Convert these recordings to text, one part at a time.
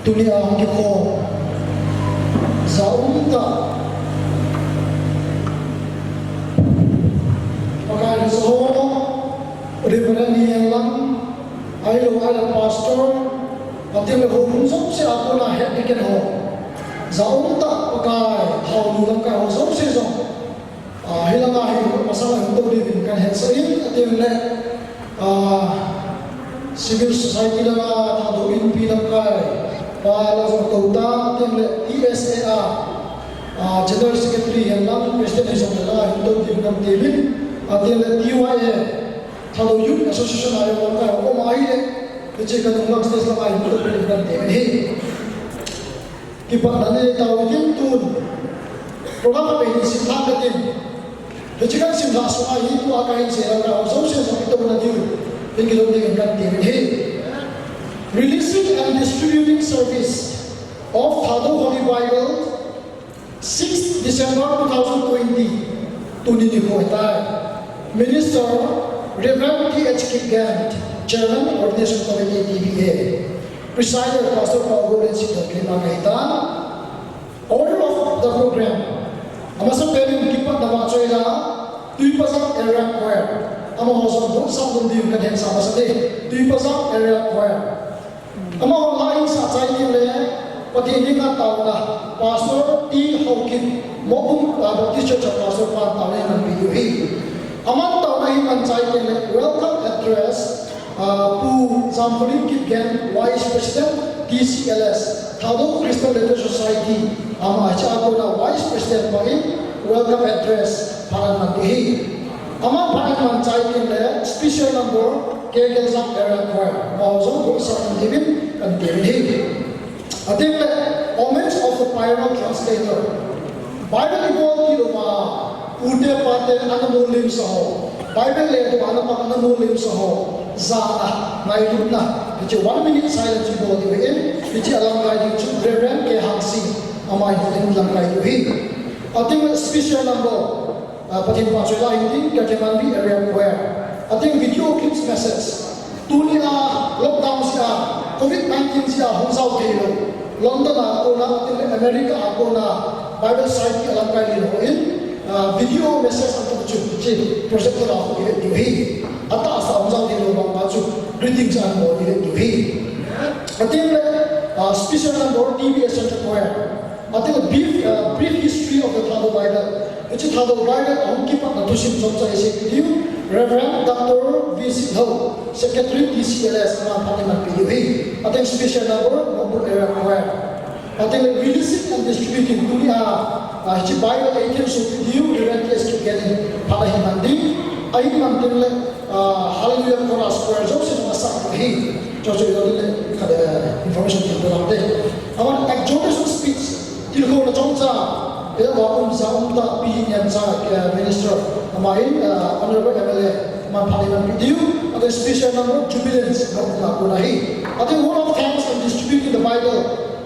dunia angki ko zaumta pakai soho reverend yang lang ayo ada pastor atil hukum सबसे अपना है लेकिन हो zaumta pakai hau nulang ka ho सबसे जो hilanga hi masalah untuk di kan hensain atil le civil society langa Thadou inpi langkai pala zo kauta atil le ESA general secretary yang lang president isang langa untuk di kan David atil le TYA Thadou Youth Association ayo langkai o mai le Kecil kan ulang stage lang ay untuk pendidikan TNI. Kipat nani tahu din tun. Program apa ini simpan katin. Kecil kan simpan semua itu akan saya lakukan. Sosial sampai itu nanti pendidikan TNI. Releasing and distributing service of Thadou Holy Bible 6 December 2020 to Ninipoitai. Minister Reverend 𝗕𝗜𝗕𝗟𝗬𝗓 Chairman Ordination Committee TBA, Presider Pastor 𝗕𝗜𝗕𝗓𝗓𝗓𝗓. Order of the program. Amasam pwedeng kipat na mga tsoyla, 𝗕𝗓𝗕𝗟𝗓𝗓𝗓 choir. Amo hosong buksang dundiyong kadhen sama sa de, 𝗕𝗓𝗕𝗓𝗓𝗓 choir. Amo online sa tsayin le, pati hindi nga tao na, Pastor T. Hawkin, Mokung Baptist Church of Pastor Pan tao na yung video Aman tao na himan tsayin le, welcome address to 𝗕𝗓𝗕𝗓𝗓𝗓 Vice President TCLS Thadou Christian Leadership Society ama acha ako na Vice President pa welcome address para magdihi ama para mancayin le special number 𝗕𝗓𝗕𝗓𝗓𝗓 choir mawazong ko sa kandimin kandimin atin le homage of the Bible translator Bible ibon kilo ma ude pate anamulim sa ho Bible le to anapang anamulim sa ho Zana, ngayon na. Kasi 1 minute silence yung bawat iwin. Kasi alam kayo yung Reverend 𝗕𝗓𝗓𝗓𝗓 amay yung lang kayo yung ating special number pati yung pasok lang hindi 𝗕𝗓𝗕𝗓𝗓𝗓 area choir ating video clips message tuli na lockdown siya COVID-19 siya hongsaw kayo London ako na ating America ako na Bible site alam kayo yung video message ang tutusin projector ako yung atas ang usaw di lubang maju greetings and more di atin special number TBS Church choir atin brief history of the Thadou Bible ito Thadou Bible ang kipat na tusim sa video Reverend Dr. V.C. Thadou Secretary TCLS na paniman video atin special number mobile area choir atin releasing and distributing dunia Bible 18 so video Reverend 𝗕𝗕𝗕𝗓𝗓𝗓𝗓 palahiman din ay mantin le hallelujah chorus choir jo se masak hi jo jo le kada information din lang de awan exhortation speech til ko na chongcha e wa sa ta pi nyan sa minister amai honorable MLA man parliament video other special number jubilance na ko nahi other word of thanks and distributing the Bible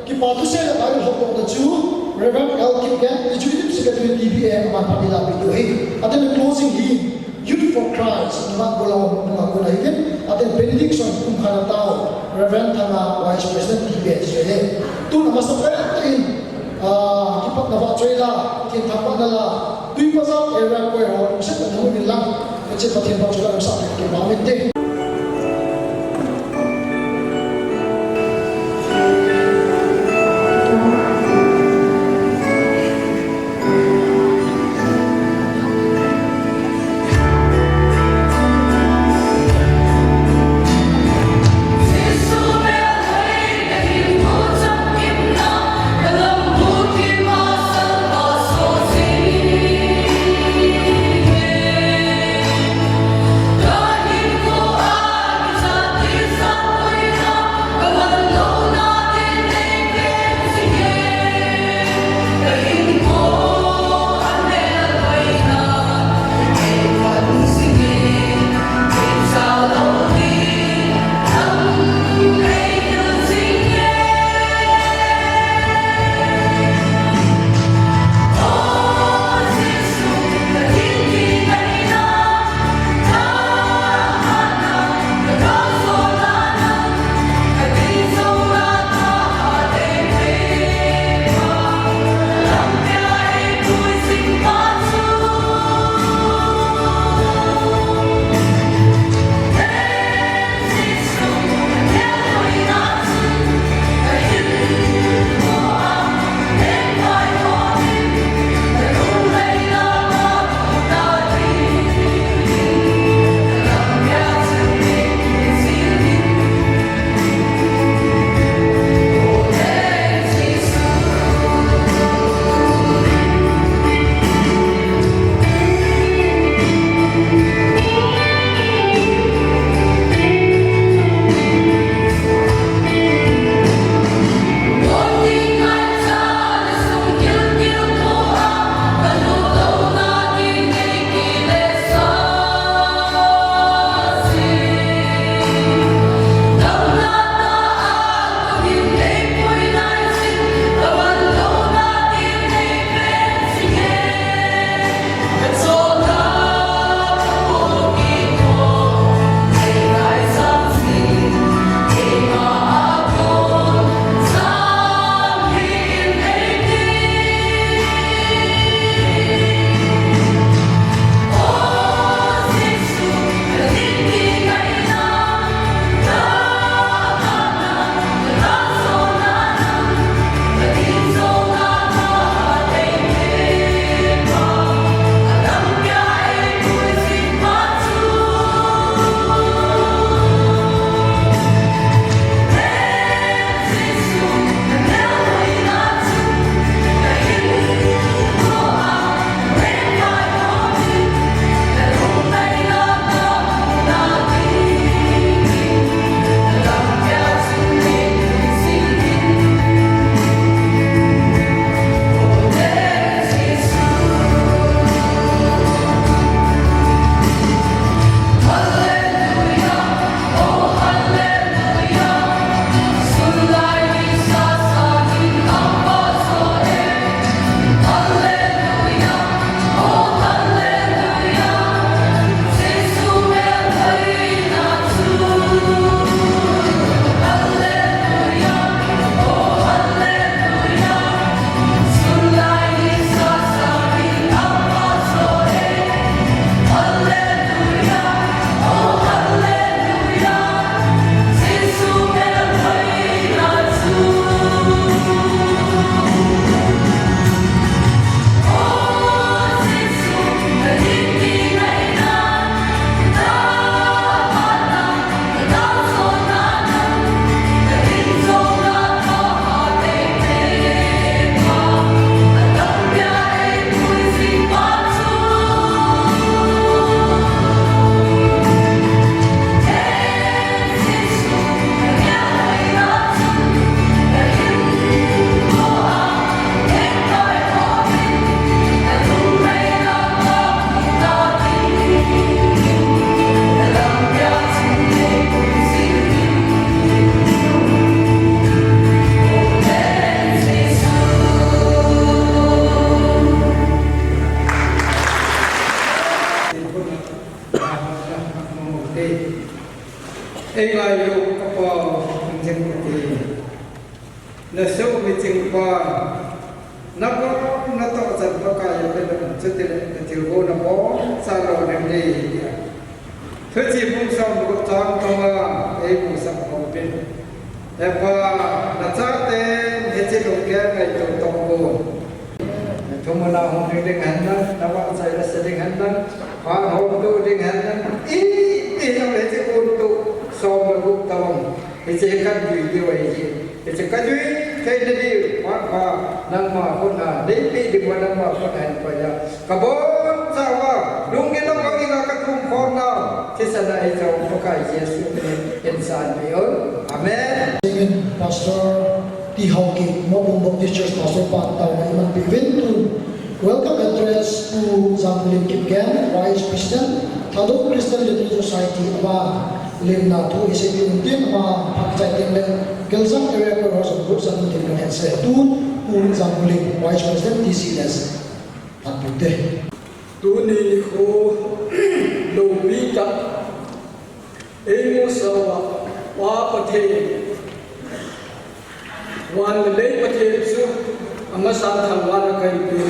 ki patu se Bible hok the Jew Reverend 𝗕𝗕𝗕𝗓𝗓𝗓𝗓 executive secretary TBA man parliament video hi other closing hymn Youth for Christ, naman gulaw mga gulayin, at yung benediction kung hanataw, Reverend Thanga, Vice President TBS. Ito na mas napayatain, kipat na batsoyla, kintapan nala, 𝗕𝗓𝗕𝗓𝗓𝗓𝗓 area ko yun, kasi panahunin lang, kasi pati yung batsoyla ng sakit, kibamit din. Go na so mi ching pa na ko na to chan pa ka ya pe chu ti le ti ho na bo sa ro ne ni ya thu chi bung sa mu chang ka ma e bu sa ko pe e pa na cha te he chi lo ke kai to to bo thu ma na ho ni ding han na wa sai la se ding han na ha ho tu ding han na i no le chi ko tu so ma bu ta bong e chi ka bi bi wa ji e chi ka ji kai de di wa pa nang ma ko na de pi di wa nang ma ko han pa ya ka bon sa wa lung ge long gi ga ka kum ko na chi sa na e chau ko ka Yesu ne insan bi ol amen Pastor 𝗕𝗓𝗕𝗓𝗪 mo bong Baptist Church Pastor Pat Tau na iman bigwin to welcome address to 𝗧𝗛𝗕𝗕𝗓𝗪𝗪 Vice President Thadou Christian Literature Society aba limna thu isipi untin aba pakchai tingle Gilsam area coordination group sa tin kan hense tu 𝗧𝗛𝗕𝗕𝗓𝗪 Vice President TCS atute tu ni ko lo bi ta e mo sawa wa pathe wan le pathe su ama sa thang wa na kai pe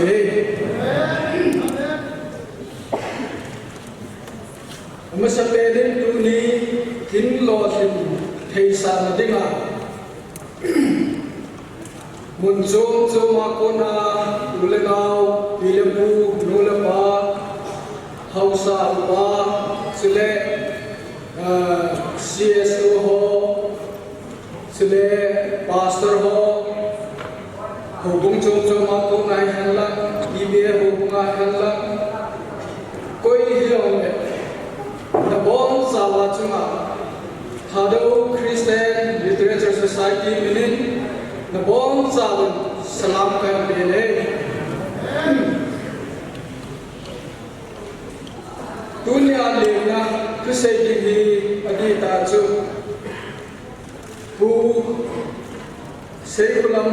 ama sa pe den tu ni thin lo thin thei sa na dinga mun zo ma ko na ulegao pilebu nulapa hausa pa sile CSO ho sile pastor ho bung zo ma ko nai han la ibe ho nga han la koi hi ne the bon sa wa chunga Thadou Christian Literature Society minin na bon sa salam kan bele dunia lena kusai di adita chu hu sekulam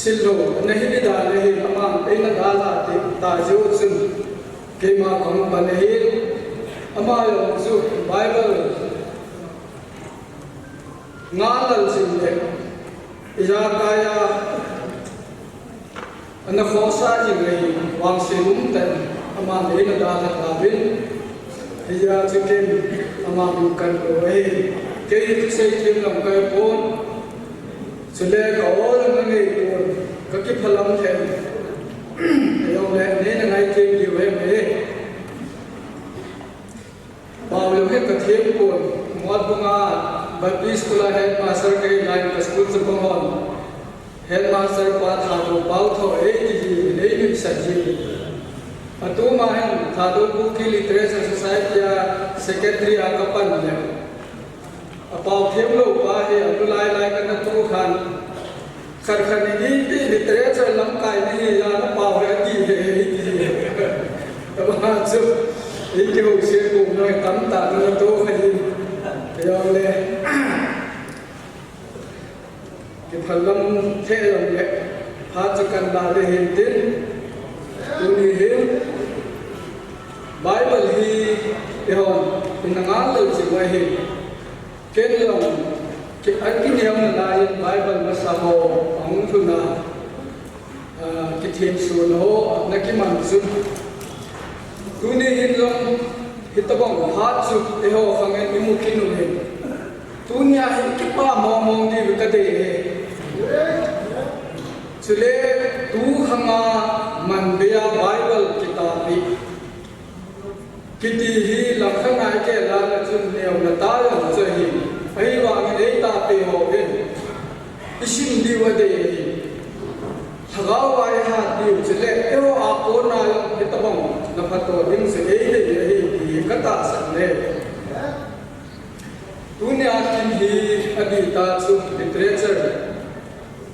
sillo nahi da nahi ama ena dala te ta jo chu ke ma kom banahi ama yo chu Bible ngalal sin le ija kaya ana fosa ji ngai wang sinum tan ama ena dala ta bin ija chicken ama bukan oi ke itu sei tim lam kai pon sele ka ol ngai pon ka ki phalam the yo le ne na ngai ke li we me ba lo he ka them pon mod bunga Baptist school head master ke line ka school se pon head master pa Thadou pau tho e ji le ni sa ji atu mahan Thadou Bukhi Literature Society ya secretary akapan le apau themlo pa he atulai lai kan tu khan kharkhani ni literature lam kai ni ya na pau he ti he tama chu iki ho se ko noi tam ta na to khaji yo le ki phalam the lam le ha chakan da le hin tin tu ni he Bible hi ehon inangal le chi wa hi ken long ki an ki niam na lai Bible ma sa ho ang thu na ki them su no na ki man su tu ni hin long hitabong ha chu eho khang en mu ki nu he tu nya hi ki pa mong di ka de he chule tu khanga man bia Bible kitab bi kiti hi lakhana ke la na chun neu na ta yo che hi ai wa nge ta pe ho he isim di wa de thagaw wa ha di chule eo a ko na yo hitabong na phato ding se ei de hi hi ka ta san ne dunia tin hi adita chu literature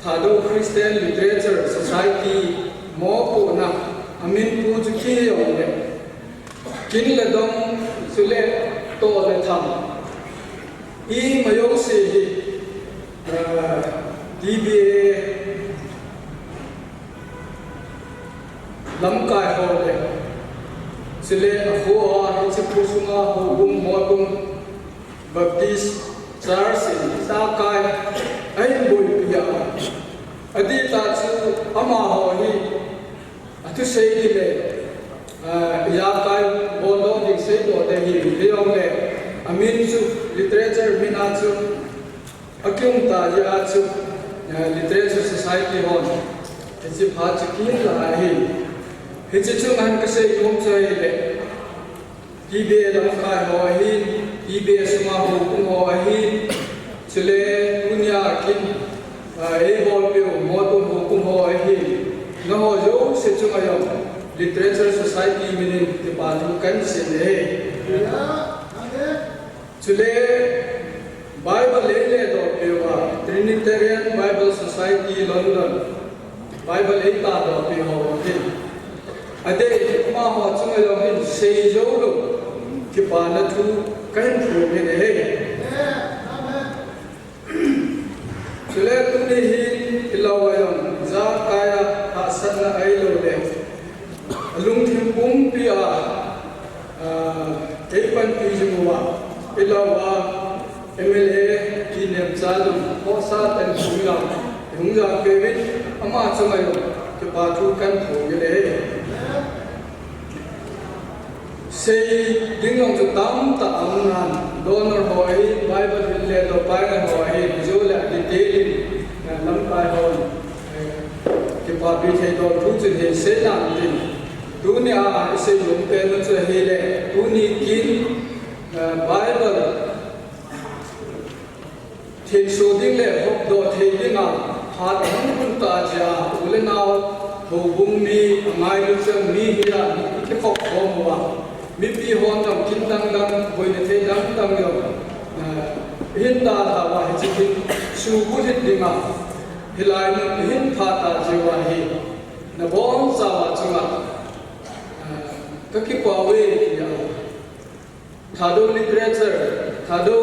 Thadou Christian Literature Society mo ko na amin pu chu ki yo ne kin le dong sule to le tham I mayo se hi DBA lam kai ho le sule ho a hi chu pu sunga ho bum mo bum Baptist Church in Sakai ai boy pia adi ta chu ama ho hi atu sei ni le ya kai bondo ding sei do de hi leong le amin chu literature mina chu akyung ta ya chu literature society hon chi pha chi kin la hi hi chi chu man ka sei yom chai le ki be lam kai ho hi ki be suma ho kum ho hi chule dunya kin ei bol pe mo tu ho kum ho hi no ho jo se chu ayo literature society minin ti pa tu kan se le chule Bible le do pe wa Trinitarian Bible Society London Bible le ta do pe ho hi ade ma ho chu ayo hin se jo lo ki pa na tu kan thu me ne chule tu ni hi ilawayon za kaya hasan na ai lo le lung thim pum pi a ei pan pi jumuwa ilawa MLA ki nem chalu ho sa tan khula hungja pe wit ama chumayo ki pa thu kan thu ge le sei dingong chu tam ta amnan donor hoi Bible le do pai na hoi jo la detail lam pai hoi ki pa bi thei do thu chu he se lam din tu ni a se yum pe no chu he le tu ni kin Bible thei so ding le hok do thei ding a ha dang kun ta ja ule naw ho bung mi ngai lu chang mi hi ra ki khok khom wa mi pi hon dam kin dang dang boi ne thei dang dang yo hin ta tha wa hi chi su bu hit ding a hilai nu hin tha ta je wa hi na bon sa wa chunga ka ki pa we ya Thadou literature Thadou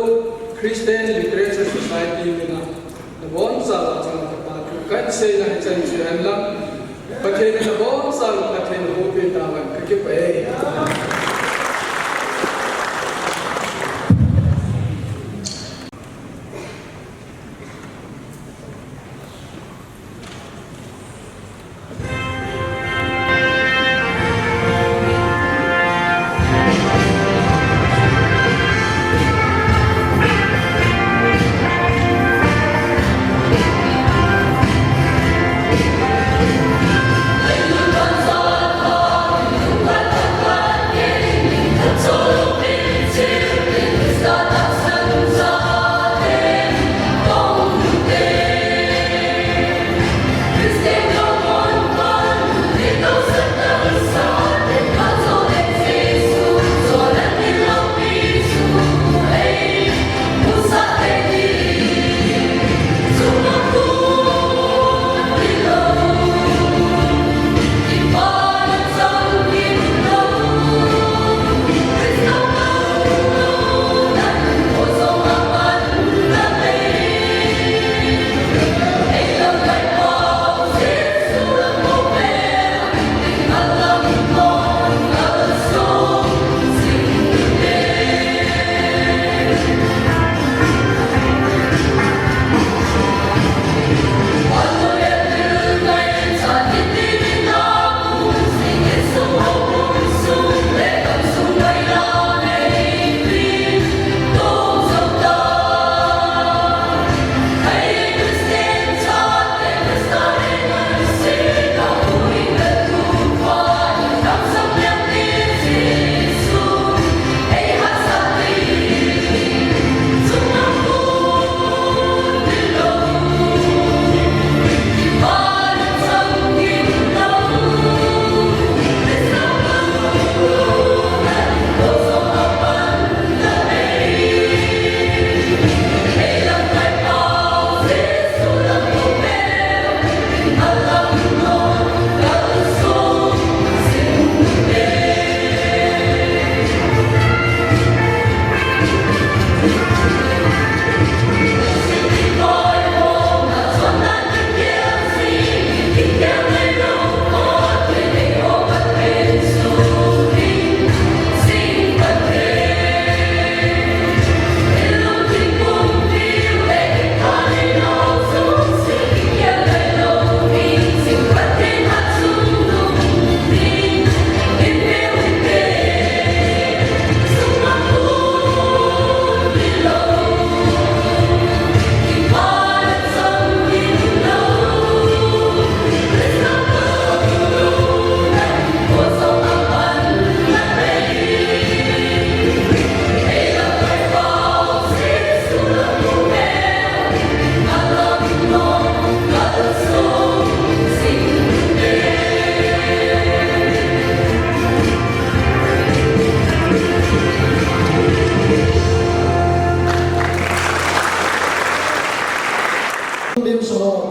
Christian Literature Society mina na bon sa wa chunga pa tu kan se na chan chi an lam pathe na bon sa pathe na ho pe ta wa ka ki pa Hãy subscribe cho kênh Ghiền Mì Gõ để không bỏ lỡ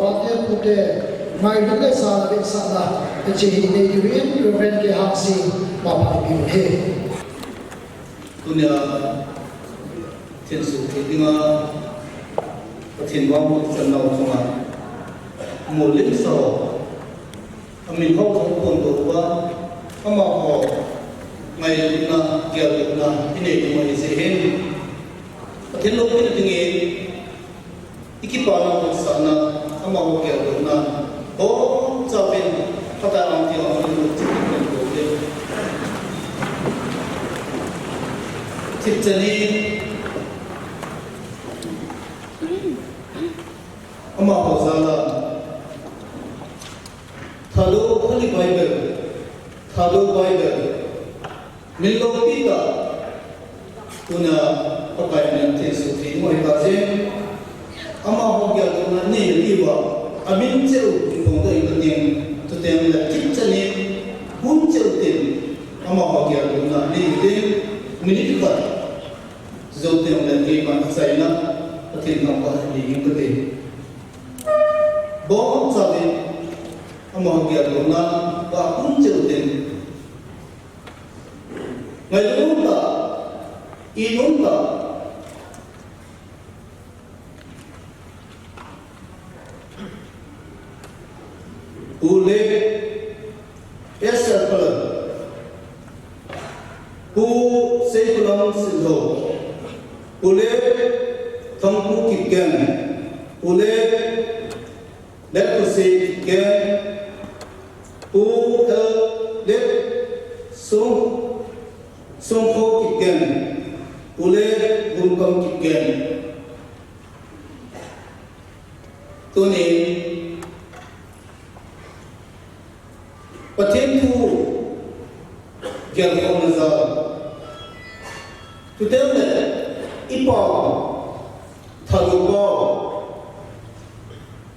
Patia Pute, Mai Dule Sala Vin Sala, the Jehi Nadirin, Reverend Kezhangsi, Papa Bimuhe. Dunia thiên sự thế nhưng thiên vong một phần đầu trong một lính sầu mình không có cuồng đồ quá không mà họ ngày là kiểu là cái này thì mọi sẽ hết thiên lúc cái tiếng ấy cái bảo nó cũng sợ là không mà họ kiểu là có cho bên các ta làm thì họ không được chịu đựng được thực chân đi ông bảo rằng là Thadou Holy Bible, Thadou Bible, Milo Pita, Una pakai nanti suci mau ibadah, ama hokia kuna ni liwa, amin ceu pungto ibadah, tu tiang la kita ni pun ceu tin, ama hokia kuna ni tin minikat, zau tiang la ni mana saya nak, tin nampak ni ibadah, bon sahaja. Among dia guna bakun cerutin. Ngelunta, inunta. Ule esapel. Bu sekulang sido. Ule tangku kiken. Ule leprosy kiken. Let song ho kiken ule bungkam kiken tuni pathen thu gyal khom za tutel le ipa thalu ko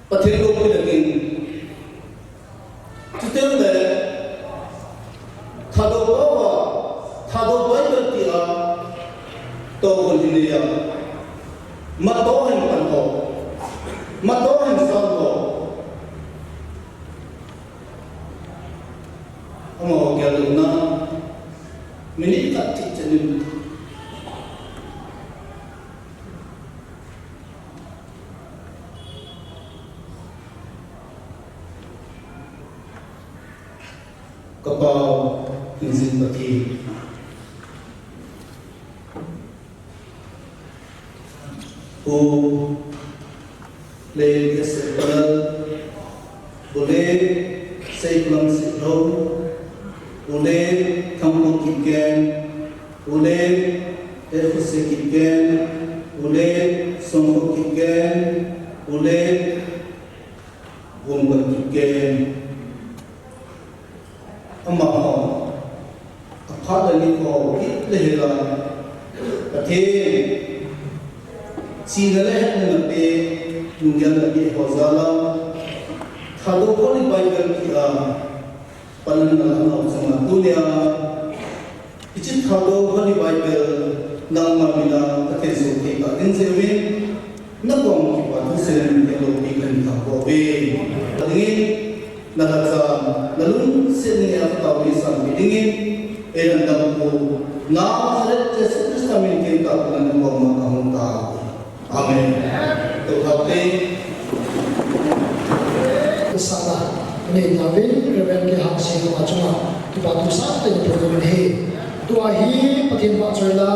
pathen lo kilakin tutel le Thadou Bible dia to dunia matohan panto matohan santo amo galuna minit tak cicen kapal izin bagi boleh sekolah, boleh sekolah sekolah, boleh kampung kiken, boleh efuse kiken, boleh songkok kiken, boleh bumbu kiken. Amah apa lagi kau lehera, tapi Singaleh nanti dunia lagi hozala, Thadou Holy Bible kita panengan sama dunia, icin Thadou Holy Bible nama mina terkesan kita insemin, nakong kita tersemin kalau bikin kakobe, ingin nalasan, lalu seni apa tahu isan ingin eran dalamku, nama ada Yesus kami kita panengan kamu tahu. Amin. Tuhan Salah ini David Reverend Kezhangsi macam kita tu satu yang program ini. Tuahi patin pak cerita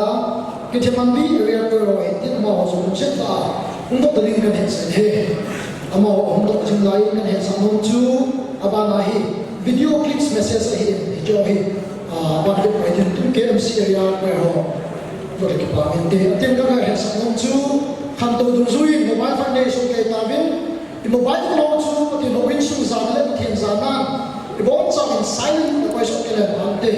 kita mandi area peroi itu mau masuk cerita untuk terlihat hensan he. Amo untuk jumlah kan hensan muncul apa nahi video clips message he johi pada patin tu KMC area peroi boleh kita minta. Tengok hensan muncul. Thadou Dungzui mobile foundation ke tabin mobile launch pati login su zanle pati zana ibon sa silent ko so kele ante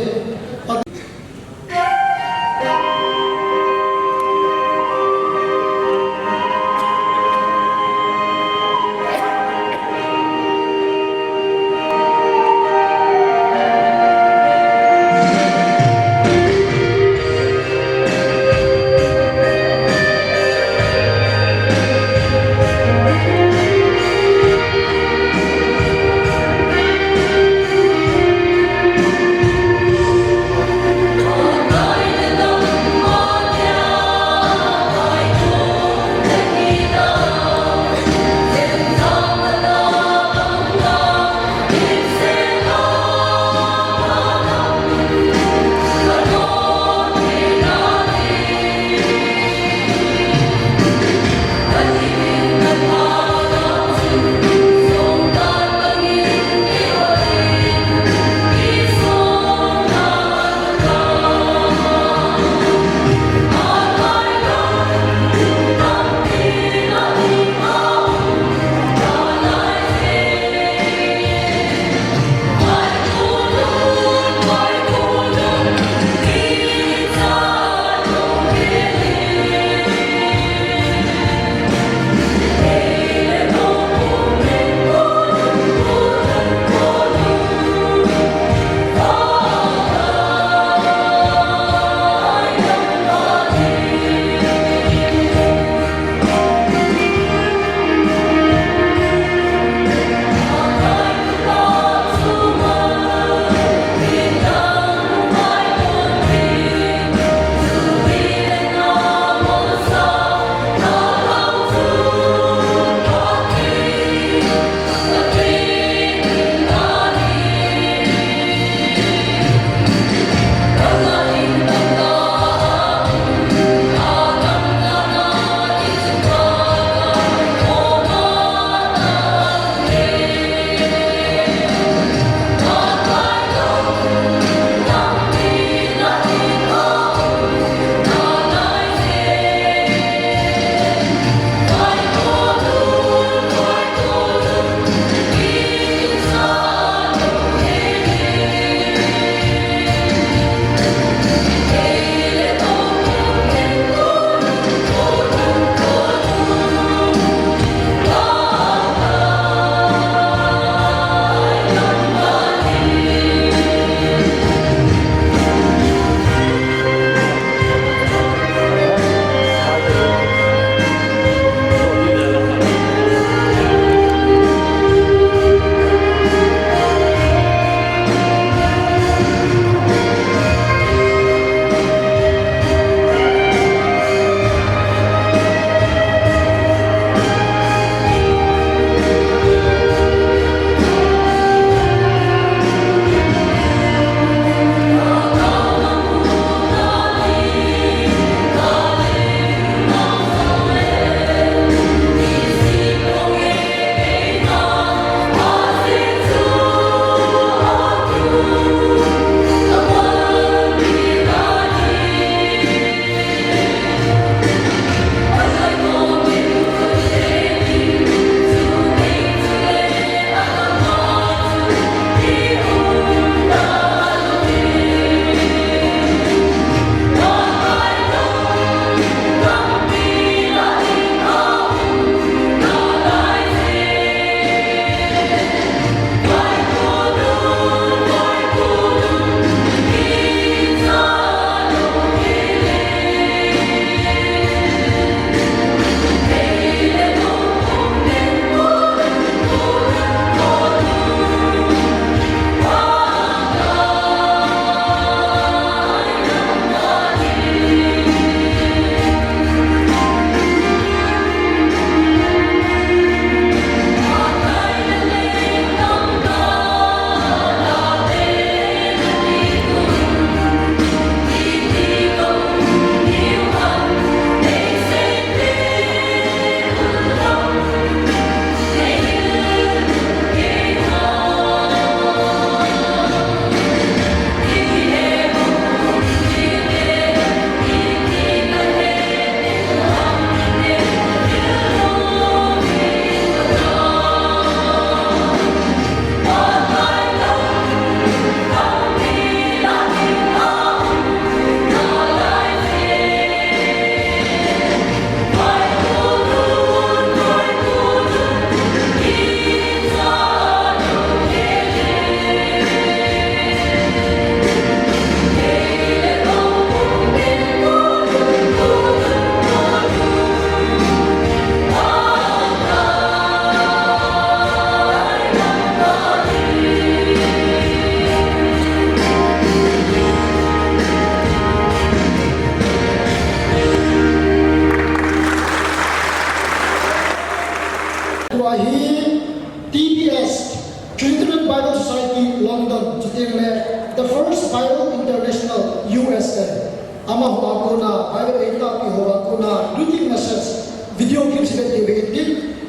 the first Bible International USA. Ama ho ako na Bible Eta pi ho ako na looking message video clips bet di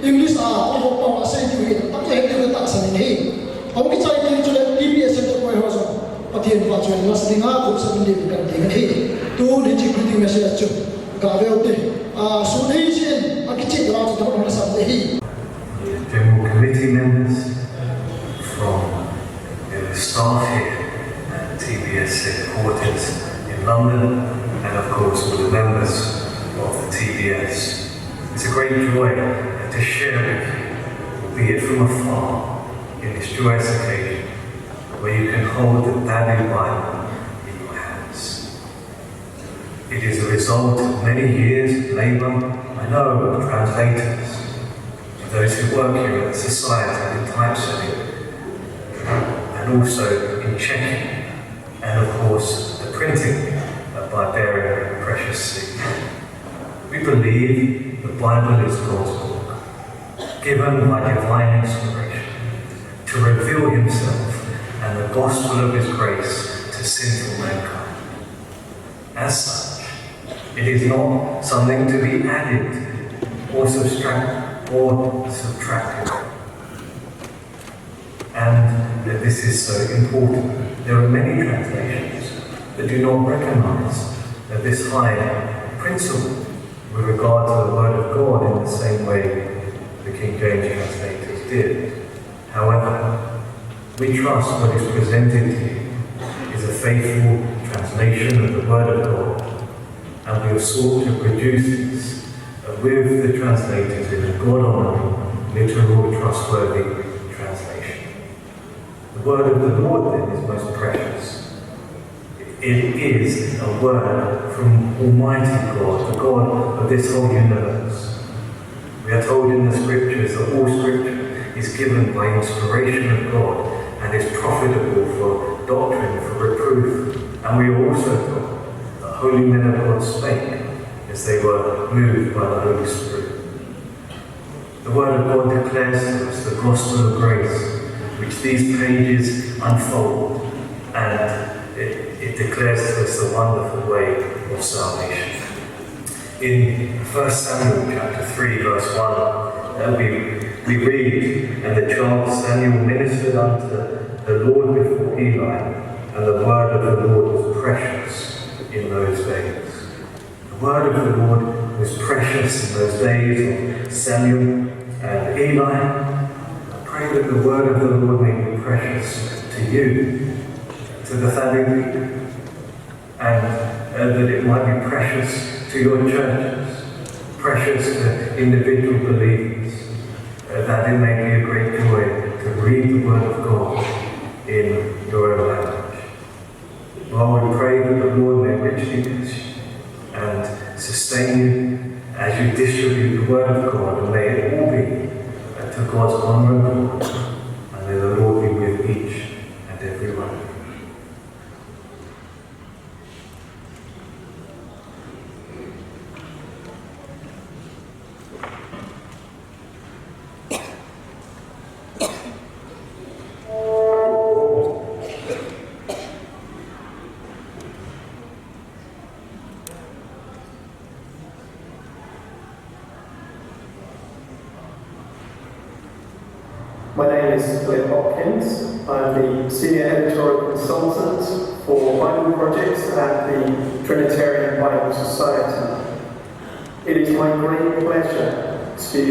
English ho pa asay di tak he di tak sa ni. Ang kita ini juga TBS untuk kau harus patihan pacuan mas dengar aku sebenarnya bukan dengan tu legit looking message tu. Kau tu sunai je akicik orang tu orang sampai. General committee members, from the staff here at TBS headquarters in London, and of course all the members of the TBS. It's a great joy to share with you, albeit from afar, in this joyous occasion where you can hold the Thadou Bible in your hands. It is a result of many years of labour, I know, of translators, those who work here at the Society in typesetting, and also in checking, and of course the printing by bearing precious seed. We believe the Bible is God's book, given by divine inspiration to reveal himself and the gospel of his grace to sinful mankind. As such, it is not something to be added or subtracted. And this is so important. There are many translations that do not recognize this high principle with regard to the Word of God in the same way the King James translators did. However, we trust what is presented to you is a faithful translation of the Word of God, and we have sought to produce this with the translators in a God-honoring, literal, trustworthy translation. The word of the Lord then is most precious. It is a word from Almighty God, the God of this whole universe. We are told in the scriptures that all scripture is given by inspiration of God and is profitable for doctrine, for reproof. And we are also told that holy men of God spake as they were moved by the Holy Spirit. The Word of God declares to us the gospel of grace, which these pages unfold, and it declares to us the wonderful way of salvation. In 1 Samuel chapter 3 verse 1, we read, "And the child Samuel ministered unto the Lord before Eli, and the word of the Lord was precious in those days." The word of the Lord was precious in those days of Samuel and Eli. I pray that the word of the Lord may be precious to you, to the Thadou people, and that it might be precious to your churches, precious to individual believers, that it may be a great joy to read the word of God in your own language. Lord, we pray that the Lord may richly bless you and sustain you as you distribute the word of God, and may it all be to God's honour and glory, and may the Lord be with each and every one of you. My name is 𝗕𝗜𝗕𝗕𝗟𝗘. I'm the Senior Editorial Consultant for Bible Projects at the Trinitarian Bible Society. It is my great pleasure to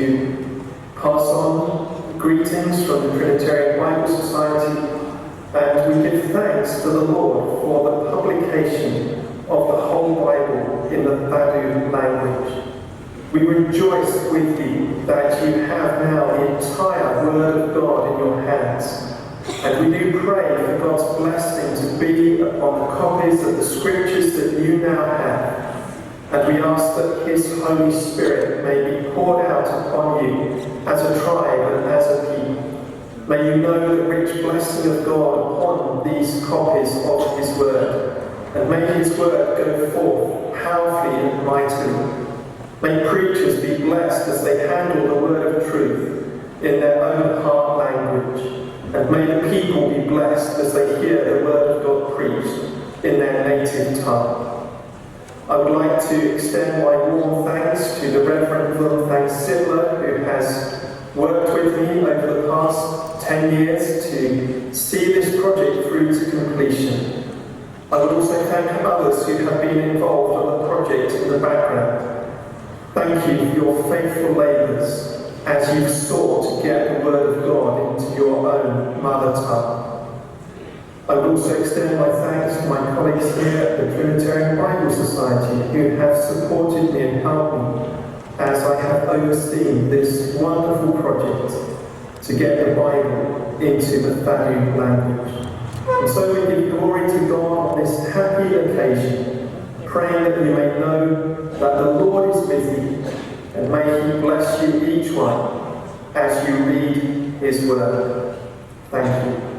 pass on greetings from the Trinitarian Bible Society, and we give thanks to the Lord for the publication of the whole Bible in the Thadou language. We rejoice with you that you have now the entire Word of God in your hands. And we do pray for God's blessing to be upon the copies of the Scriptures that you now have. And we ask that His Holy Spirit may be poured out upon you as a tribe and as a people. May you know the rich blessing of God upon these copies of His Word. And may His Word go forth powerfully and mightily. May preachers be blessed as they handle the word of truth in their own heart language. and may the people be blessed as they hear the word of God preached in their native tongue. I would like to extend my warm thanks to the Reverend 𝗕𝗜𝗕𝗟𝗬, who has worked with me over the past 10 years to see this project through to completion. I would also thank others who have been involved on the project in the background. Thank you for your faithful labours as you've sought to get the Word of God into your own mother tongue. I would also extend my thanks to my colleagues here at the Trinitarian Bible Society who have supported me and helped me as I have overseen this wonderful project to get the Bible into the Thadou language. And so we give glory to God on this happy occasion, praying that you may know that the Lord is with you, and may He bless you each one as you read His word. Thank you.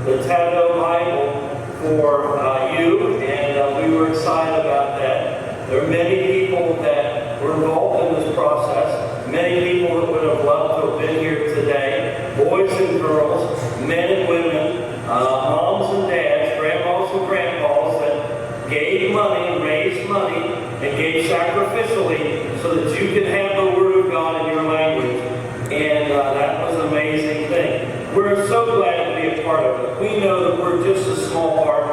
the Thadou Bible for you, and we were excited about that. There are many people that were involved in this process, many people that would have loved to have been here today, boys and girls, men and women, moms and dads, grandmas and grandpas that gave money and raised money and gave sacrificially so that you could have the Word of God in your language. And that was an amazing thing. We're so glad to be a part of it. We know that we're just a small part,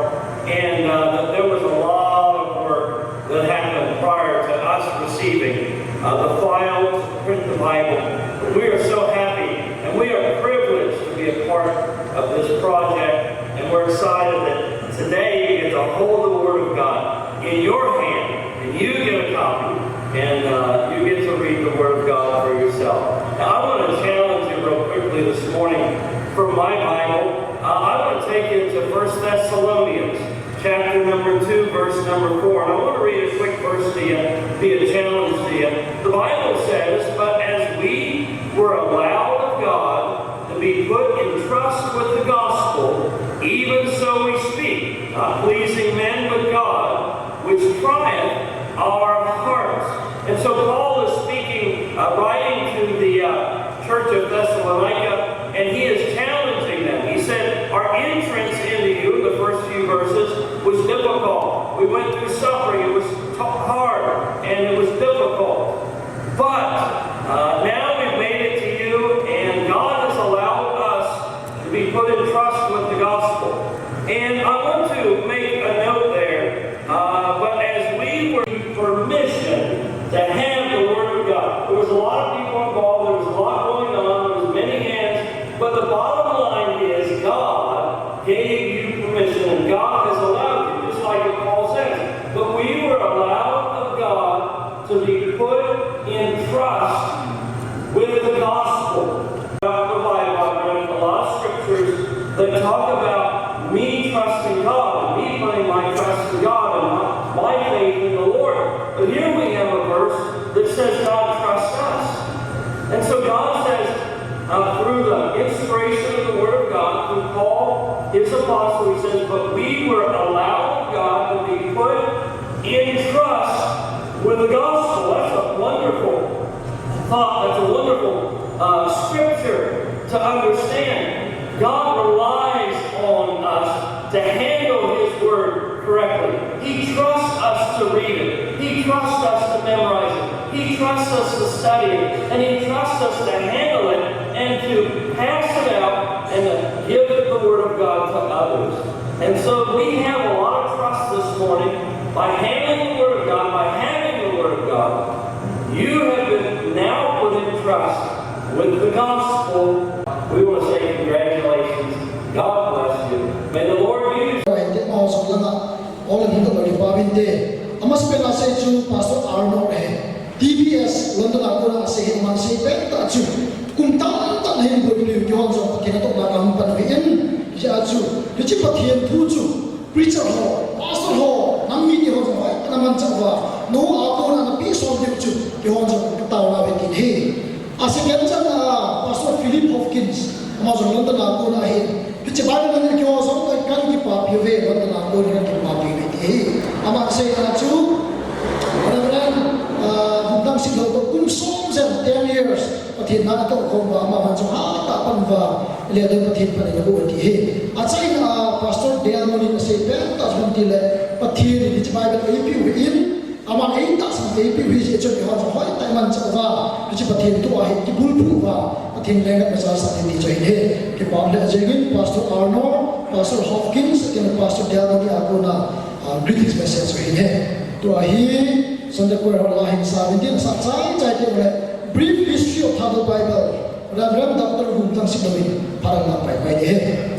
and that there was a lot of work that happened prior to us receiving the file to print the Bible. But we are so happy, and we are privileged to be a part of this project, and we're excited that today you get to hold the Word of God in your hand, and you get a copy, and you get to read the Word of God for yourself. Now, I want to challenge you real quickly this morning from my Bible. I want to take you to 1 Thessalonians, chapter number 2, verse number 4. And I want to read a quick verse to you, be a challenge to you. The Bible says, "But as we were allowed of God to be put in trust with the gospel, even so we speak, not pleasing men but God, which trieth our hearts." And so Paul is speaking, writing to the church of Thessalonica, and he is challenging them. He said, our entrance into you, the first few verses, was difficult. We went through suffering. It was hard, and it was difficult. But now we've made it to you, and God has allowed us to be put in trust with the gospel. And I want to make a note there, but as we were given permission to have the Word of God, there was a lot of people involved, there was a lot going on, there was many hands, but the bottom line is God gave you permission, and God has allowed you, just like what Paul says. But we were allowed of God to be put in trust with the gospel. About the Bible, I've read a lot of scriptures that talk about me trusting God, and me putting my trust in God, and my faith in the Lord. But here we have a verse that says God trusts us. And so God says, through the inspiration of the Word of God, through Paul, his apostle, he says, but we were allowed of God to be put in trust with the gospel. That's a wonderful thought. That's a wonderful scripture to understand. God relies on us to handle His Word correctly. He trusts us to read it. He trusts us to memorize it. He trusts us to study it. And He trusts us to handle it and to pass it out and to give the Word of God to others. And so we have a lot of trust this morning by handling the Word of God, by having the Word of God. You have been now put in trust with the gospel. We want to say congratulations. God bless you. May the Lord use you. All of you, Pastor Arnold, TBS London Agora sehin man se pe ta chu kum ta ta hen bo ni ki hon zo ke na to na kam pan vi en ja chu ni chi pathian thu chu preacher ho pastor ho nam mi ki hon zo ai na man cha wa no agora na pi so de chu ki hon zo ta na ve ki he ase ken cha na pastor Philip Hopkins ma zo London Agora he ki chi ba na ni ki hon zo ka kan ki pa pi ve London Agora ki pa pi ve he ama se na chu Hùng sinh hậu cũng sống dần 10 years và thiên na to không và mà cho ha ta pan và le đơn thiên pan ne bo ki he a chai na pastor 𝗕𝗜𝗕𝗟𝗓 ne se pe ta jom ti le pathian ni chi bai ba e pi wi in ama e ta sam e pi wi je cho ki ha hoi tai man cha wa chi pathian to a he ki bul bu wa pathian le ga sa sa ni cho he ki pa le jegin pastor Arnold pastor Hopkins ke pastor 𝗕𝗜𝗕𝗟𝗓 agona greetings message so he to a he Sunday School Allah in 17 chai brief history of Thadou Bible Reverend Dr. 𝗕𝗕𝗕𝗟𝗓𝗓 parang na pai de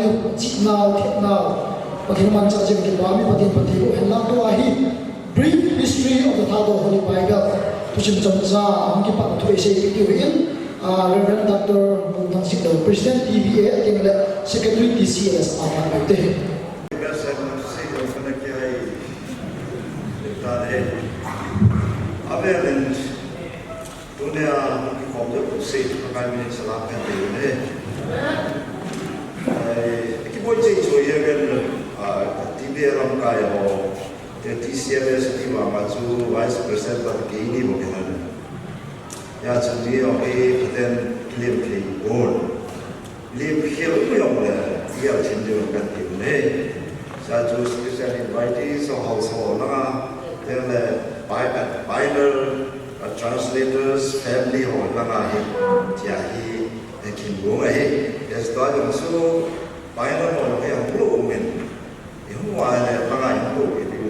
yu 𝗧𝗛𝗛𝗓𝗧𝗛𝗛𝗓 pathin man cha jeng ki ba mi pathin pathi ko hen lam to a hi brief history of the Thadou Holy Bible to chim cham cha am ki pa thu se ki ti win Reverend Dr. Bungthang Sikdor President TBA ating le Secretary TCS apa te Averend dunia komdo se akan min salam kan de ki boje jo ye gan TBA ram kai ho the TCS ti ma ma chu vice president ba ki ni bo kan ya chu ni o e then lim ki on lim hill ko yong le ya chin jo kan ti ne sa chu special invitees so household na then Bible translators family ho langa hi tia hi kin bo ai yes to jong su Bible ho he ho lo men hi ho wa le langa hi ko ki du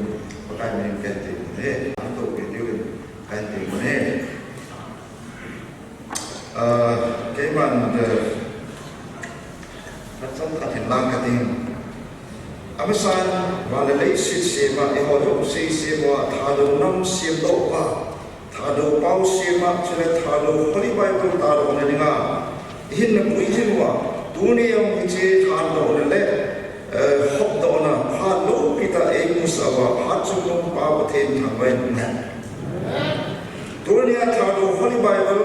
ba kai men kan ti ne to ki du kan ti ne cái bạn nó sống thật hiện lang cái tiếng Amasan và lấy sự xem mà họ dùng sự xem mà Thadou năm xem độ và Thadou bao xem mà cho nên Thadou Holy Bible Thadou này nga hin là quý hin mà dunia ông chỉ Thadou này lẽ học đó na Thadou kita musawa hát chung không bao thêm thằng bên dunia Thadou Holy Bible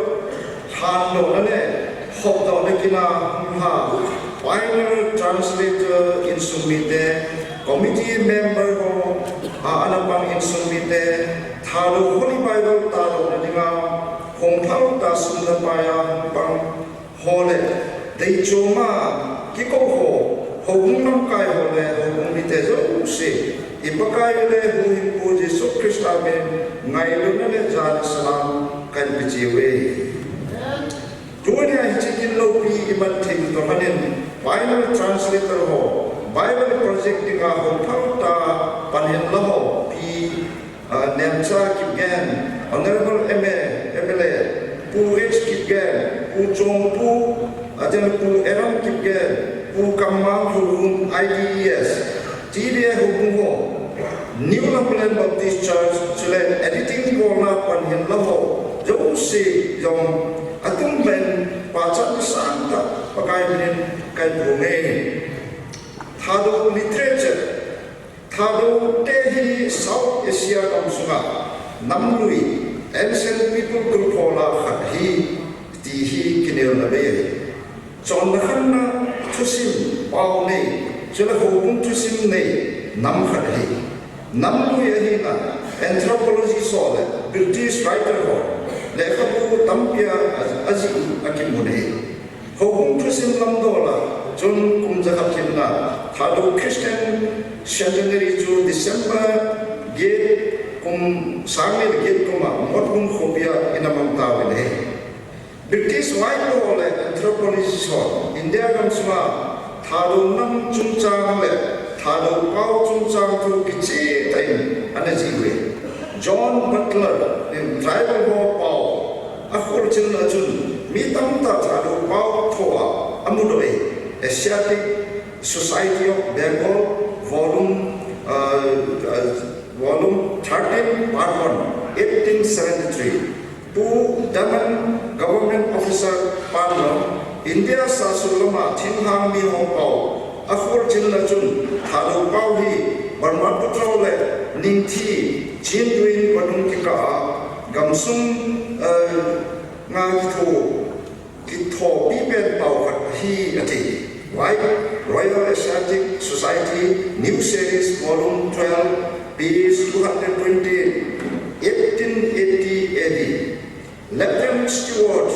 Thadou này học đó này kina ha Final translator in Sumite, committee member ho, anapang in Sumite, Thadou Holy Bible Thadou na dinga, Hong Thao ta Sundapaya pang hole, dei choma kiko ho, hong nam kai hole, hong mite zo se, ipakai le hui po Jesu Christa ben, ngai lo na le jan salam kan pijiwe. Dunia hijikin lopi iman tim to hanin Bible translator ho Bible project dinga ho thauta panhin lo ho pi nemcha kipgen honorable MLA pu H kipgen pu chong pu ajan pu eram kipgen pu kamang hu IDES TBA hu ho New Lampland Baptist Church chule editing corner panhin lo ho jo se jong atung ben pacat santa pakai bin kai bunge Thadou literature Thadou tehi South Asia kamsunga namnui ancient people kulpola khathi tihi kinel nabe chon khanna thusim pau nei chela hobung thusim nei nam khathi namnui ahi na anthropology sole British writer ho lekhapu tampia aji akimune hobung thusim lamdola John kumjakapkinna Thadou Christian centenary to December gate kum samil gate kuma modbung khobia inamamta wele British white hole anthropology so India gamsma Thadou nam chungchang le Thadou pau chungchang tu kichi tain anajiwe John Butler in tribal ho pau akhor chilna chun mitam ta Thadou pau thoa amudoi Asiatic Society of Bengal volume 13 part 1 1873 Pu Daman government officer part 1 India Sasulama Thingham mi ho pau akhor chilna chun Thadou pau hi Burma patrol ningthi chinduin padung kika gamsum nga kitho pipen pau hi ati Royal Asiatic Society New Series Volume 12 page 220 1880 AD Lieutenant Stewart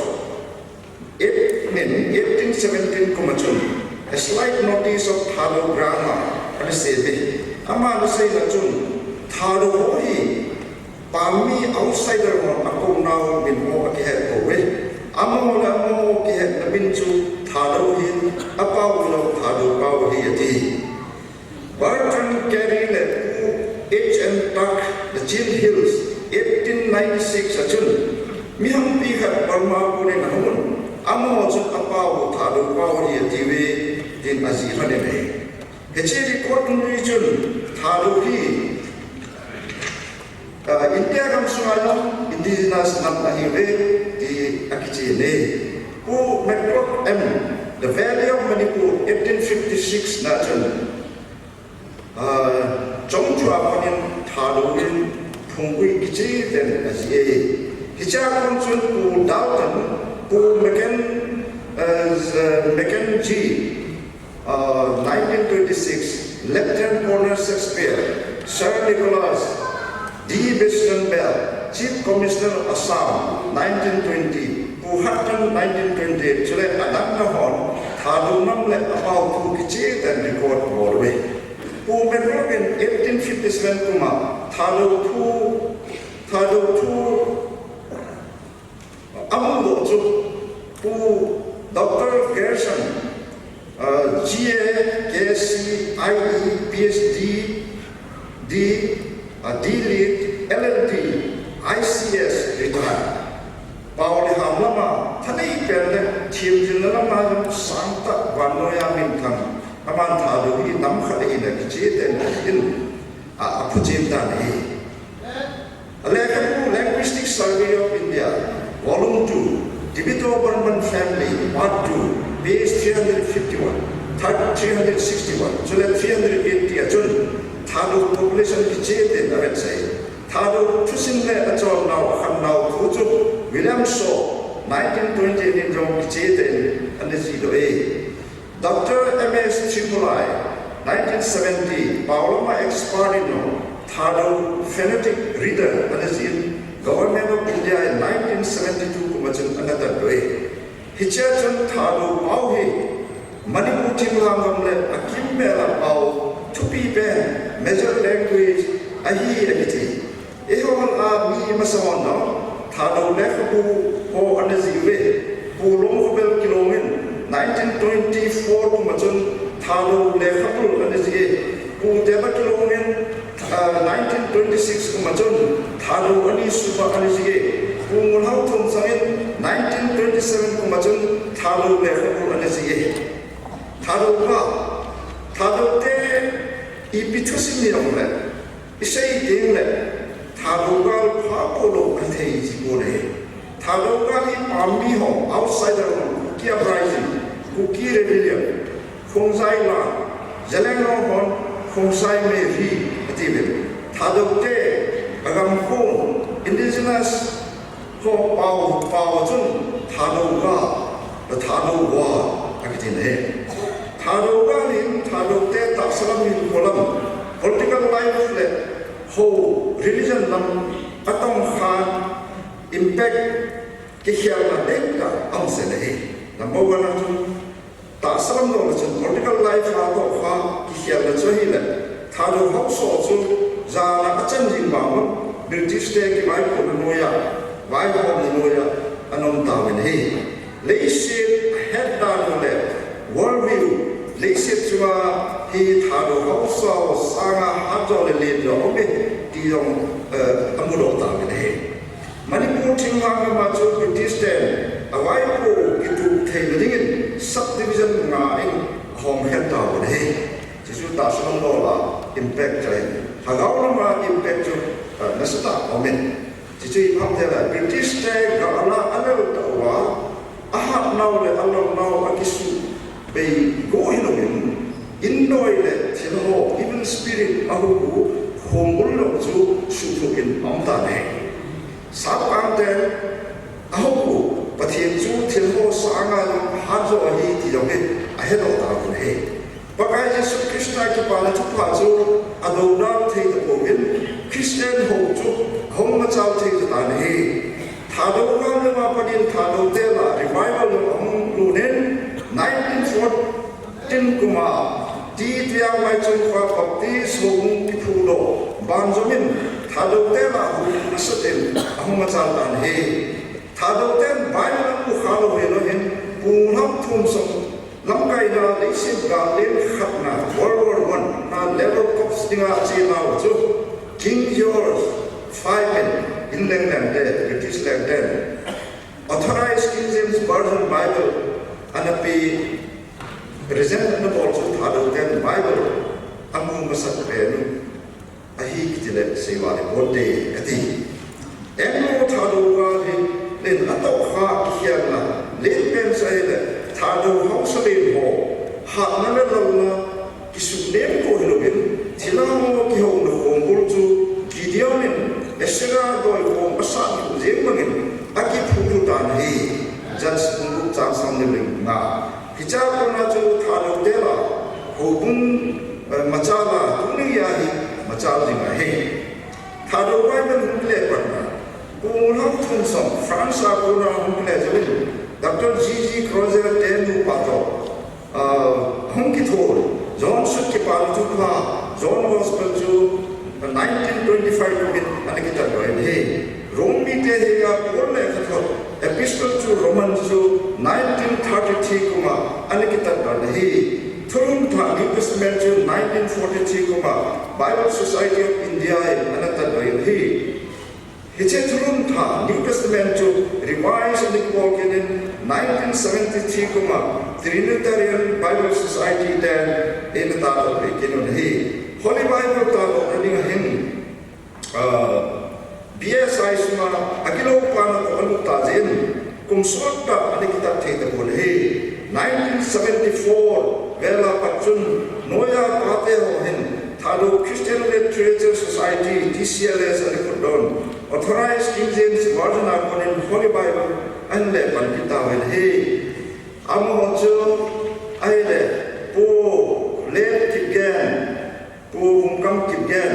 1817 Kumachun a slight notice of Thadou grammar and sebe ama say na chun Thadou hi pami outsider mo ako now bin mo akihet ko amo ki het bin chu Thadou hin apau lo Thadou pau hi ati Barton Carey le H.M. Tuck the Chin Hills 1896 achun miham pi khat Burma ko ne namun amo chu apau Thadou pau hi ati we din azi hane me hecheri court region Thadou hi India kam sungalam indigenous nam na hi ve di akichi ne who Macrock M the Valley of Manipur 1856 na chun trong chua panin Thadou in phungui kichi den azi hicha kon chun pu dalton pu Mackenzie 1926 Lieutenant Colonel Shakespeare Sir Nicholas D. Biston Bell Chief Commissioner of Assam 1920 pu Hatton 1928 chule anak na hon Thadou nam le about pu kichi den record borwe pu Macrock in 1857 kuma Thadou tu amul chu pu Dr. Gerson GA, PhD, D.Litt, LLD, ICS retired. Pauli hamlama thani perne thim lama santa vanoya mintham aman Thadou hi nam khale ina kiche den in a phujin ta nei Linguistic Survey of India Volume 2 Tibeto-Burman Family Part 2 page 351 361 so 380 achun Thadou population kiche den avet sai Thadou thusin le achon now kham now thuchu William Shaw 1920 in jong kiche den anesi do e Dr. M.S. Tripoli 1970 Pauloma Expardino Thadou phonetic reader anesi Government of India in 1972 kumachun another way hichachun Thadou pau hi Manipur Tinglam le akim bela pau tupi ben major language ahi agiti ehon a mi masamon no Thadou le ku ho anesi we pu long bel kilomin 1924 kumachun Thadou le khapul anesi pu deba kilomin 1926 kumachun Thadou ani suba anisi pungul hau thong sangin 1927 kumachun Thadou le khapul anisi Thadou te ipithusin ni rong le isai ding le Thadou gal pha polo anthei jibore Thadou gal pambi ho outsider ho kia uprising kuki rebellion khongzai la jaleno hon khongzai me ri Thadou te agam khong indigenous ho pau chun Thadou ga the Thadou wa akitin he Thadou ga lin Thadou te tapsalam ni kolam political life le ho religion lam atong khan impact ke khial na dekka amse le number 1 chun tapsalam no chun political life ha to kha ke khial na chahi le Thadou hok so chu zana achan jing ba mo British te ki mai ko noya vai ko noya anom ta wen he leiship head down le world view leiship chwa hi Thadou hok so sanga hajo le do obe ti yong amulo ta wen he Manipur Tinglam ma chu British te awai ko kitu thei subdivision nga in hong head down he jisu ta song lo la impact chai hagau ma impact chu nasata omen jisu pham de la British te ga ala anel ta wa aha naw le allo naw akisu be go hinomin indoi le thilo even spirit ahu khomul lo chu shufukin amta ne sap kam de ahu pathian chu thilo sanga hajo hi ti jong he ahead of ta ne Pakai Yesus Krishna ki pala chu pha chu adona thei ta pogin Christian ho chu hom ma chau thei ta ne Thadou ga le ma panin Thadou te la revival hom lu nen 1914 kuma ti tia mai chung kha baptis ho ki phu do banjomin Thadou te la hu asaten hom ma chau ta ne Thadou ten bai na ku khalo he lo hen pung ham thum som Lamkai na leiship ga len khatna World War I na level cops dinga chi na chu King George V in England British land authorized King James Version Bible and a present also Thadou then Bible amu masak penu ahi kitile sewale bote kati eno Thadou ga len atok ha kiana len pen saile Thadou hausale ho ha nana lawna kisuknem ko hilogin tilamo ki ho no kongol chu Gideonin esera doi ko masak jengmangin aki phudu dan hi judge unguk chang samne na Hija kona jo Thadou dela hobun macala dunia hi macal dinga he Thadou Bible humle parna pulang thungsong France kona humle jawin Dr. 𝗕𝗜𝗕𝗟𝗘𝗓 hongki thor John sut ke palu tukha John Gospel jo 1925 mit anekita goen he Romi te he ga porle khathor epistle to Romans jo 1933 kuma anekita goen he Thurun tha New Testament jo 1943 kuma Bible Society of India anata goen he Hiche thurun tha New Testament jo revised in 1973 kuma Trinitarian Bible Society dan in ta kinon he Holy Bible ta ani hin BSI suma akilo pana ko anu ta jen kum sota ani kita the bol he 1974 vela pachun noya pate ho hin Thadou Christian Literature Society TCLS ani kodon authorized King James Version upon in Holy Bible and le pandita wen he amo jo aile po le tigen po hungkam tigen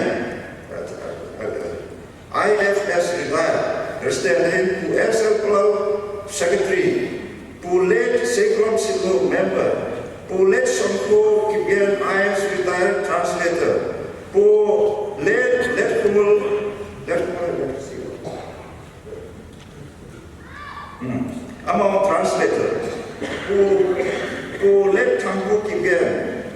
IFS retired Restaurant who SL Club Secretary who late Sekrom Silo member who late Sonko Kibian IS retired translator who late Kumul among translator who late Tambo Kibian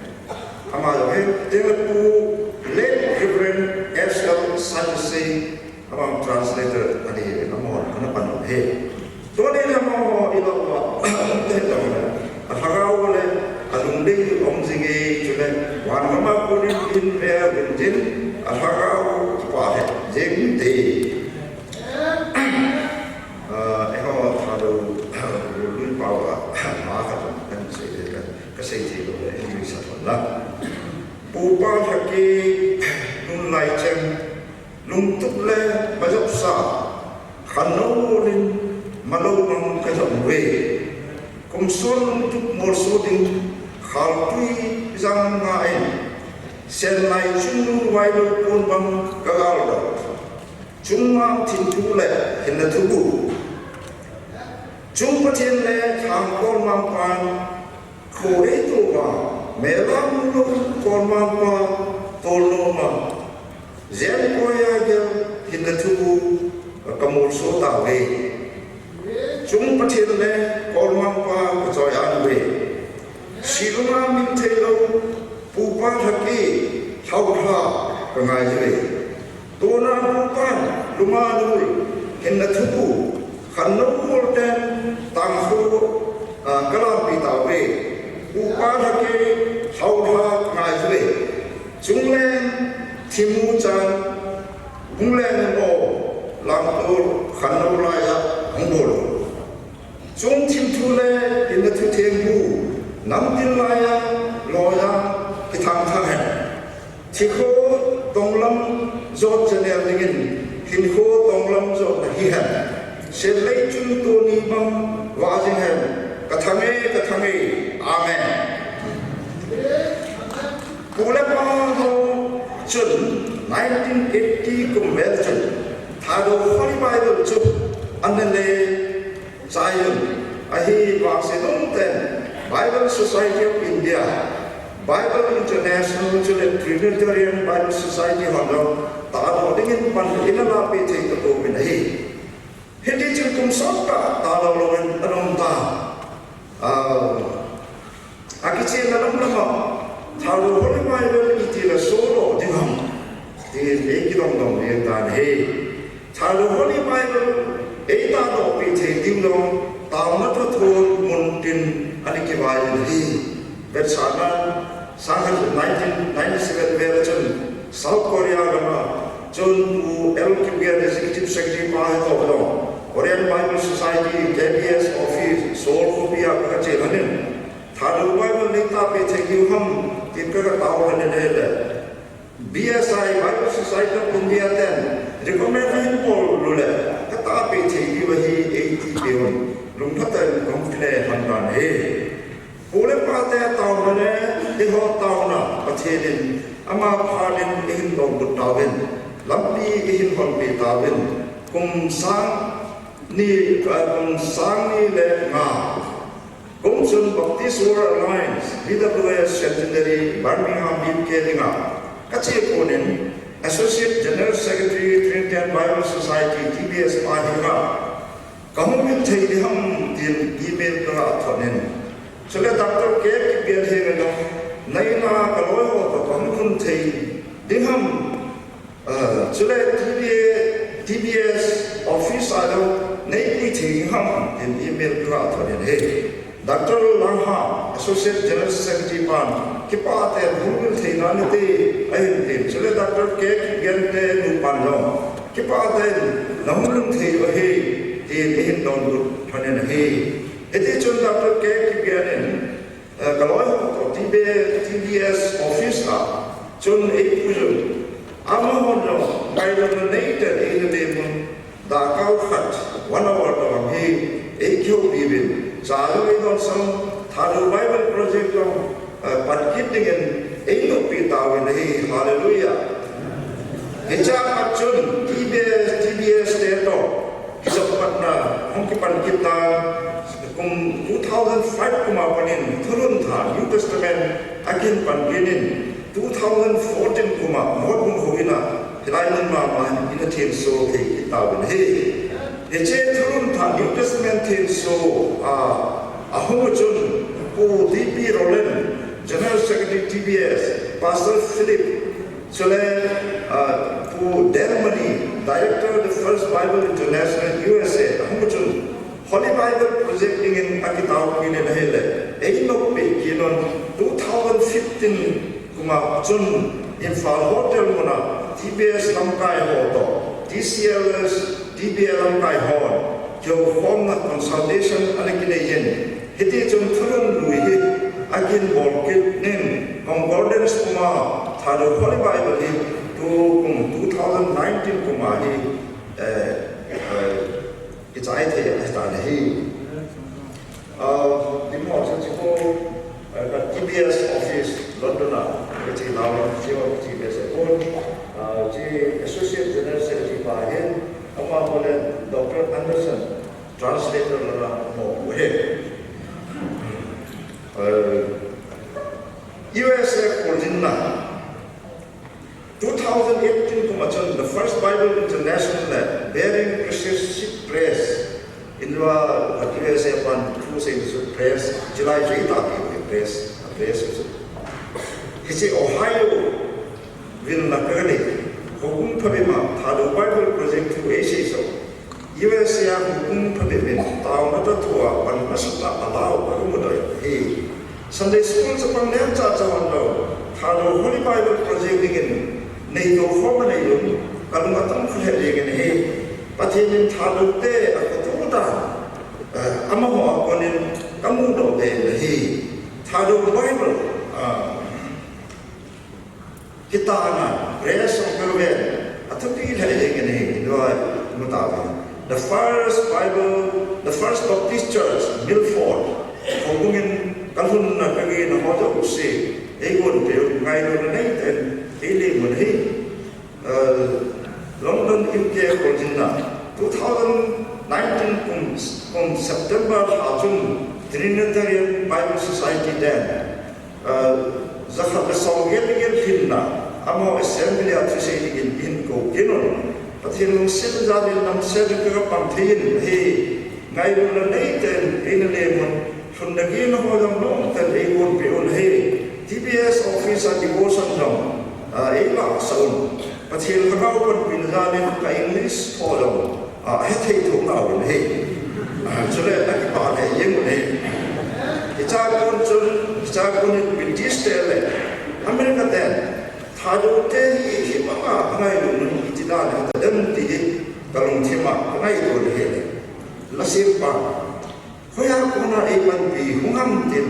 among who late Reverend SL Sadducee among translator ani namo kanapano he tone namo ilawa hagaw le alungde omjinge chule wanama kunin in rea binjin hagaw pa he jeng de eho Thadou lui pawa ma ka kan se ka se ji lo ni sa la pu pa thaki nun lai chen lung tuk le bajok sa khano lin malo mang ka jong we kum son lung tuk mor so ding khal tui jang nga en sen lai chung lu wai lo pon bang ka gal da chung ma thin tu le hin na thu bu chung pa thien le thang kon mang pan kho e to ba me lam lu kon mang pa to lo ma Zen koya gel hinda thubu kamul so ta we chung pathil le kolmang pa choyan we siluma min thelo pupa thaki thawha kangai we tona pupa luma lul hinda thubu khanno morten tanghu kala pi ta we pupa thaki thawha kangai we chunglen Timu chan hunglen mo langpur khanno laya hungbol chung tim thule in the tutengu nam tin laya loya kitang thang thiko tonglam zot chanel dingin hinko tonglam zot hi han selai chun to ni bam wajing han kathange amen pula pa chun 1980 kumel chun Thadou Holy Bible chun anele Zion ahi vaksedong ten Bible Society of India Bible International chun Trinitarian Bible Society hono Thadou dingin pan inala pe thei to min hi hindi chun kum sota Thadou loen anom ta akichi nalam lama Thadou Holy Bible itila solo dingam di ekidong dong yang dan he Thadou Holy Bible eta do pi the dingdong taw na to thon mun tin ani ke bai hi vet sana sang 1997 vel chun South Korea gama chun u 𝘕𝘦𝘕𝘋𝘕𝘕 executive secretary pa he to lo Korean Bible Society KBS office Seoul Korea ka che hanin Thadou Bible lita pe thegi hum tin ka taw hanin le BSI Bible Society of India then recommend Paul lule ka ta pe thegi wahi 80 peon lung thatan komple hanran he pole pa te taw ne de ho taw na pathedin ama phalin in dong but tawin lampi in hon pe tawin kum sang ni le nga kum sun Baptist World Alliance BWS Centenary Birmingham UK linga kache konen Associate General Secretary Trinitarian Bible Society TBS pahinga kahumil thei ham tin email ka thonen chale Dr. K bian he no naina kaloi ho to kahun thei diham chale TBS office alo nei pi thei ham tin email ka thonen he Dr. Langha Associate General Secretary pan kipate humil thei na ne te ai tin chale Dr. K bian te nu pan no kipate namul thei o he tin don gut thonen he ete chun Dr. K bian kaloi to TBS office a chun e pujun amahon no by donated in the name da kau khat 1 hour to he e kyo bibin chalu e don sam Thadou Bible project no patkitting in e no pitawin he hallelujah echa achun TBS teto kisapatna hongki pankita kum 2005 kuma panin thurun tha New Testament akin pankinin 2014 kuma modung hoina hilainan ma ina thim so thei kitawin he eche thurun tha New Testament thim so ahumachun pu DP Roland General Secretary TBS Pastor Philip Chole pu Delmani Director of the First Bible International USA ahumachun Holy Bible projecting in akitaw kine nahile einok pe kinon 2015 kuma chun Infal Hotel muna TBS lamkai ho to TCLS DBL lamkai ho jo form na consultation anakine yen hiti chun thurun lui hi agin bolkit nin concordance kuma Thadou Holy Bible hi to 2019 kuma hi it's I think I started he the more TBS office London which is now TBS Associate General Secretary by him Dr. Anderson translator USA Virginia 2018 kumachon the first Bible International bearing precious press in the USA pan press July 3 press hisi Ohio will nakani hukum phabima Thadou Bible project to Asia so USA hukum phabima taw na thua pan masla alaw parumodoi he Sunday school sa pangnem cha chawando Thadou Holy Bible project in nei do khoma nei lum kalunga tam khule gen he pathin Thadou te akota amaho akonin kamu do de he Thadou Bible kitana grace of God athapi hele gen he do mutabi the first Baptist church Milford hongungin kalun na kagi na hojo se egon te ngai do nei ten ele mun he London UK Virginia 2019 kum September hajun Trinitarian Bible Society then zakha besongel gel finna amo assembly atrisi in ko kinon pathin sil jadil nam sed ka pam thein he ngai do nei ten ele mun fundagi no hodam no ten egon pe on he TBS office at devotion dom eba saun pathin hagau kon pinjalin ka English hodam he thei thu naw he chule ak pa he yeng ne icha kon chun 자고는 윈디스텔레 아메리카 때 다도 때 희망아 하나이로는 이지다 lemti kalong thema ngai do le la sepa hoya kona epan bi hungam tin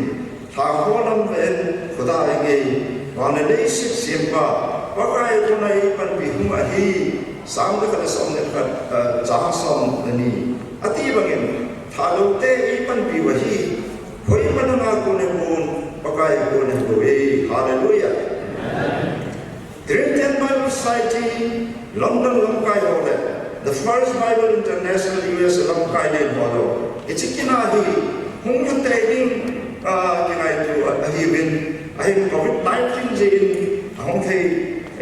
tha holam ven khuda nge wana le sip sempa pakai kona epan bi huma hi sam ka som ne ka ja som ni ati bangin tha lo te epan bi wa hi hoi mananga ko ne bon pakai ko ne do e hallelujah Trinitarian Bible Society London Lamkai Hole, the first Bible International US Lamkai Hole. It's a kinahi, whom you taking, I have COVID-19 Jane, Hong Tay, I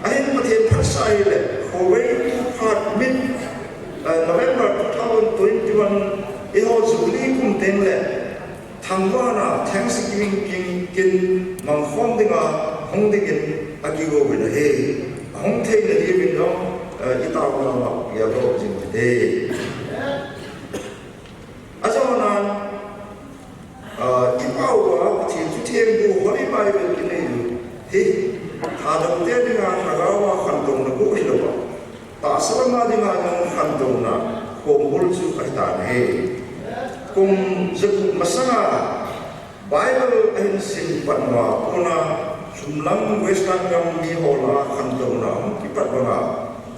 have put a Pasai, Hawaii part mid November 2021, it was Likum Denle, Tangwana, Thanksgiving King, Mount Hongdinga, Hongdingin. Agigo with a hay, Hong Tay the living long, Itawa, Yabo in the day. As on Ipawa, Timu, Holy Bible in a he had a Tedinga, Hagawa, Handong, the Bushova, Tasamadinga, Handona, Home Bulsu Kaitan, hey, Kum Masana, Bible and Simpanwa, Puna. Sumlang Western yang mihola kandona kipat banga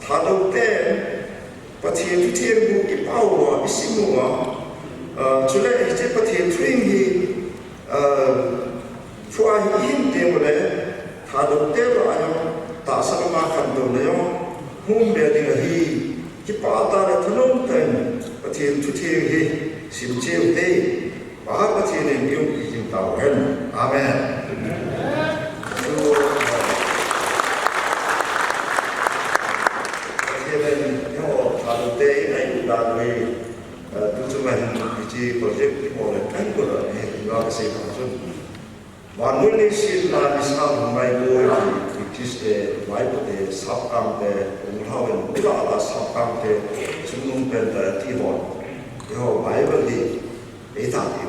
Thadou ten pathian bu kipawa isimua chule ite pathian twing hi chua hi him demole Thadou te ba ayo ta salama kandona yo hum be ding hi kipata ra thanom ten pathian hi simcheu te ba pathian en yung him ta wen amen project or a triangular not say one will is not my boy which is the Bible the subcam the how and the subcam the sunum pen the tibon your Bible the etati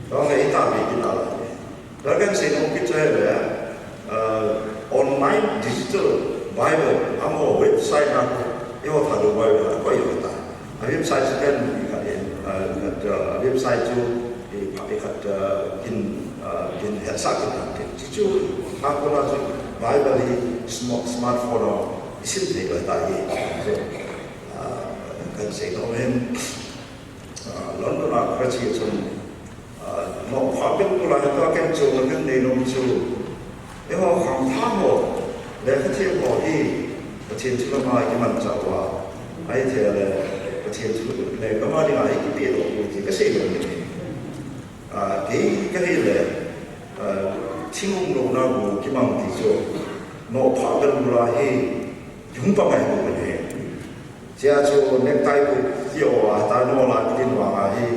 don't etati in all that can say no picture online digital Bible amo website na your Thadou Bible ko yo ta website kan website tu ikat in headset itu aku nak Bible di smartphone isim ni kita ini kan saya komen London aku kerja tu mau habis pula itu akan cuma kan di rumah tu dia orang tahu dia kerja body kerja tu lama iman jawa ayat dia Thiên chủ này có bao nhiêu cái biệt độ thì cái gì vậy? Cái này là thiên ông đồ nào cũng cái bằng thì cho nó phá gần là hay chúng ta phải có cái này. Giờ cho nên tay của nhiều tay nó là cái hoàng hay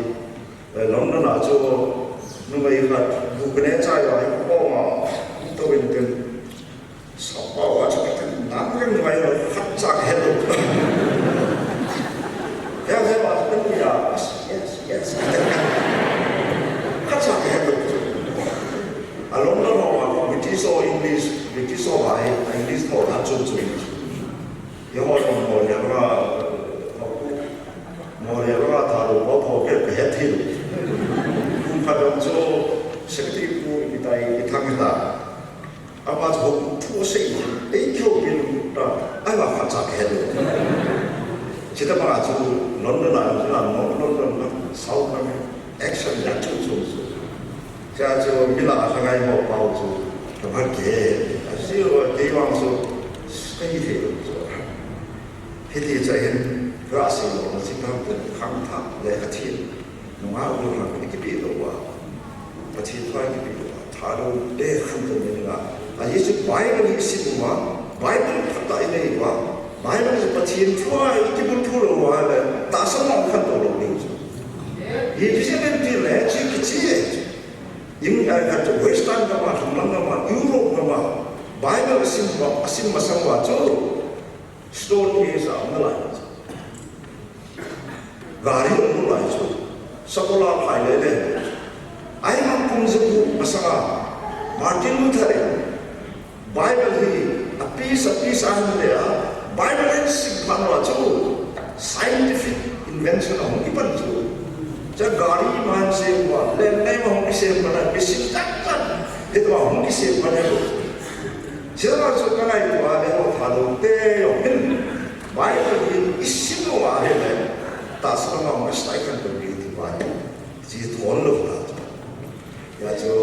lắm nó là cho nó mới là vụ cái này trái là cái bao mà tôi bên trên sáu bao cho cái nắm cái này là khắc chặt hết rồi. Yang saya maksudkan yes. Kan saya itu. Along the law, which is all English, which is all English more than just English. Yang orang mau tahu apa ke hati. Kadang so seperti itu kita kita. Apa tu pusing, itu bilu dah. Ayah macam hati. Kita mengacu London London South action yang cukup. Jadi bila sangai mau bau tu, kemudian asyik diorang so sekali tu. Hiti saya berasa masih dapat kamta lekati. Nunggu orang ini kebiri doa, pasti tuan kebiri doa. Thadou deh kamta ni lah. Yesus Bible isi semua, Bible kata ini doa. Bible is patient tua itu pun puluh wala tak semua kan tolong ni. Ini sebenarnya dia kecil. Yang ada Western nama, Jumlah nama, Europe nama. Bible asim masam baca. Stone is mulai. Gari mulai tu. Sekolah pilih ai mang kung zebu masanga Martin Luther Bible hi a piece an le Bible and sig panwa chu scientific invention of ipan chu cha gari man se wa le ma hong se mana basic tak it wa hong se mana lo sira chu kana I wa le ho Thadou te yo Bible hi isimo wa le ta sa ma ma stai kan to bi ti wa ji thon lo la ya chu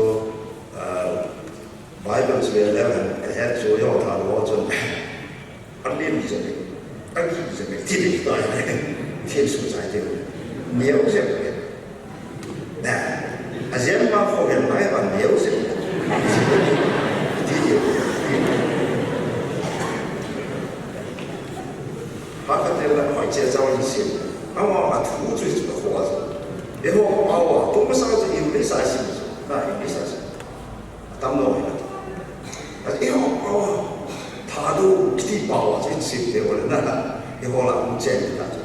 Bible 11 cái hết số yêu thảo đó cho ăn đêm gì vậy ăn gì vậy thì đi tới này thiên số giải tiêu nhiều gì vậy nè xem mà phổ biến nói là nhiều gì thì nhiều bác cái này là hỏi chế造gì xem mà thủ最主要活着然后都不上是因为啥事那因为啥事当然Thadou kita bawa jadi dia boleh nak, dia boleh hujan kita tu.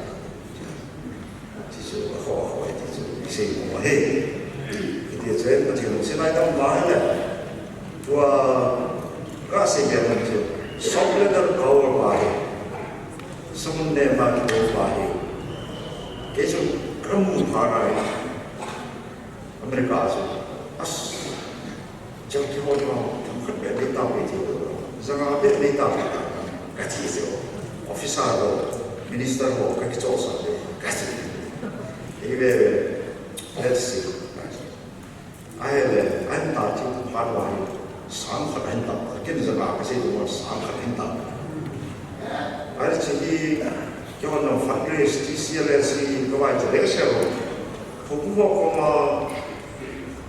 Jadi aku itu semua hei, kita jadi macam saya nak mahu le, tua kasih dia macam soalnya dah kau baik, semuanya macam kau baik, kecu kamu pakai Amerika tu, jadi kau jangan tempat beda tahu itu. Jangan ambil data kasih itu, officer atau minister atau kasih jawab kasih. Ini let's see. Ayah anda itu hardware sangat hendak. Kita jangan kasih itu sangat hendak. Ayah jadi kalau nak fundraise TCLS kau itu lesser. Hukum kau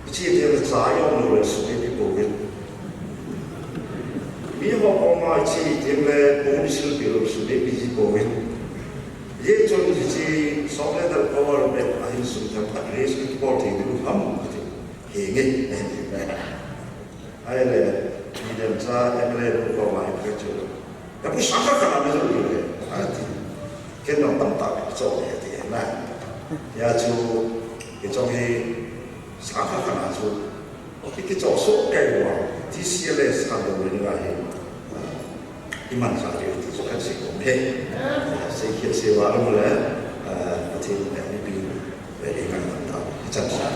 jadi dia saya orang sudah dibuat. Biar orang macam dia polisi biar sudah biji kawin. Ye contoh je soalnya dah power bank ahin sudah tak raise itu parti itu ham itu hingga. Ayah ni dia macam MLA kau mahu kerja. Tapi sangat kerana itu juga. Arti kena bantak soalnya dia nak. Ya tu itu sangat kerana itu. Kita jauh kaya TCLS ada beri lagi. Iman sahaja itu sukan sekolah. Saya sewa rumah nanti ini beri iman mantap. Jangan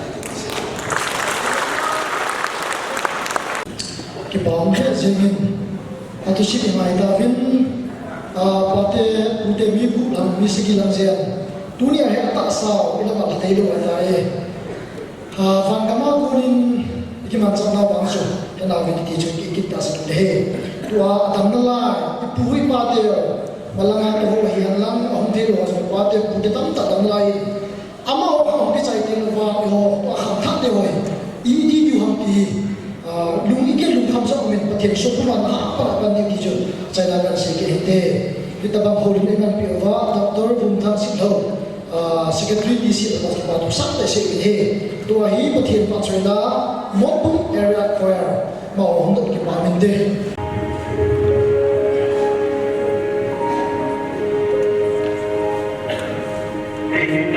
Kita ambil zaman atau si pemain Davin pada udah minggu lang misiki lang siang. Dunia yang tak sah bila malah tidur aja. Fang kamu kuning Iman sana bangsa, kena kita cuci kita sedih. Tua tamnala, ibu ipate, malang aku hian lang, aku tiru aku ipate, bukan tam tak tamlai. Ama orang kita cai tiru wah, yo, tak deh. Ini dia hampi, lungi ke lung hamsa umen, patiang sokuman apa kan yang dijun, cai lagan sikit hete. Kita bang holding dengan piawa, Dr. Buntan Singho, Secretary DC atau Batu sampai sikit tua hi patiang patrena. Modern area choir mau untuk kita minta. Follow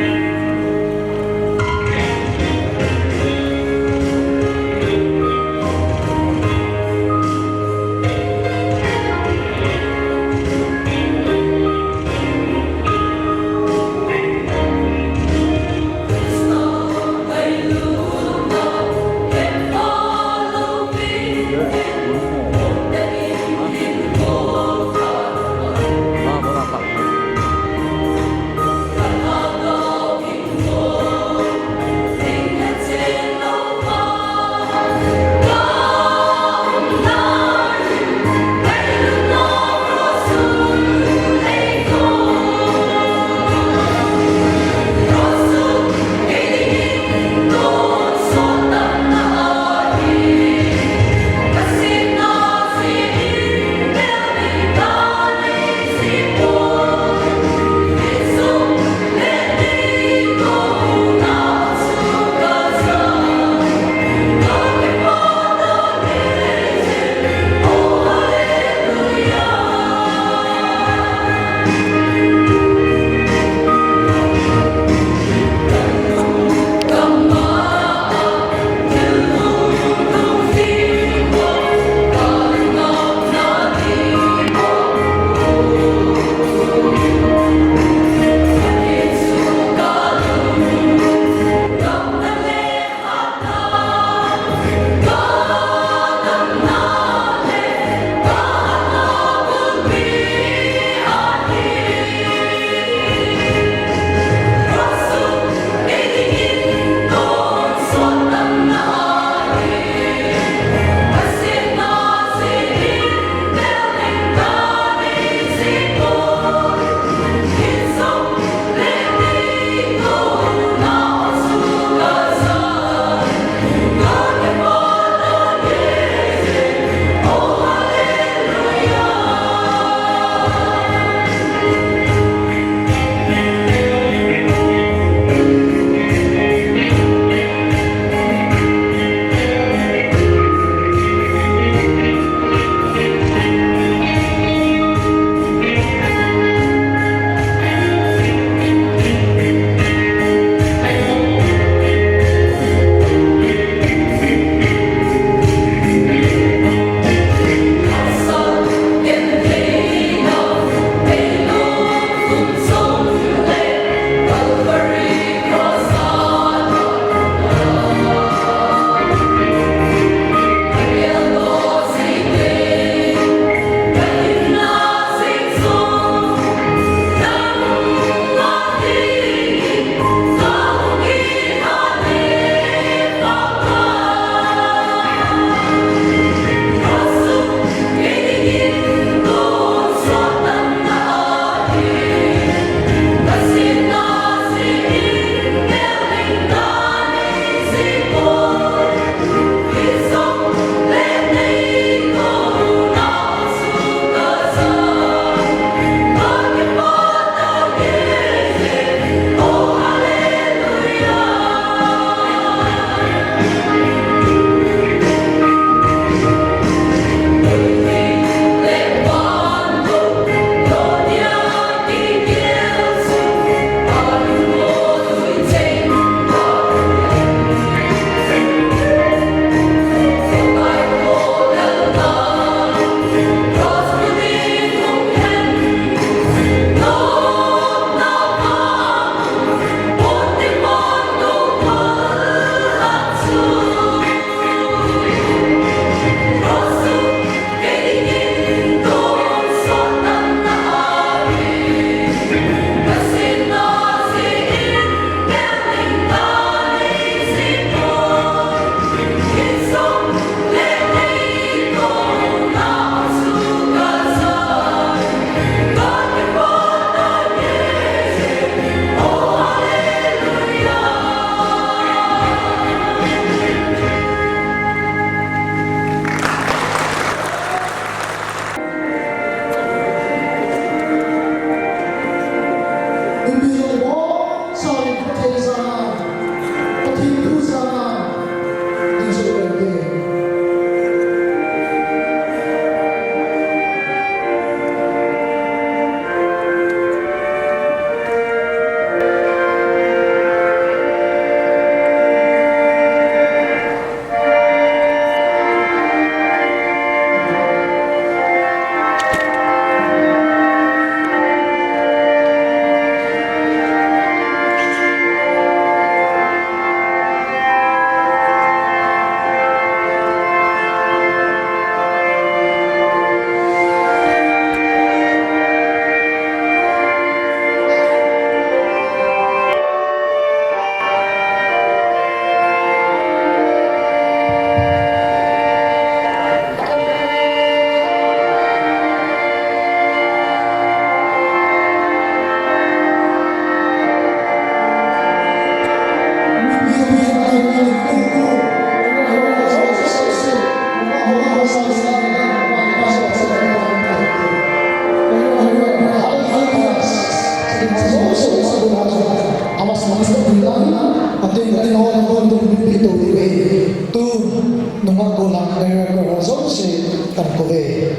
Director Razon si Tangkove.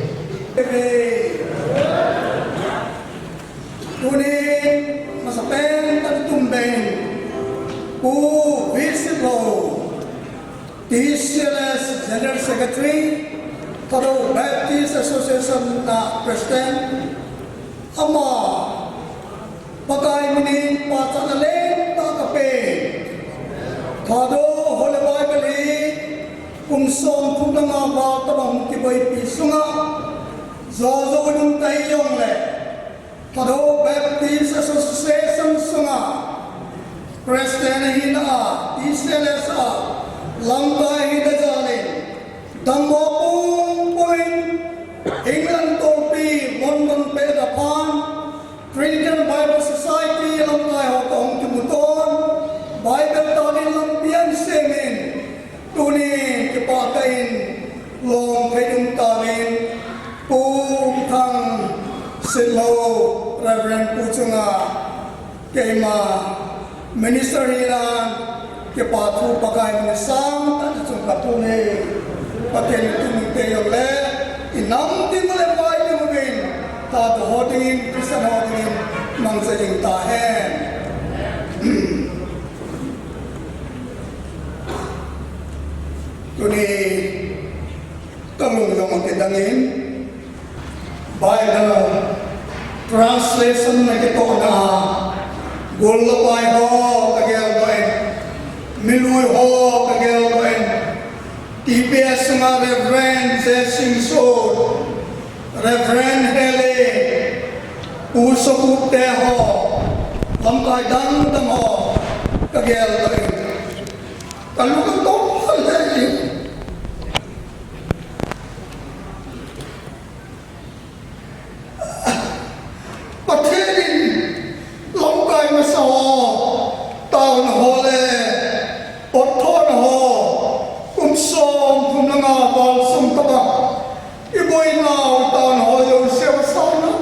Tuni masapen tatumbeng ku visible TCLS General Secretary Thadou Baptist Association na President ama pakai minin pasanale takape Thadou Holy Bible kumsom punanga batabang kiboy pisunga zozo nung tayong le Thadou Baptist Association sunga President hina TCLS langkai hina jalin Dambopung point England topi mon pedapan Trinitarian Bible Society langkai hotong tumuton Bible talin lampian semen tuni kepakain long kaidung talin pung thang silo Reverend Puchunga kema Minister hilang kepatu pakai menisang tak cung katune pakai tung teyong le inam timule pai timubin ta hodin Kristen hodin mangsa jing tahen tuni kalung yang kedangin Bible translation na kito na gulapay ho kagel doin miluy ho kagel doin TPS nga Reverend Zesing Sod Reverend Hele Uso Kute ho Lamkay Dang ho kagel doin kalukang to halay patherin longkai masaho taon hole othon ho kumsom kumnanga balsum taba iboy ngau taon ho yo sewa sauna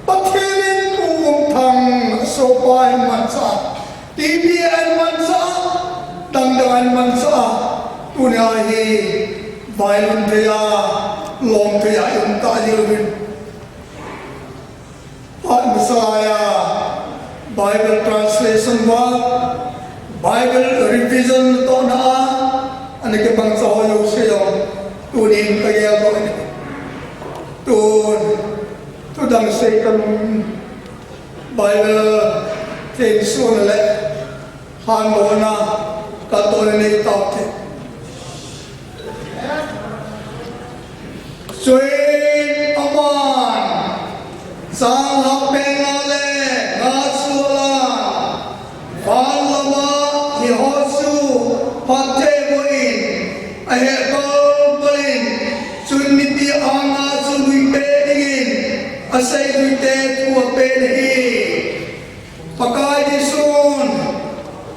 patherin kumum thang sopai mansa TBN mansa dangdangan mansa tunai violent ya long ya yung tajilin Messiah Bible translation wa Bible revision to na ano ke bangsa hoyo siyo tunin kaya ko tu dang say kan Bible tension le hanona katone ni tawte sweet aman sang hapengale ngasula falama hihosu patebuin ahekobulin sunmiti anga sunui pedingin asay duite tuwa pedhi pakai disun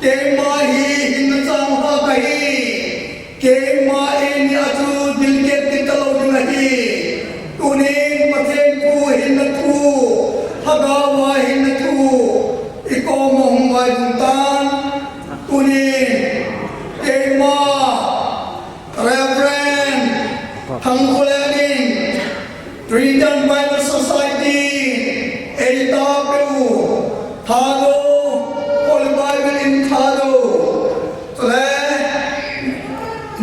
kemahi hinasang hakahi kemahi ni atu dilket kitalaw dingahi tuning matempu hinatu hagawa hinatu iko mohumay buntan tuning kema Reverend Tangkulening Trinitarian Bible Society Thadou Holy Bible in Thadou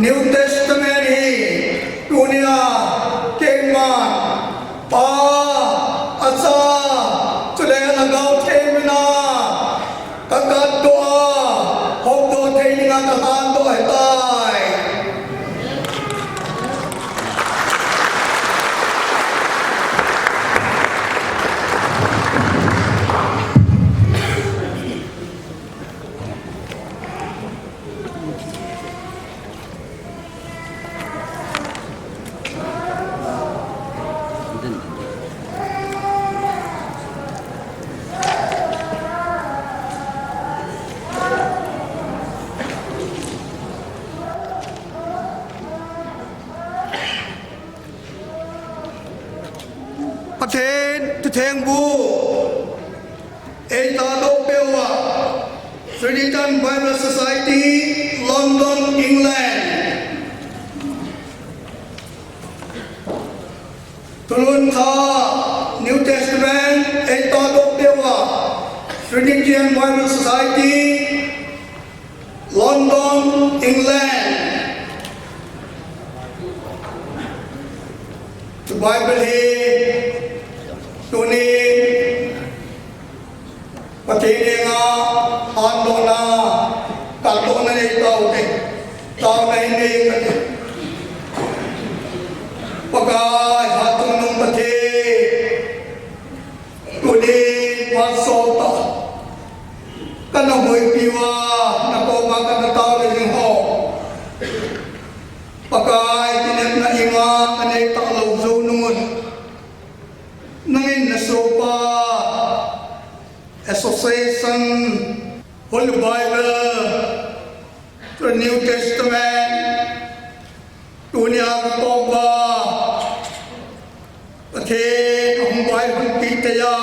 New Testament hi dunia keman pa asa tule lagau themina kagat doa hobdo theinga kahan do tai Paten Tuteng Bu Thadou Pewa Trinitarian Bible Society London England Tulun Kha New Testament Thadou Dewa Trinitarian Bible Society London, England. The Bible here tunin patini nga ando na kalto na ito tao na hindi kati pagay hatong nung pati tunin pasota kanamoy piwa na kumaga na tao na yung ho pagay tinet na ima kanay takalawso naman nangin na sopa Association Holy Bible to the New Testament dunia toba pati ang Bible pitaya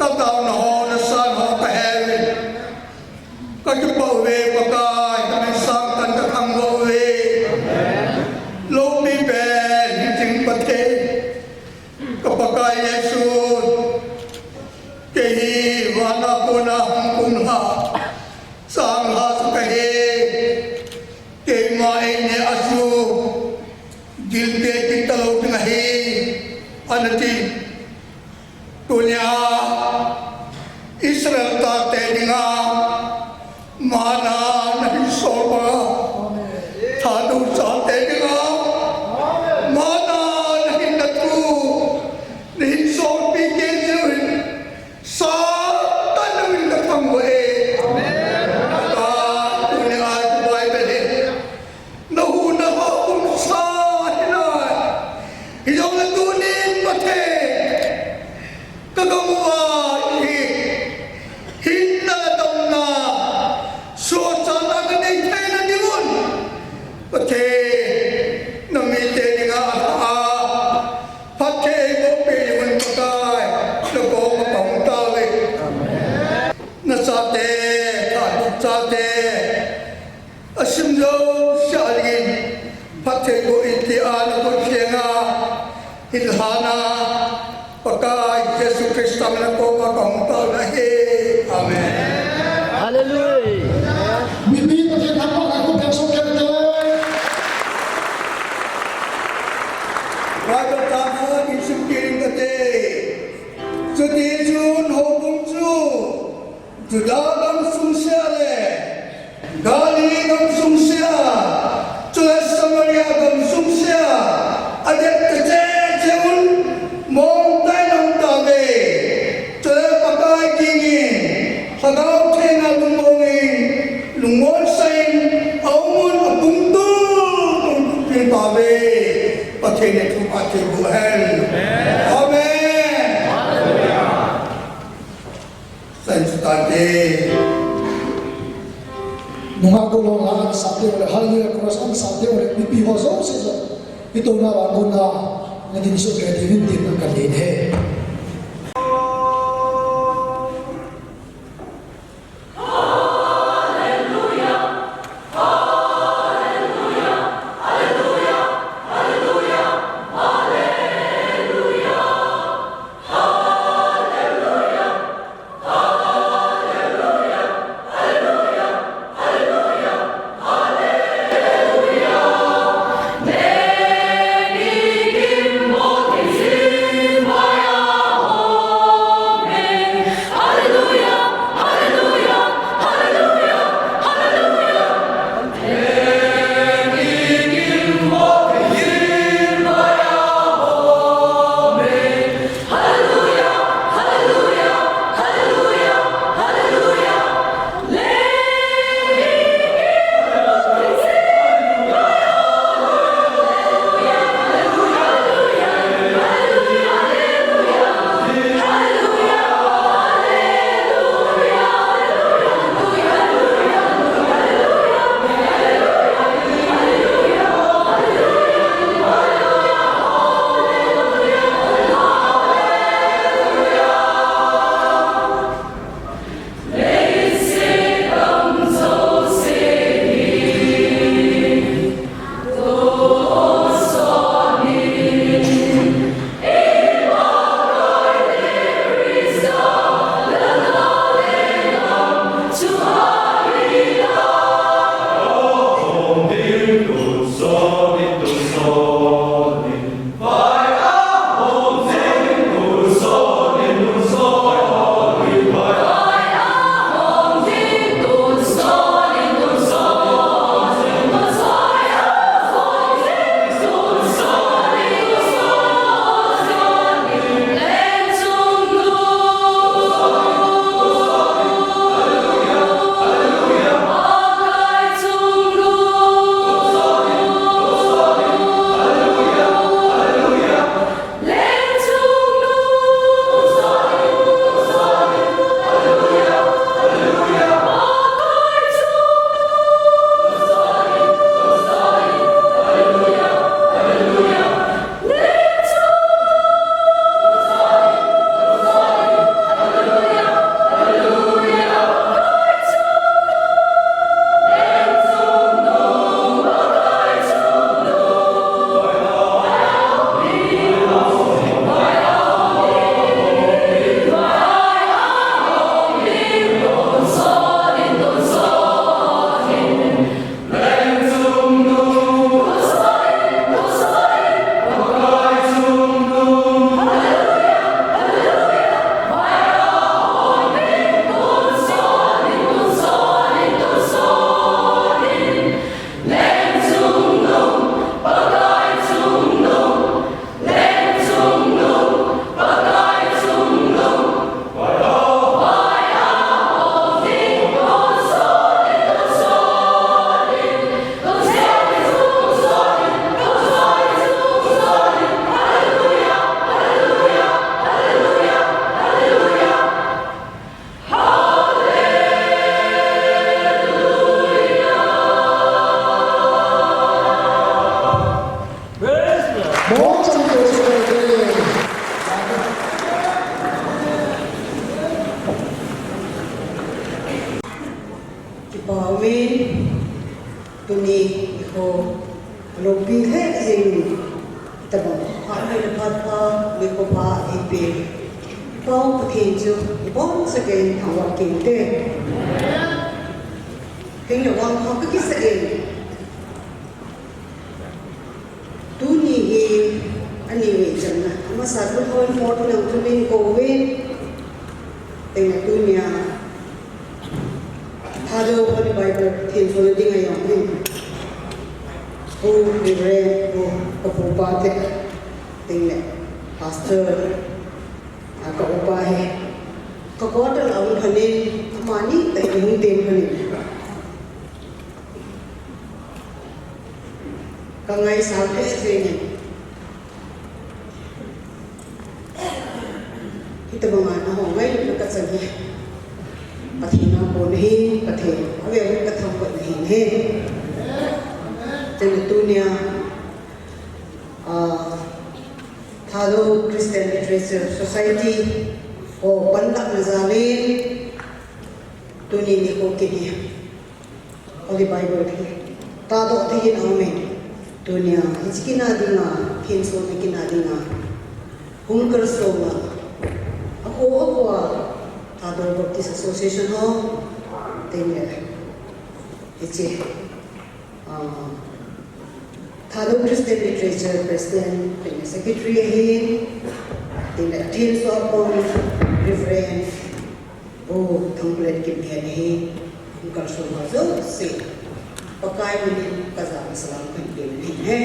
kataw na ho na san ho kahel kajupawe pagay kami sangkan kakangwawe lobi ben hiting pati kapagay Yesus kehi wana puna kunha sangha sukahe kehi maine asu jilde kitalo ngahi anati dunia Israel ta tedinga mana nahi soba Thadou sa tedinga mana nahi natu nahi sobi kejuin sa tanawin na pangwae dunia Bible nahuna ko kung sa hinay hiyaw na tunin pati kagawa hinna daw na suosan ang naitay na dimun pati namite ni nga pati mo piliwan patay lago mapangtawi nasate kanutsate asimlo sialgin pati ko itian ko siya nga ilhana pagkay Yesu Kristo na po mapangtawi Amen. Hallelujah. Bibi pati tapak aku besok kita. Bible tahu disukirin kate. Setiapun hubungsu judagam sungsiale, galigam sungsia, tulas samaria gam sungsia, adat kecil montai nang tabe, tulas pakai dingin, hagau tena lumbongin, lumbon sain, amun abungtul tabe, pakai tu pakai buhan. Amen. Tadi Nungago lo lahat sate oleh hal yang kerasan sate oleh pipi hoso saja itu na guna na dinisod kay divintin ng kalidhe. Fire! Mo cham to se Bawin tuni ko lobby he zing tabang hai na pha me ko ba ipe pau pathin chu bon again awa king te king no wang ha ka kis again tuni e ani we janna ama sa ko hoi photo nang tuni ko we te na dunia Thadou Holy Bible 𝘕𝗕𝗕𝗟𝗪𝘡 ayam who we read who kapupate tinggal pastor kapupahe kakotal awal hanin amani tayung tin hanin kangai sabe sini kita bangana hongai dekat saja Pathina ko nahi pathe ave katham ko nahi he tenutunia Thadou Christian Literature Society o bandak nazalin tuni ni ko kini Holy Bible ki tado thiin amen dunia ichkina dinga thinso me kina dinga hunkar soma ako Thadou Baptist Association ho tinggal ichi Thadou Christian Literature President tinggal Secretary hin tinggal team sopon Reverend thanglet ki bhen hi unkar soma zo se pakai min kazam salam kan ke he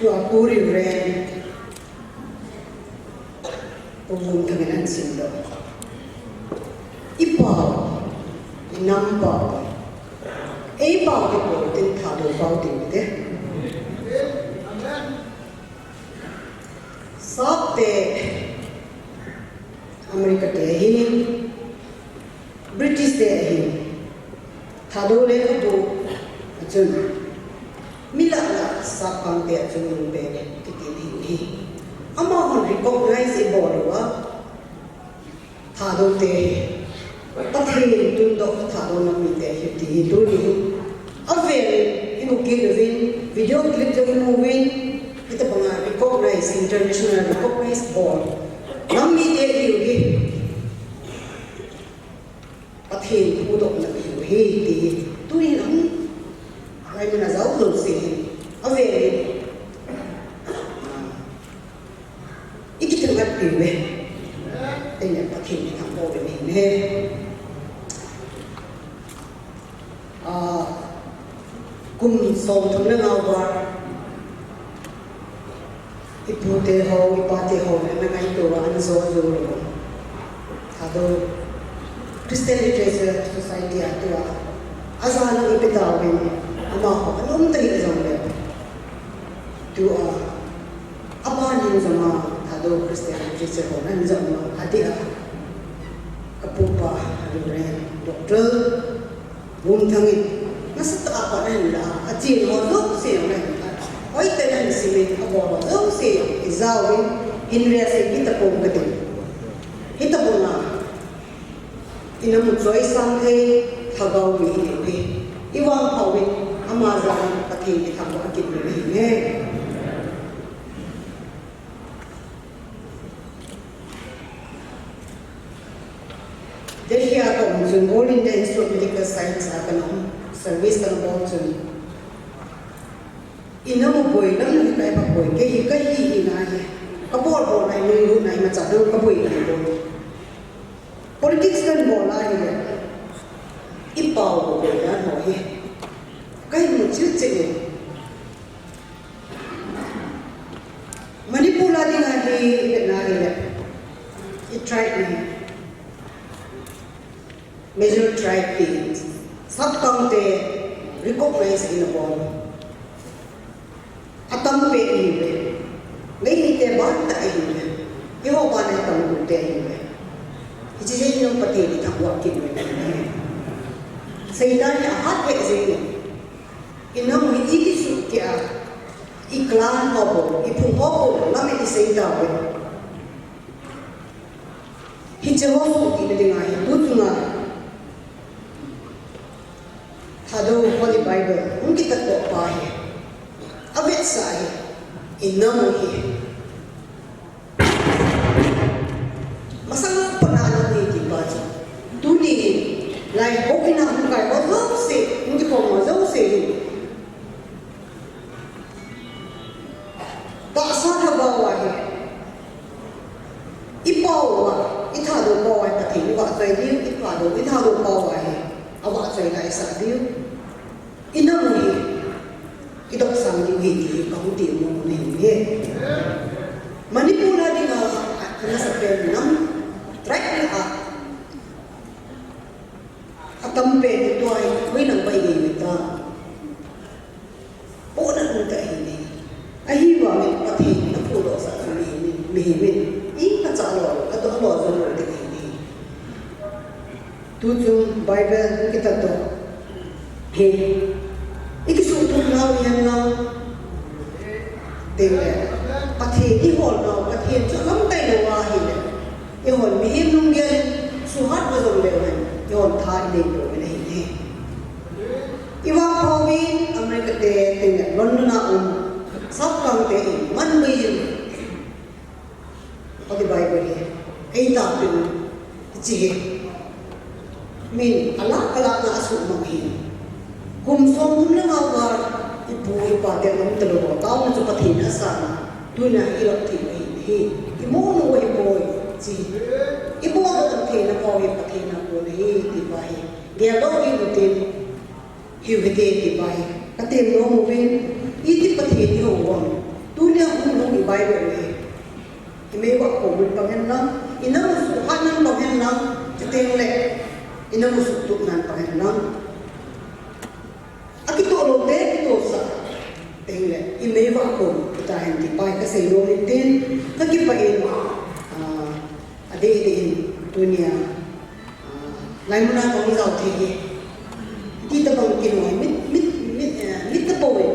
aku Reverend umum dengan sindo ipau inambau ipau itu tin Thadou bau tin deh sabte Amerika deh ini British deh ini Thadou le itu macam Mila sapang dia cuma beda kita ini. Ama orang recognize ibolwa Thadou te pathin tundok Thadou nak minta hiti itu ni. Avel ibu kirim video clip jadi movie kita pernah recognize international recognize board. Nami dia ini pathin tundok nak hiti itu ni nang ai mana giáo dục gì ở về ít cái trường hợp gì vậy đây là phát hiện thằng bố về mình nè cùng sống trong nước ao qua ít bút tê hồ ít ba tê hồ là ngay tổ anh rồi Thadou Christian Literature Society atua azan ang ipitawin ama anong tayo zamle tu apa ni zama Thadou Christian Literature ho nan zama hadia kapupa Reverend Dr. Bum thangin nasata apa nan la achin mo dok se nan oi tenan simin abo dok se izawin inrese kita pom katin kita pona inamu joy samthe thagau mi ni iwang hawin amazan pathi ki thang ba kit ni ne Delhi akan jun all India Institute of Medical Science akan service kan jun inamu boy lam ni kai ba boy ke kai hi na he kapor bo nai lu nai ma cha do ka boy ni bo politics kan bola ni ipau bo ya no he cái một chữ chữ Manipula đi ngay đi Việt Nam đi it tried me major tribe things sab kam te recognize in a ball atam pe ni ve ngai ni te ban ta ai ni ye ho ban ta mu te ni ve ichi je ni pati ni ta wa ki ni Satan ya hat ke sini. Inam ini isu kia iklan obo, ipung obo, nama ini Satan we. Hijau ini dengan itu cuma Thadou Holy Bible, mungkin kita tak paham. Abet saya, inam ini. Masalah penanam ini dibaca. Dunia lain bukan nak bukan orang se, mungkin orang jauh se. Tak sah bawa ni. Ibawa, Thadou bawa pati, awak saya dia, Thadou bawa ni, awak saya dah esok dia. Inam ni, kita sang ini, kamu timu ni. Manipula di mana? Kena sampai enam. Track na akampe itu ay may nang paigay ito. O na nung kainin. Ahiwa may pati na pulo sa mihimin. Ikat sa alor, ato alor sa alor di kainin. Tutong Bible kita to. Hey, ikisutong na yan lang. Tingnan. Pati ihol na, pati sa lamtay na wahin. Ihol mihim nung yan suhat bazong lewan ihol thai dei do nei iwa pawin America te tenga lonna sab kang te man mai odi Bible he ei ta pin chi min ala na asu manghi kum som na ngawar ipu ipa te nam telo taw na chupati na sana tuna irok thi hi imo no wai boy ibu ang pati na pawin pati na po na hihitibahin. Dialo hinutin, hihitibahin. Katin mo mo rin, iti pati ni Hongkong. Tunya hulong ibaybay mo Imewa ko, pangin lang. Inamusukan ng pangin lang. Titingle, inamusuktok ng pangin lang. Akito alote, ito sa tingle. Imewa ko, itahin tipay. Kasi yung din, nagipain Ade dunia, lain mana kau tahu tiada. Kita bang kini mit terbawa.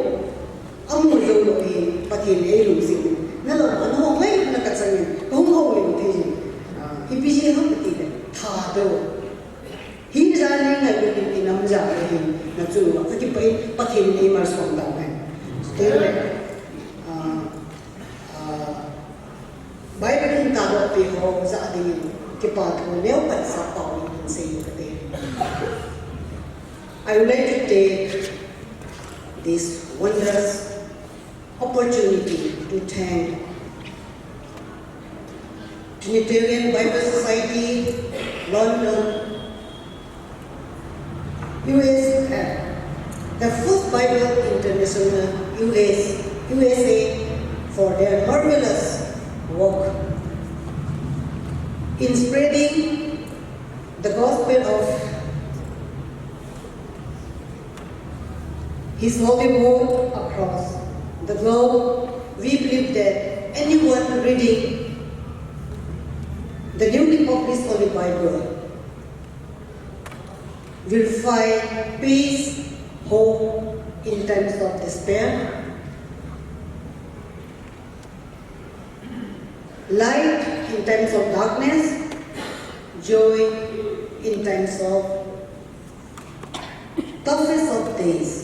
Amu jauh lagi pati ni lusi. Nalar anu orang nak kasih, kau mau yang tiada. Ipisi ham tiada. Thadou. Hin jalan ni lagi nam jalan ni. Nacu, tapi pati ni masuk dalam kan. Tiada. Bible Thadou pe ho za di ke pa tho leo pat sa pa ni se te. I would like to take this wondrous opportunity to thank Trinitarian Bible Society, London, USA, the first Bible International USA for their marvelous work in spreading the gospel of His holy word across the globe. We believe that anyone reading the newly published Holy Bible will find peace, hope in times of despair, light in times of darkness, joy in times of toughest of days.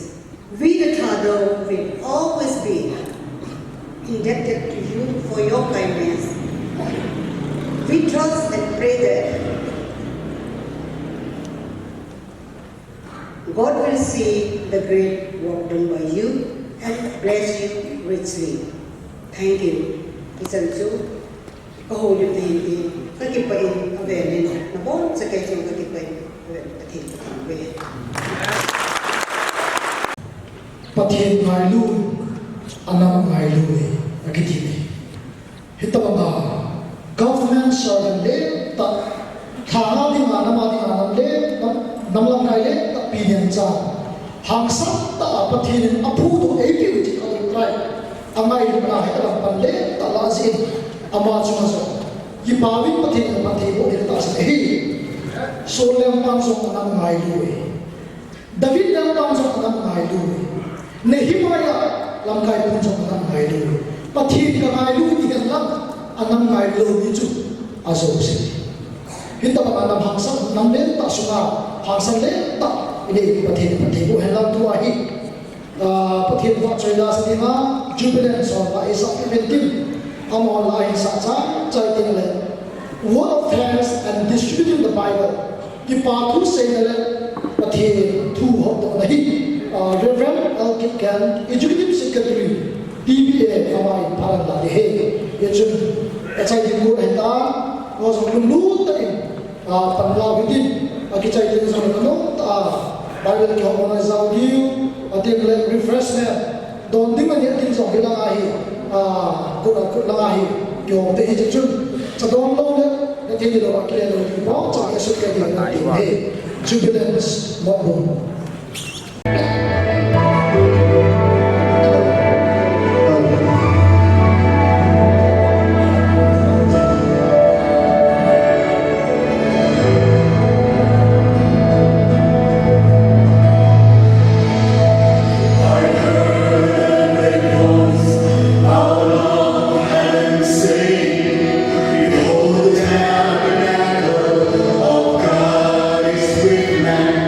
We the Thadou will always be indebted to you for your kindness. We trust and pray that God will see the great work done by you and bless you richly. Thank you. Listen to câu như thì các kịp bệnh về nên nó bốn sẽ kể cho các kịp bệnh về thì về Patien ngai lu anam ngai lu agiti hitama government servant le ta thana di anam le namlam ngai le ta pinian cha hangsat ta patien apu do epi ti ka trai amai lu na hetalam pan le ta lazin ama chuma so yipawin patien patien bo ta sa hi so lem pang so anam ngai lu David đang tam trong anam ngai lu Nehemiah lam kai pun trong anam ngai lu pathin ka ngai lu ti kan lam anam ngai lu ni chu azo si hinta ba anam hangsan nam le ta sunga hangsan le ta ini pathin bu helam tu ahi pathin wa choida sidima jubilant so ba isa eventim am online sa cha chai tin le word of thanks and distributing the Bible ki pa thu se le pathin thu ho to nahi Reverend 𝗕𝗜𝗕𝗟𝗘 Executive Secretary DBA amai pharan la he ye chun chai tin ko henta ko so lu ta in panla vidin ki chai tin so no ta Bible ki ho na zau di atin le refreshment don ding ma tin so ki la hi ko la hi yo te je chun cha don lo le te ni lo ki le lo ki ba cha ke su ke di he jubilance mo bo Tabernacle of God is with man.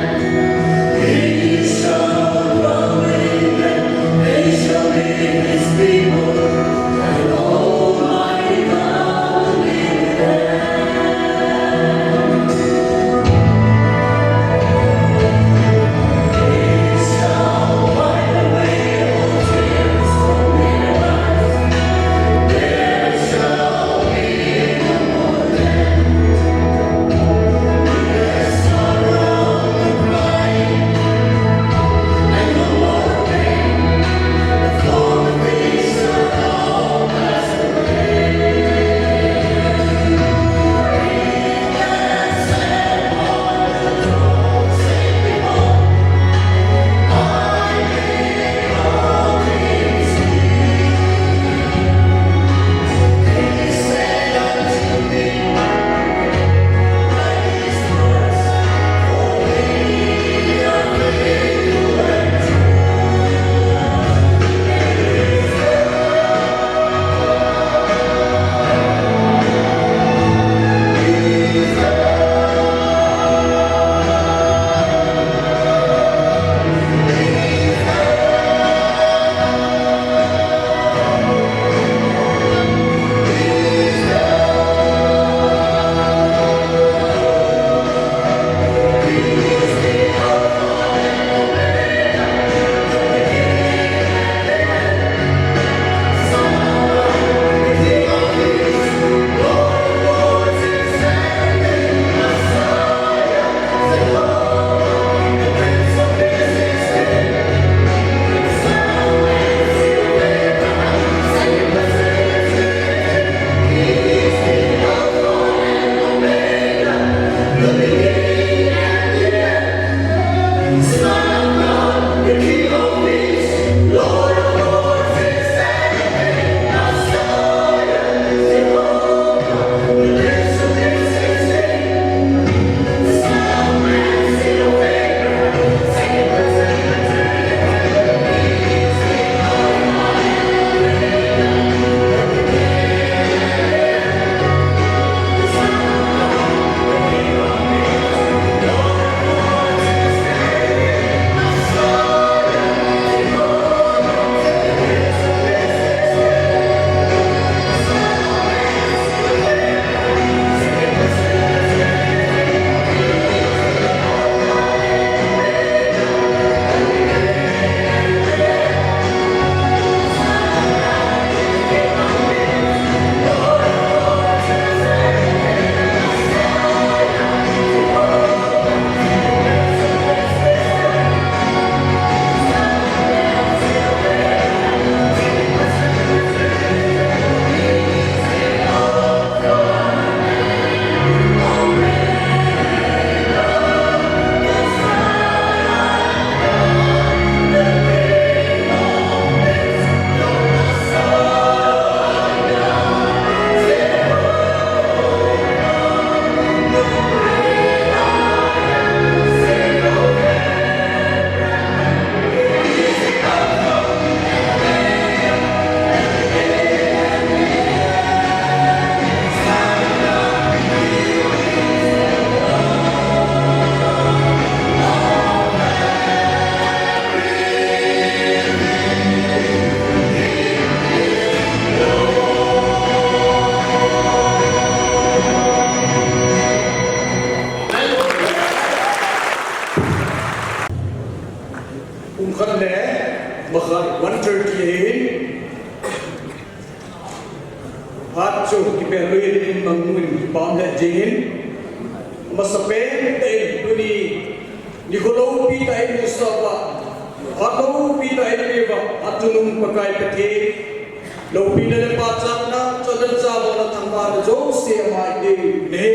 khăn lẽ mà khai 138 phát cho cái bè lưới in bằng nguyên bom hệ chính mà sắp bén tên tôi đi Nicolau pi tay ni sawa Thadou pi tay ni ba atunung pakai peti lo pi le pa chap na chodal cha bo na thangwa jo se mai de ne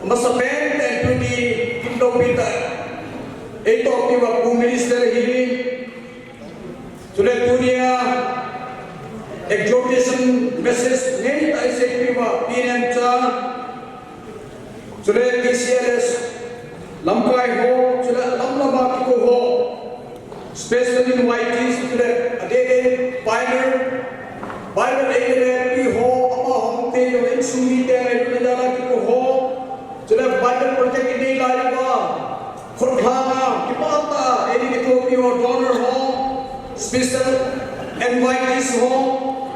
mà sắp bén tên tôi đi Nicolau pi tay ei to ki ba pu minister hi sule dunia exhortation message nei tai se pi ba pm cha sule KCLS lamkai ho sule lamlaba ki ko ho special invitees sule ade pioneer Bible ade pi ho ama hom te yo en sumi te ai dala ki ko ho sule Bible project ide lai ba khurphanga ki pata edi ki to pi ho donor ho special invitees ho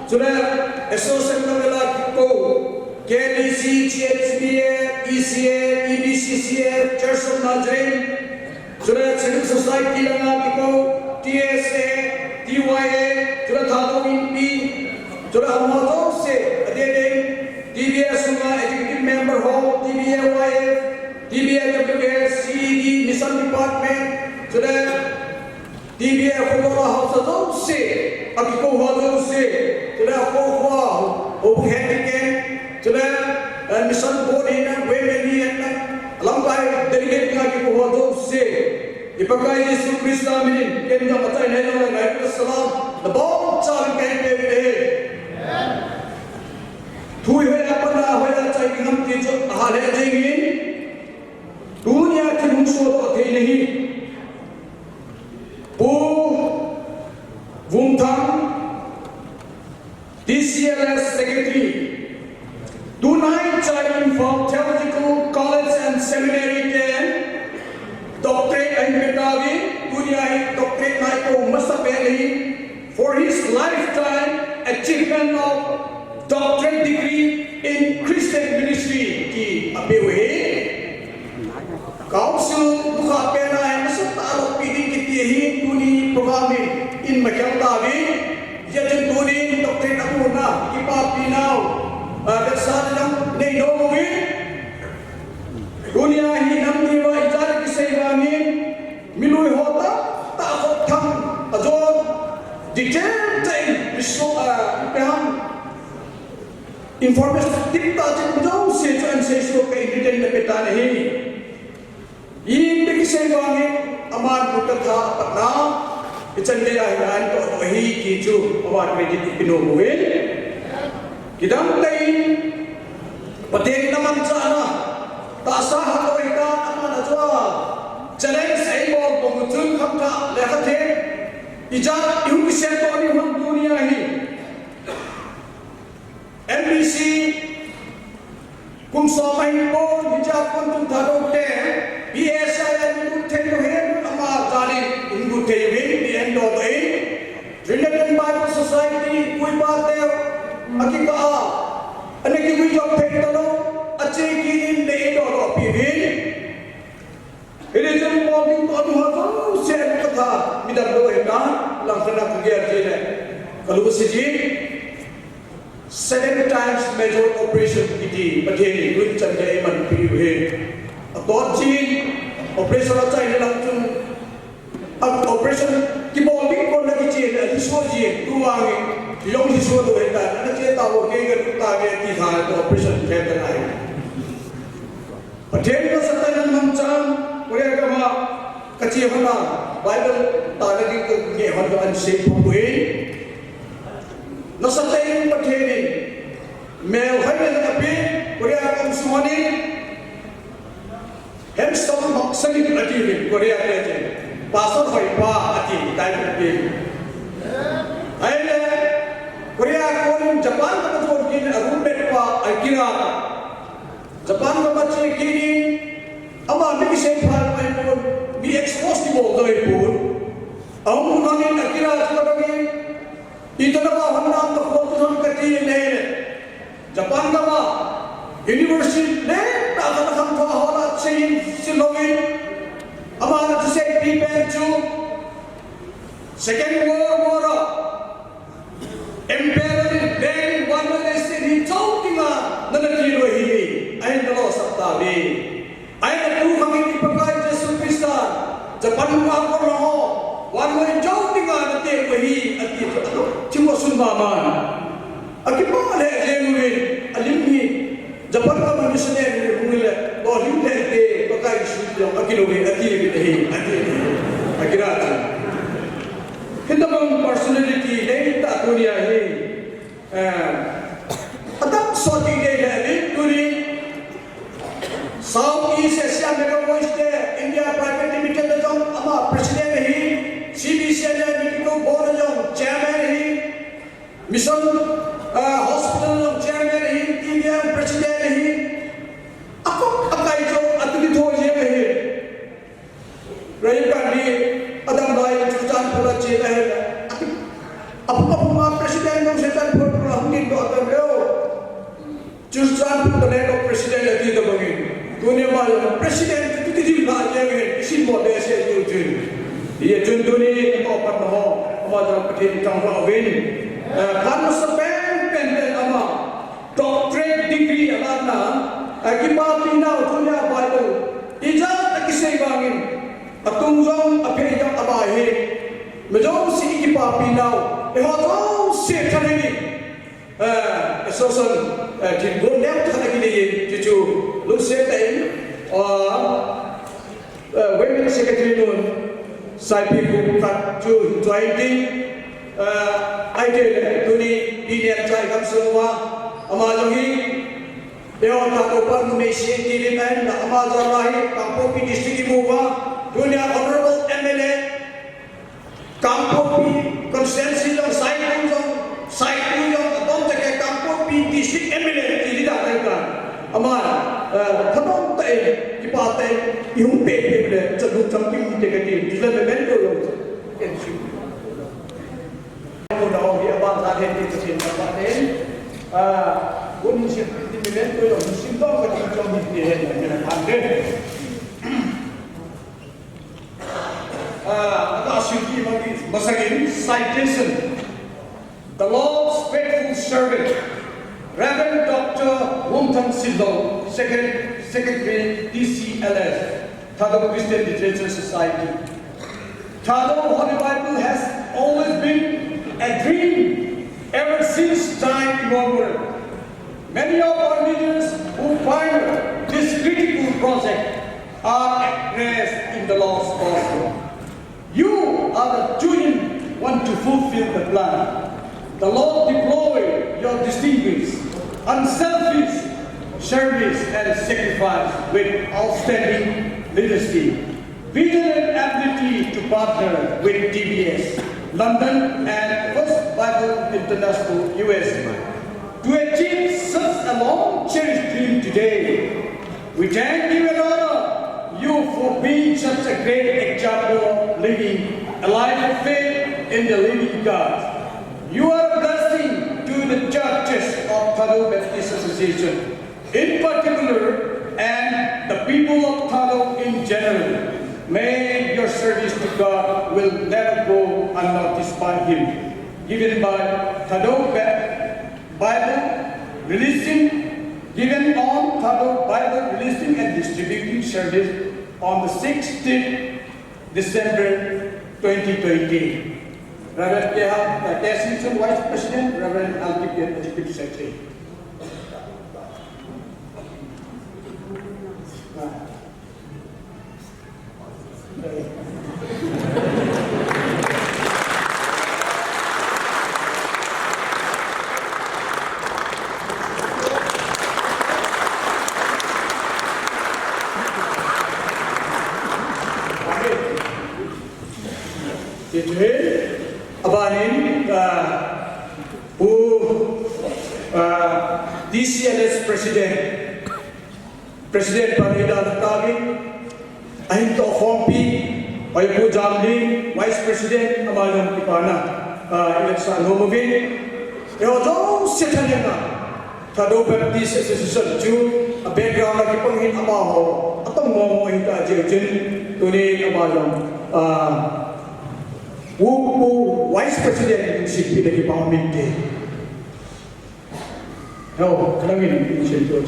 sule association wala ki ko KDC, GHBA, ECA, EBCCA, Church of Nazarene, Civil Society Langapiko, TSA, TYA, Thadou Amato se, TBA Sunga Executive Member Hall, TBA-YF, TBA-WS, CED, Mission Department, TBA Kogora House se, Akiko House se, Kogwa, Handicap, mission board ina wemeni ina lambai delegate nga ki ko do se ipakai Yesu Krista min kenda matai nei na ngai salam the bomb chal kai pe be thui hoya apana hoya chai ki ham ti jo hale jingin dunia ki mungso do the nahi pu vumtham DCLS secretary do not join from theological college and seminary then doctorate and pedagogy dunia doctorate naiko masapeli for his lifetime achievement of doctorate degree in Christian ministry ki abewe council buka pena and sataro pidi kitihi duni program in makeltavi yajin duni doctorate apuna ipapi now Kesan yang nedowi dunia ini namni wa ijar kisahani milui hota tak hotam ajon detail time peham information tipta jauh se tuan se so ke detail na peta nahi ini kisahani aman putatha patna ichande ahiran to hi kiju awat medit pinomuin Kidang lain pating naman sana taasa hatoi ka naman ajwa challenge sai bo bongchun khamta lekhathe ija yung kisento ni hum dunia hi MBC kum so mai bo ija kun Thadou te BSI ni tu thelo he ama jali ingu te win the end of the Trinitarian Bible Society kui ba te Akika ane ki wi job phetalo ache ki in de do do pivin ele jam morning to anu ha se katha midar do heta langsana kuger jene kalu siji 7 times major operation iti patheni win chande man pive atot jin operation achai lang chung operation ki morning ko lagi jene iso jin tuwangi Long si suatu itu, anak saya tahu kaya kita kaya tiga itu operation theater lain. Padahal kita setelah macam, boleh kama kecil mana, Bible tak lagi kaya orang safe pun. Nasa tayo padahal ni, mel hai na tapi, boleh kama semua ni, hamster maksudnya berarti boleh ada. Pasal hai pa ati, tayo berarti. Ayah Korea kon Japan ka to kin arum bet pa akira Japan ka bache kini ama bi se phal mai pon bi expose di bo doi pon aum kunanin akira ka dagi itana ba hamna to ko to ka ti ne Japan ka ba university ne ta ka tham tha hola chain silongin ama na se Second World War Emperor Ben one of the city talking nanatiro hi ay nalo saptabi ay natu kami ipakai Yesus Kristus Japan wa ko ho one way talking nate ko hi ati chimo sunmaman akipa le jemuin alimni Japan ka missionary humile lo himte te pakai Yesus akilobi ati bihi ati akirati Hindamang personality day ta dunia hi atak soti day ni duri Southeast Asia Mega West India Private Limited jong ama president hi CBC Medical Board jong chairman hi Mission Hospital jong chairman hi India president hi ako akai jo atuli tho ye hi Rayu kan ni Adam Lai Jujan Pura Cina apa presiden yang setan pura mungkin doa terleo Jujan Pura Nego presiden lagi tu bagi dunia malam presiden itu tidak banyak yang isi model saya itu dia contohnya kita open ho amaja pergi tangga awin kan sepen pendek ama doctorate degree alana akibat pinau dunia Bible ijazah kisah bangin atung jong ape yang abahe mejong si ikipa pinau ho se thani social tingon nem thani ni juju lu se tai women secretary nun sai pi ku kat ju joining ide tuni indian trai kam semua amajongi Dewan Tadou Malaysia TV man Amazon lahi Kampopi district Ibuwa dunia honorable MLA Kampopi constituency yang saya yang atau terkait Kampopi district MLA tidak ada amal thadong tay kipate yung pepe le chadung champing tekati development lo ensu ko daw dia ba sa hen ti sin pa den gun sin development ko yung sin daw ka ti chong ni hen na pande Asyuki Masagin citation. The Lord's faithful servant, Reverend Dr. 𝗕𝗓𝗓𝗪𝗓, Secretary DCLS, Thadou Christian Literature Society. Thadou Holy Bible has always been a dream ever since time immemorial. Many of our leaders who find this critical project are at rest in the Lord's gospel. You are the chosen one to fulfill the plan. The Lord deploy your distinguished, unselfish service and sacrifice with outstanding leadership, vision and ability to partner with TBS, London and First Bible International USA to achieve such a long-cherished dream today. We thank you and honor you for being such a great example of living a life of faith in the living God. You are a blessing to the churches of Thadou Baptist Association in particular and the people of Thadou in general. May your service to God will never go unnoticed by Him. Given by Thadou Bible releasing Given on Thadou Bible releasing and distributing service on the 16th December 2020. Reverend Ksm Vice President, Reverend Alkipian Executive Secretary. Abanin who DCLS President Panida Tagi, Ahin to Hompi, Payapu Jamli, Vice President Amalum Kipana, election Homovin, Yodo Setanena, Thadou Baptist Association, Jew, a background of Kipangin Amaho, Atom Momo Hita Jin, Tuni Amalum. Wu Vice President si pilih parlimen ke. Oh, kerana ini itu.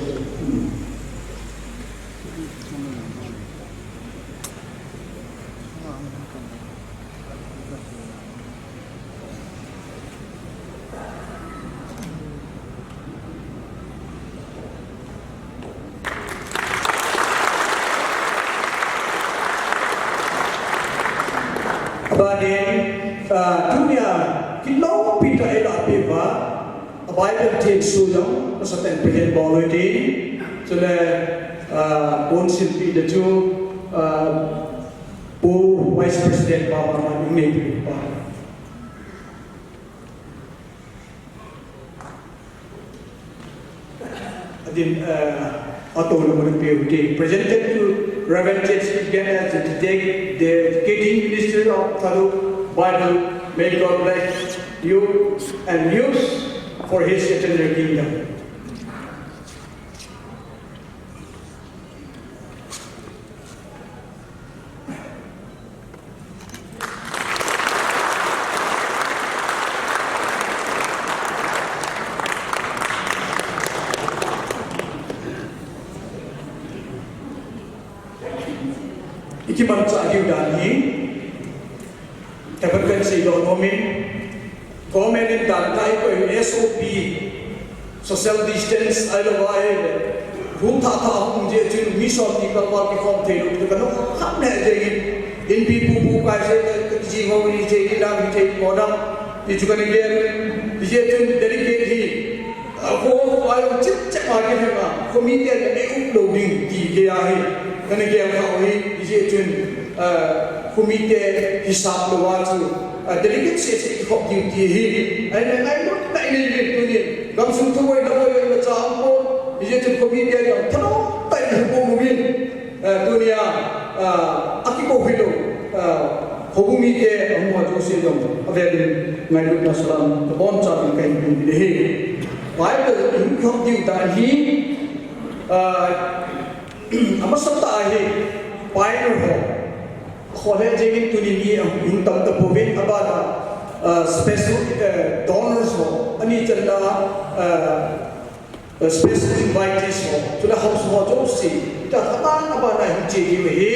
Dunia kilau pita elak pipa Bible text sujang pasal pengen bawa ini sudah konsil pita tu Vice President bawa ini pipa adin atau nomor PUD presented to Reverend J.C. Gana to take the Education Ministry of Thadou Bible. May God bless you and use for His eternal kingdom. Iki bangsa Yudani dapatkan ekonomi government dan type SOP social distance alawai rumah tahu je cuma mission di kalwar di konten itu kan apa jadi in people kai se jiwa ini jadi dalam jadi modal itu juga ni dia cuma delegate hi aku ayo cek lagi memang komite ni uploading di dia hi kan dia kau hi dia cuma komite hisap luar tu delegate sesi kop duty hi ai not tak ini ni langsung tu boleh baca apa dia tu komite yang terus tak hukum mungkin dunia akibat itu hukum itu semua dosa yang ada mengenai Islam terbongkar dengan ini hi Bible hukum duty hi apa serta hi Bible College ini tu ni untuk terprovide apa special donors ho, ani cerita special invitees ho, sudah harus wajib sih. Dah apa dah jadi ini,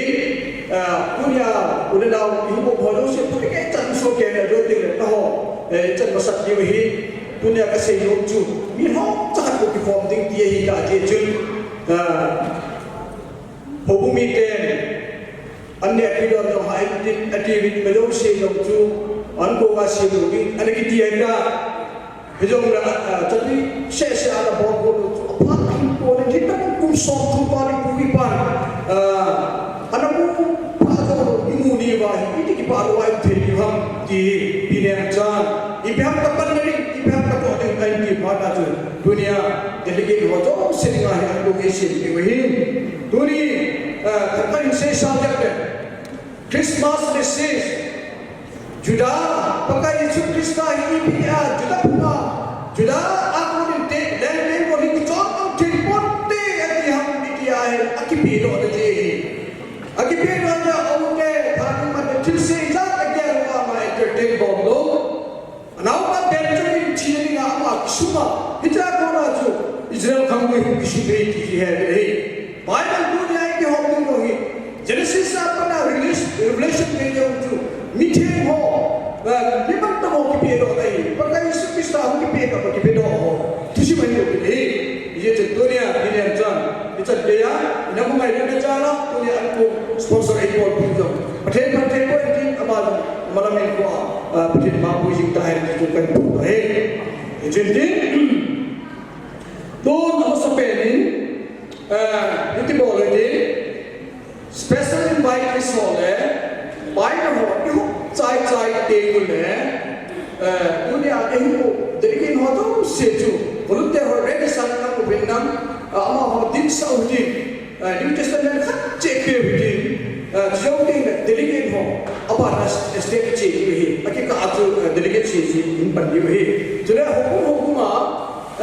dunia udah dah ibu wajib sih, tu kita jangan sokai ada jodoh dah ho, jangan masak dia ini, dunia kasih lucu, minum jangan kopi form ting dia ini dah jadi, hukum itu anda tidak tahu aktiviti belum siap tu, anda masih belum. Anda kita ada, hujung jadi saya ada bawa apa pun kita pun soft paling puipan. Anda pun pada imun ni bah, ini kita pada wajib terlihat di bidang jan. Ibang kapan ni? Ibang kapan dengan ini pada tu dunia delegate wajib sering ada location ini. Dunia kapan saya subject Christmas message Judah pakai Yesus Kristus ini dia Judah pula Judah aku ni dan memang ini contoh telepon te yang dia akibilo ada je akibilo ada orang thang mana tilsi jat dia orang entertain bombo nawa Benjamin chini apa semua kita kena tu Israel kamu kisah dia Bible dunia ini hobi lohi Genesis apa na Revelation media tu meeting ho memang tak mau kipedo lagi pakai Yesus Kristus aku kipedo ho tu sih mana ni ia dunia ini anjan itu dia nak mai dia jalan dunia aku sponsor ekor pinjam paten ini abang malam ini gua paten babu yang tahir itu kan tu jadi tu nama sepenin itu boleh ni special invite soleh Bible ho itu cai table dunia itu jadi ho tu seju kalau dia ho ready sana ko benam ama ho din saudi New Testament kan cek ke jauh delegate ho apa state cek ke aki ka atu delegate sih impan dia jadi hukum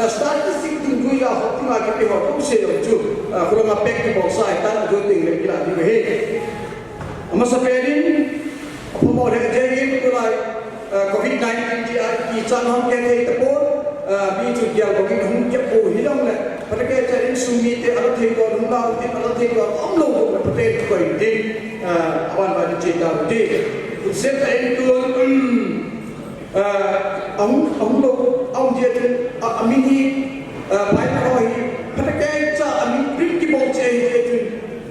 statistik tinggi ya hukum lagi pe ho tu seju kalau ngapek ke bangsa itu jodoh yang kita di Ama sa pwedeng พอหมดเหตุเจริญก็เลยโควิด-19ที่จันทร์ห้องแกที่ตะโกนมีจุดเดียวกับที่ห้องเก็บปูที่ต้องเลยพนักงานจะเรียนสุมีเตอร์เทก่อนหุ่นดาวที่อร์เทก่อนอ้อมลงกับประเทศก็อีกทีวันวันจีนดาวที่เสร็จเองตัวอ้อมลงอ้อมเดียร์อามินีไปคอยพนักงานจะอามิริกที่บอกเจจุน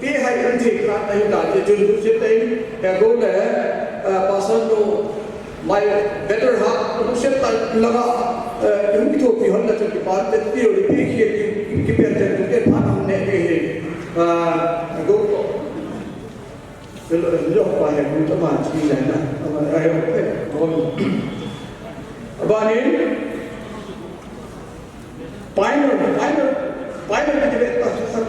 พี่ให้กันที่ร้านที่ด่านจุนเสร็จเองแต่ก็เลยภาษาโนmy better half รู้เสร็จแต่ละยังไม่ถูกพิจารณาจนที่บ้านจะที่เราพี่เขียนที่เป็นแต่ทุกอย่างผ่านเนี่ยเองก็เรื่องไปอย่างนี้จะมาชี้แจงนะอะไรโอเคบ้านนี้ไปเลยที่เบ็ดตัดสัก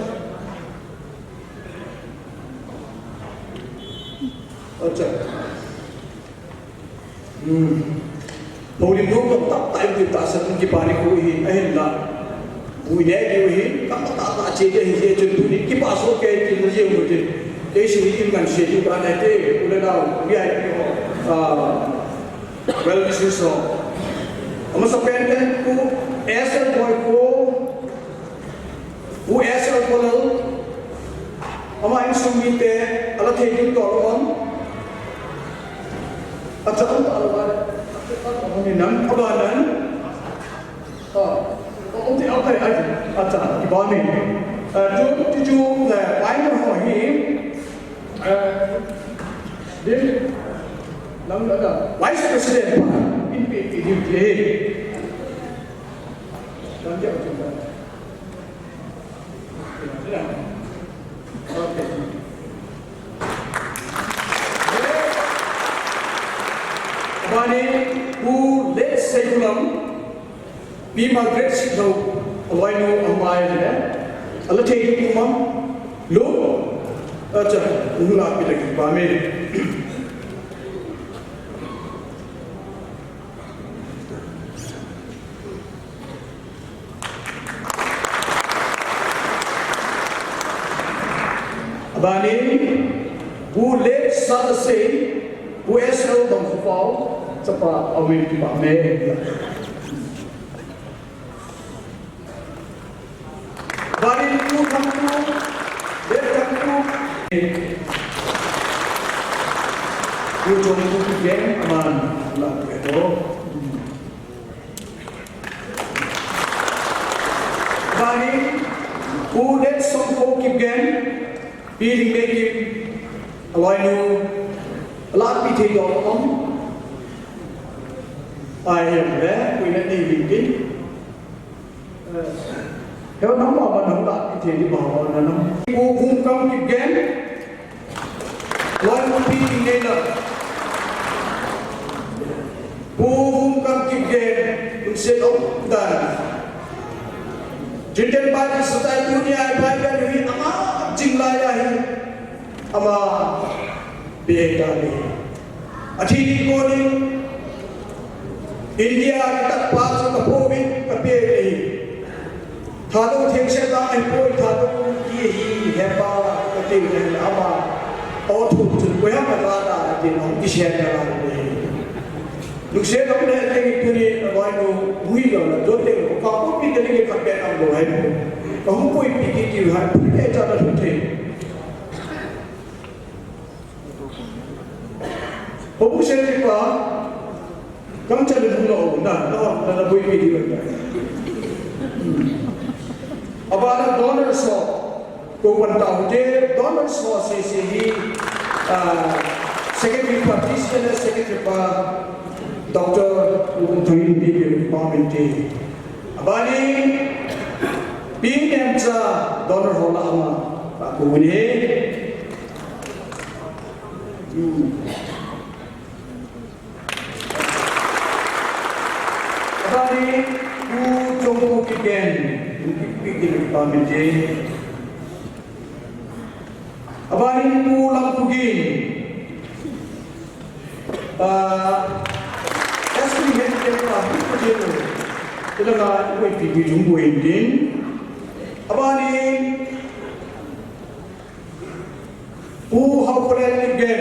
อาจารย์Puri dulu tak tahu kita asal kita balik kuih, lah. Kuih dia kuih, kalau tak cedek dia contoh ni kita asal ke Indonesia mungkin. Jadi sini kan sini kan ada udah tahu dia well business so. Amat sampai kan ku asal boy ku asal lalu, amat insumit alat hidup tolong. Atau alat ini nan abalan, untuk apa aja, aja ibadah ni, tujuh banyak orang ini, dia nama ada vice president ini dan dia juga, okay. Bani who let's say kulam be my great signal away no amai ne Allah take you mom lo acha ula pi lagi ba me Bani who let's say who is so bang fall Sapa awil di Pak Mei. Bari itu kamu, dia kamu. Ujung itu game aman, lah begitu. Bari, udah songkok game, pilih game, alainu, alat pitih dorong. Ai hiểu đấy, quy định gì bình tĩnh. Nếu nóng mà nóng lại thì bảo là nóng. Cô vùng công kịp ghén, loài một phi thì nên là cô vùng công kịp ghén, cũng sẽ đóng đàn. Trên trên bài thì sự tại dunia bài cái này ama chinh lại đây, ama bê ta đi. Athi đi cô đi. India kita plaza kapobi kapeli Thadou thengse la ai poi Thadou ki hi hepa kati ne ama auto chun ko ha la da din hong ki share la ni luk se dom ne te ki ni wai no hui lo la do te ko ka ko pi te ni ka pe am lo hai ko hong poi pi ki ki ha ke cha da thu te Pobu se ni pa Kamu cari dulu, nah boleh video ni. Apa ada donor so, kau tahu je donor so sesi secretary partition, secretary Doctor Trinitarian di Parliament. Apa ni? PM sa donor hola ama, aku ni. Bani ku jompo kiken kikin pamiti abani ku lampugin esri hette ka bukjelo ilaga ku pi jumbo indin abani ku hawpre kiken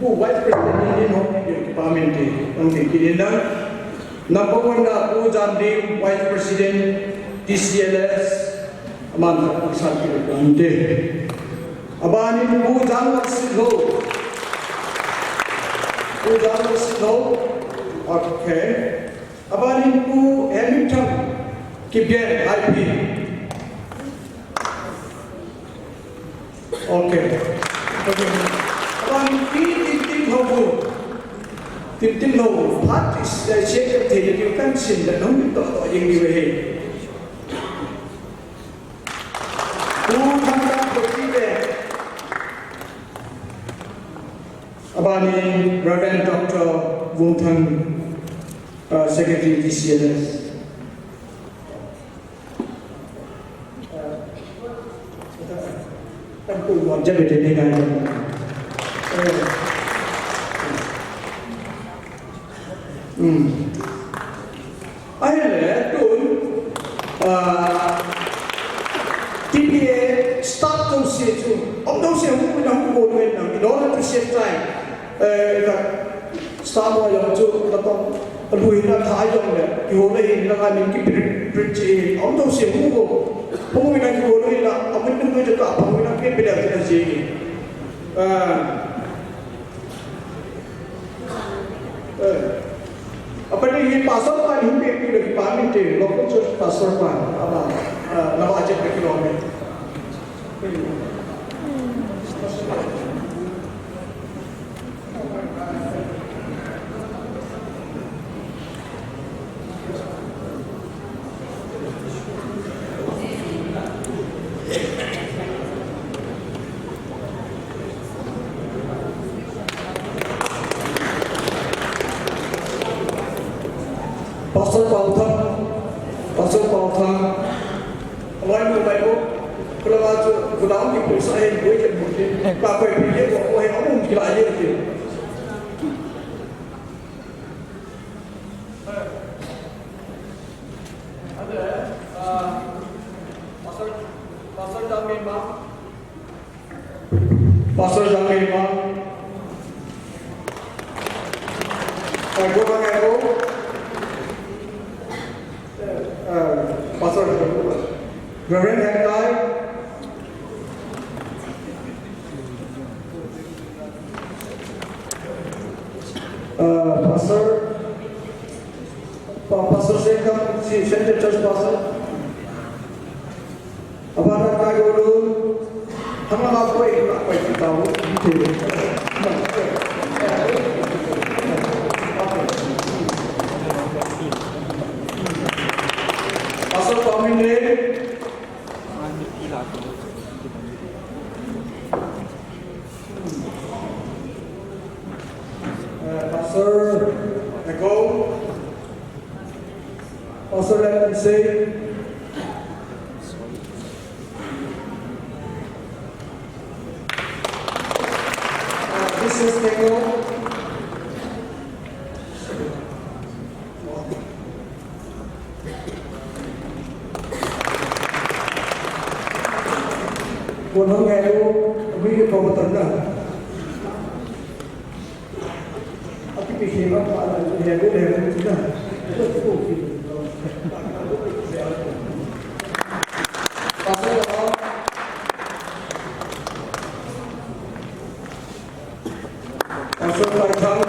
ผู้ไว้ประเด็นนี้น้องเด็กปามินตีน้องเด็กกินนั้นนับวันนับผู้จำดีไว้ President TCLS มันสักกี่วันเดียบานิผู้จำวัดสิโลผู้จำวัดสิโลโอเคบานิผู้แฮมิลตันกิบเกนไอพีโอเคบางทีติดเราพัดที่เช็คกับเทเลวิชันสิ่งนั้นน้องต่อยังดีเลยผู้ทำการปฏิบัติบางที Reverend Dr. Wong-Thang Secretary TCLSท่านผู้ว่าจะเป็นยังไงไอ้เนี่ยตุนTPA start to see to ผมต้องเสียหุ้นไม่ต้องโกงเลยนะ in order to save time start ว่าอย่างจู่เราต้องลุยน้ำท้ายอย่างเนี่ยอยู่เลยแล้วก็มีกี่บริษัทผมต้องเสียหุ้นผมไม่ได้โกงเลยนะผมไม่ต้องไปจะกลับผมไม่ต้องไปเดินที่นั่นสิapa ni pasal apa ni kita di pagi tu, lokal tu pasal apa? Nama aja berkilometer. Pasal pautan, awal mula itu kalau ada gudang di pusat ini boleh jadi mungkin, bapa pilih boleh orang kira aja tu. Ada pasal jamin bang, pasal jamin bang, aku bang aku. Pasal Reverend Hendai Pasal Sekam si Center Church Pasal apa nak kau dulu hamba apa itu tahu Pasal kami ni Pasal Eko Pasal let me say this is Eko Buồn hôm ngày đâu, bây giờ còn một tuần nữa. Cái việc gì đó gọi là nhà cái đề của chúng ta. Và sau đó, sau bài thắng,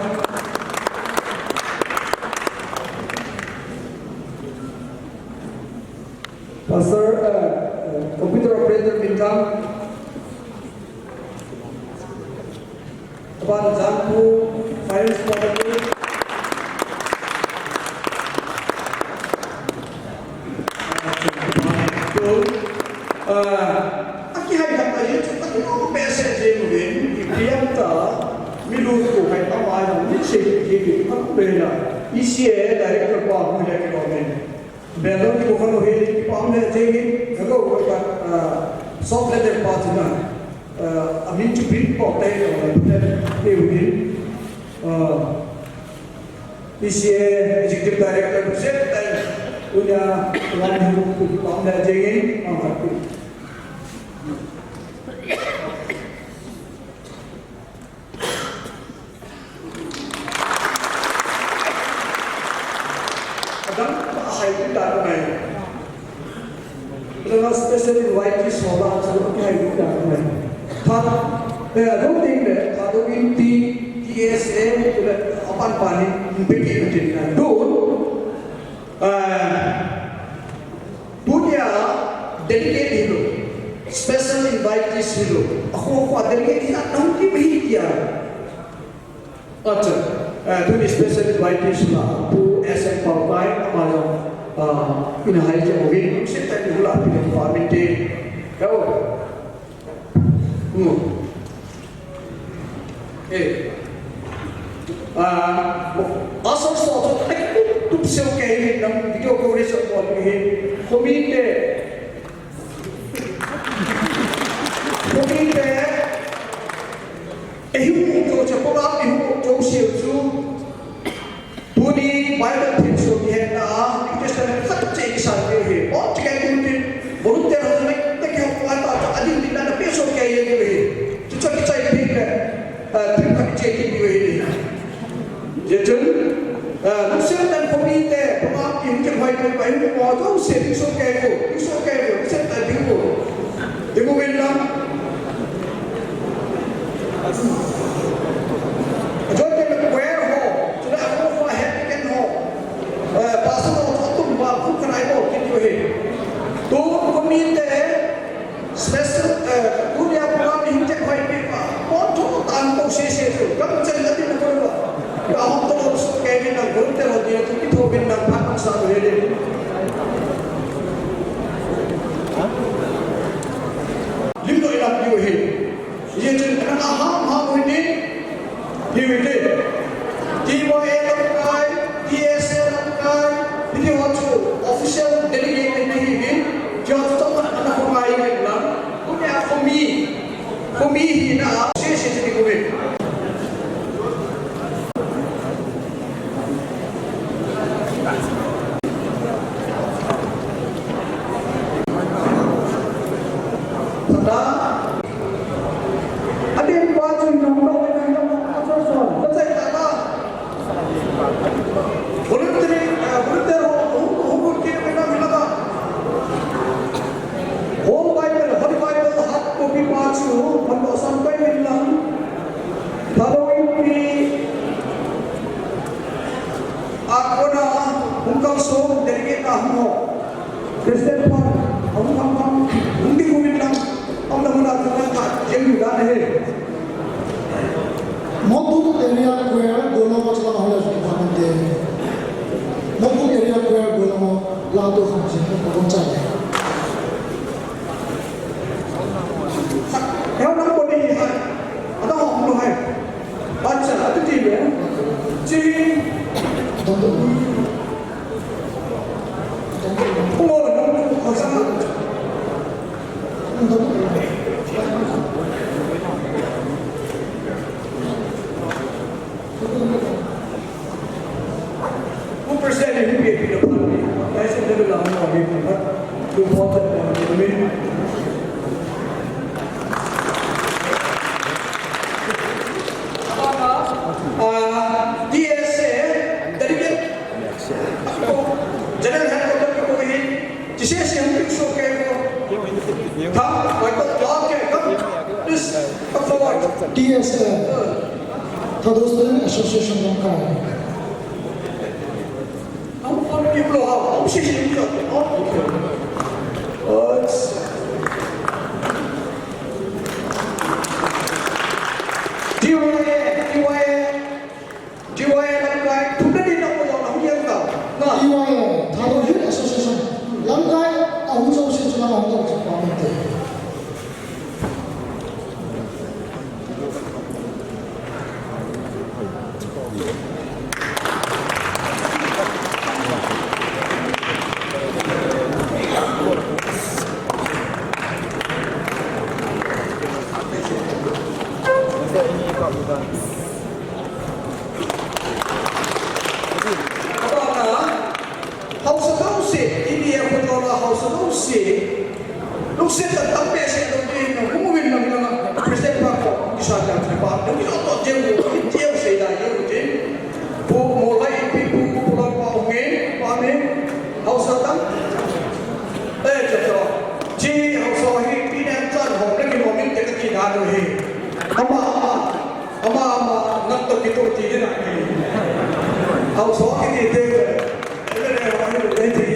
Pastor computer operator bintang Abang Jambu finance property Aki hai kata je cepat tu biasa je mungkin dia tak milu tu hai tak mahu ni sih apa benda isi director Pak Mulia Kilomen Belum di bukan orang di pamnya jadi, kalau orang software partner, amin cupin portai orang itu isi executive director set dan punya orang di pamnya jadi, don't think that Thadou in TSA apan pani pergi menjadi dulu punya delegate itu special invitees itu aku delegate itu nanti berhijau aja tu ni special invitees lah tu SM Partai amalan ini hari je mungkin kita dulu lah pilih parlimen kau asal soal tu tu kayak dalam video coverage soal ini komite itu cepat itu jauh siapa tu ni Bible text tu dia na kita sedang kerja kisah dia oh jika itu baru terus nak kita kata ada di dalam besok kayak ini tu kita ini terima kasih ini jadi Lucia dan komite pemaaf yang terbaik baik itu sering sokai itu saya tak dengar bilang jadi where ho sudah aku faham kan ho pasal itu baru kena itu gitu tu komite special punya pemaaf yang terbaik itu tanpa sesi itu kamu jangan tidak perlu Ahok terus kayak gini, baru terus dia tu kita bintang pakai satu hari. Limdo ilah dia he. Ia jadi kerana aham ini, dia ini. Tiba lampai, TSA lampai, ini waktu official delegate ini, dia tu anak pemain bilang, punya for me hina, sesi jadi kau. Thadou Student Association Bangkai. Apa ni pula? Apa sih ini? tí thế này ông xóa cái gì thế rồi cái này nói được đấy thì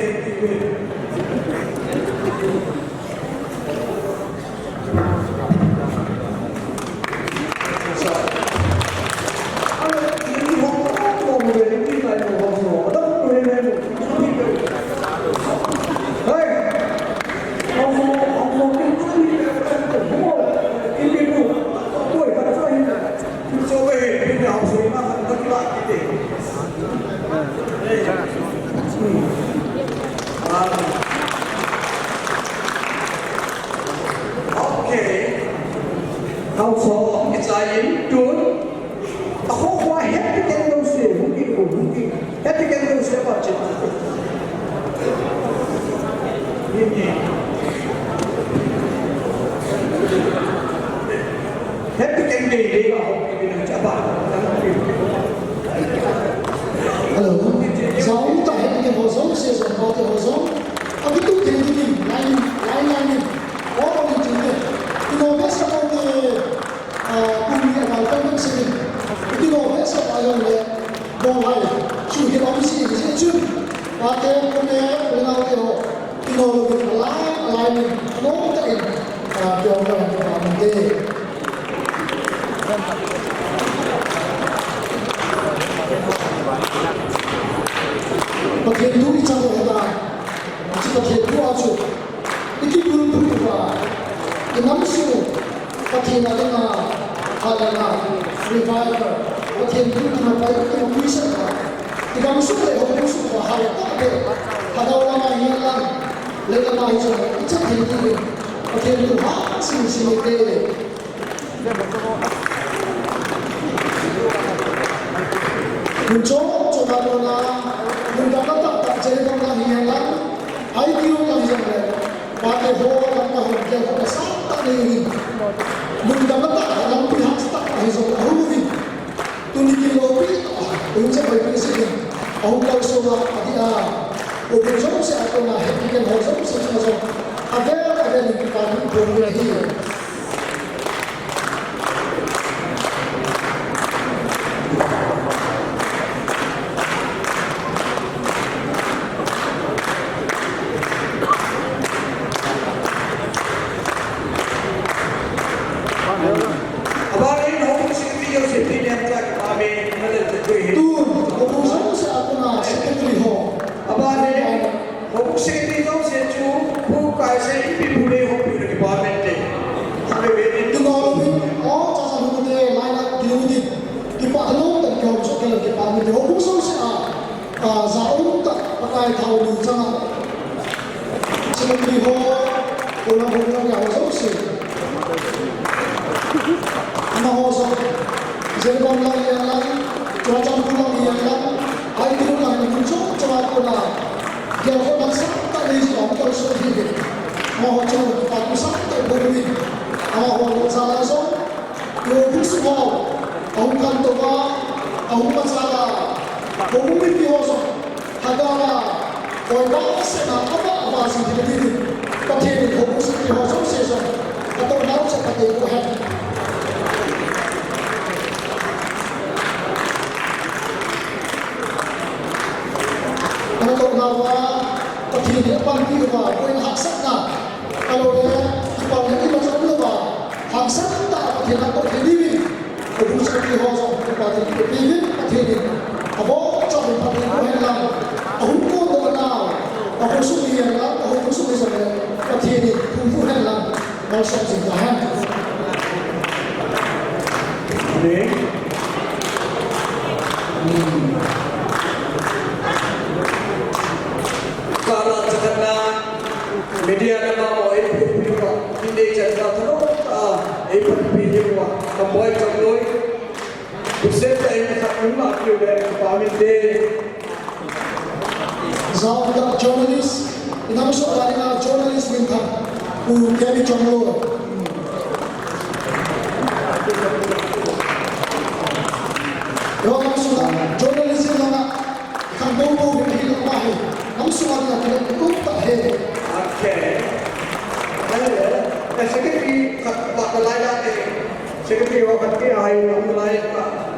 secretary wa kan ke ai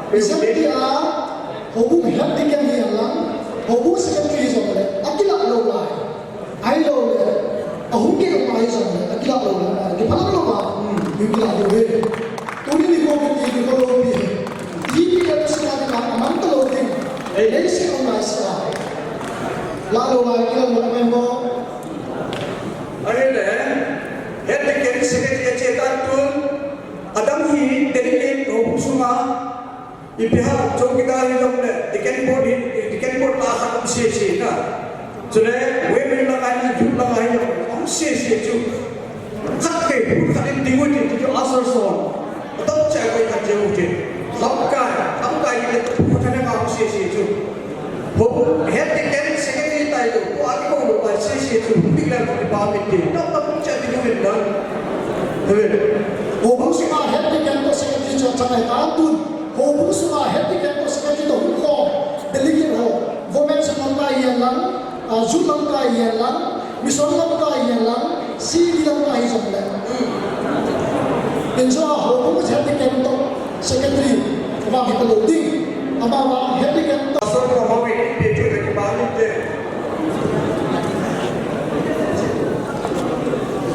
Isang dia hubung hati yang hilang, hubung secretary sampai, akilah lolai, ai lolai, ahun ke lolai sampai, akilah lolai, di mana lolai, akilah lolai. Tuni ni kau pergi di kolom ni, ini dia sekarang nak mantul lolai, ini sekarang sekarang, lalu lagi lolai memang. Akhirnya, hati kiri secretary cetak tu, adam hi delegate hubung semua. Ipihak chowkidar hidamne diken board la khatam se na chule women la kan ju la hai om se chu khakke put khatin diwoti jo asar son tab cha koi khat je uti am kai le photane ma om se chu ho het diken secretary tai lo ko agi ko lo se chu bigla ko ba mitti tab cha diwoti dan Hubung semua het diken to secretary chawchai ta tun hubung semua hati kan to sekali to ko delegate ho women semua yang lang julang ka yang lang mison lang ka yang lang si lang ka hisap lang inso hubung hati kan to sekali ba kita loading aba hati kan to asal ko hawi itu ke balik de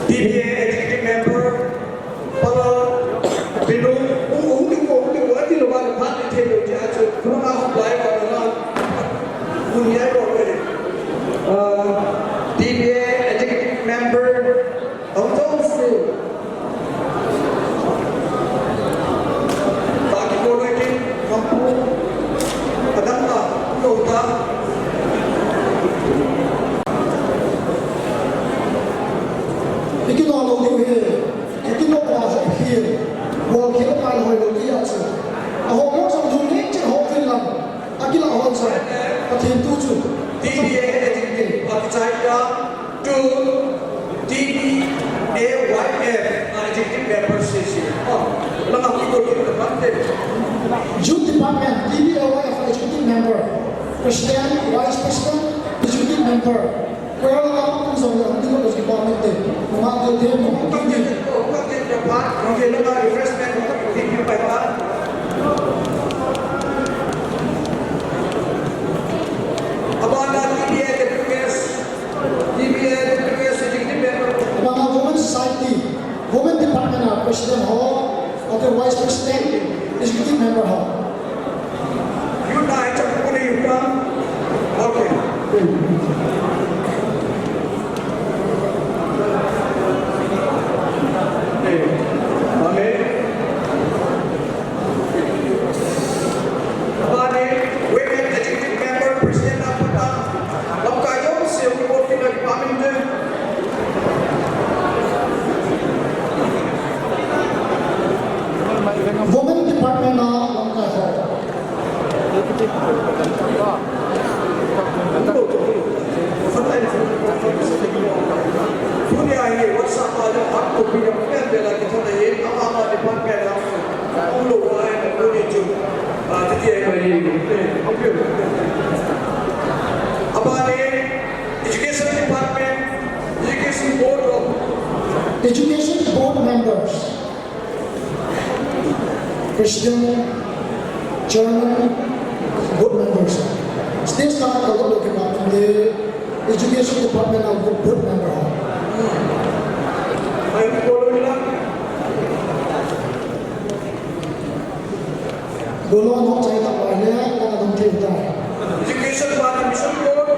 DBA executive member para belum DBA executive member of those bagi politik mampu adanya nota ikin lo lo he ikin lo pa ho he wo ke lo pa lo lo dia chu ho mo sang du ni che ho fin lam akila ho sa athin tu chu DBA executive Apichaita to 𝗕𝗜𝗕𝗓𝗓𝗓 executive member session. Lang ang ikot kita natin. Youth Department DBAYF executive member, President, Vice President, executive member. Kaya lang ang sa mga hindi ko department din. Mga din mo. Kung bakit dapat kung kailangan refreshment hindi pa ba? Abang DBA executive member. Mga Women Society, Women Department na President ho, at Vice President, executive member ho. Yun na, ito ko na yun ka. Okay. Amen. Abane, women executive member, President na punta. Lam kayo, siya ko pinag-amin din. Women Department na langkah ho. Dunia ini WhatsApp aja aku punya plan bela kita ni apa department aku ulu lain aku ni tu jadi apa ni education department Education board members, President, Chairman, board members. Still start kalau department the education department of board member ho. Ayo follow lah. Dono no cai tak boleh kalau dong cerita. Education department mission board.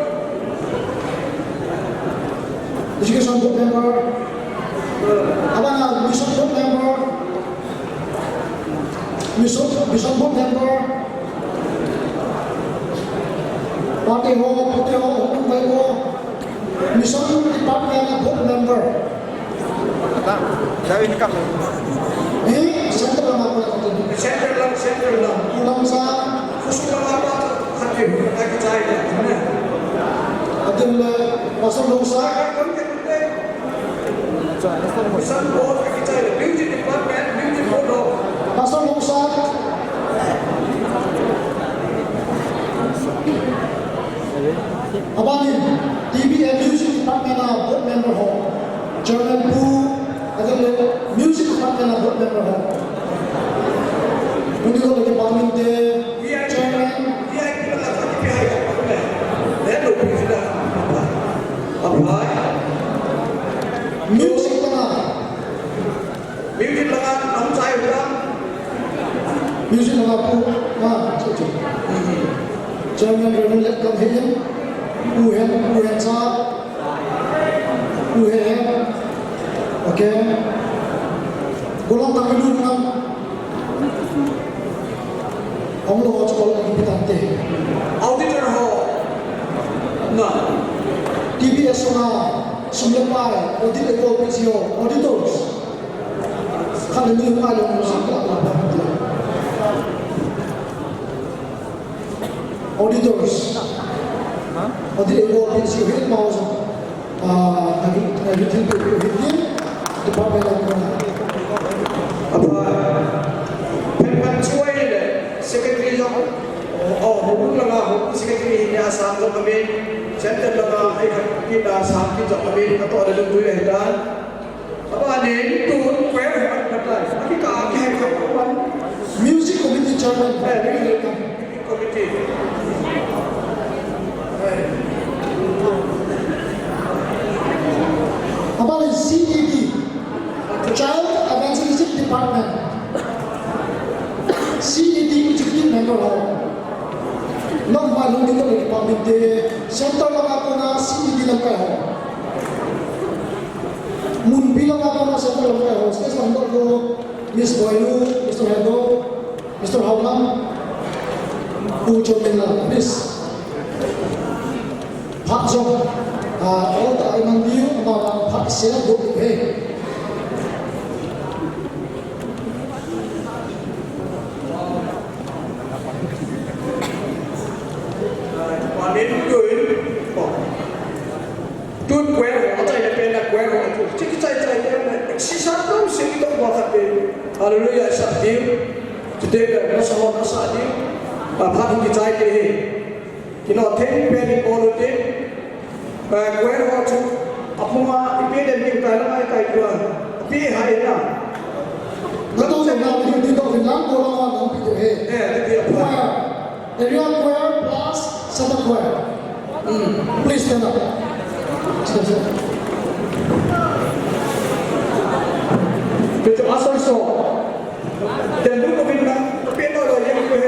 Education board member. Apa na mission board member? Mission board member. Parti ho, hukum baik ho. Mission department board member. Dari ni kamu. Ini center nama apa tu? Center lah. Ulang sa Khusus apa hakim lagi cahaya. atin pasal dosa. Mission board lagi cahaya. Beauty department, beauty board. Pasal dosa. Abang ni TBN Music Department na board member ho. Chairman Pu atin Music Department na board member ho. Hindi ko lagi pangin de music là pu chú chú cho nên rồi nó lại cầm hết u hẹn sa u hẹn ok golong tak dulu kan ông lo cho golong importante auditor ho na TBS na sumlepai audit evaluation auditors kalau ni mai lo musik lah auditors audit evaluation hit mau everything to hit department apa pen cuai le secretary jo hubung laga hubung secretary ni asam jo kami center laga ai kita asam ki jo kami atau ada dulu ada apa ni tu kue betul tapi kah ke kawan music committee chairman music committee apa ni CED Child Evangelistic Department CED executive member ho non malum dito ni department de center lang ako na CED lang kayo mun bilang ako na center lang kayo sa under ko Miss Boylu Mr. Hendo Mr. Hawlam ujo nila Miss Pak Jong all the imam diu mga Pak sila do hey tuân quê họ chạy là bên là quê họ chứ cái chạy cái xí sát đâu xí cái đâu vào bên hallelujah sát điêu today là nó sao nó sát điêu và phát hiện cái chạy cái nó thêm bên đi bộ rồi và quê họ chú apung mà cái bên đi cái là ai cái kia cái hay là nó tôi rằng là đi đâu thì lắm cô lo nó bị thế cái everyone wear plus Santa wear please stand up Betul asal so. Dan dulu kita pindah dari yang ke.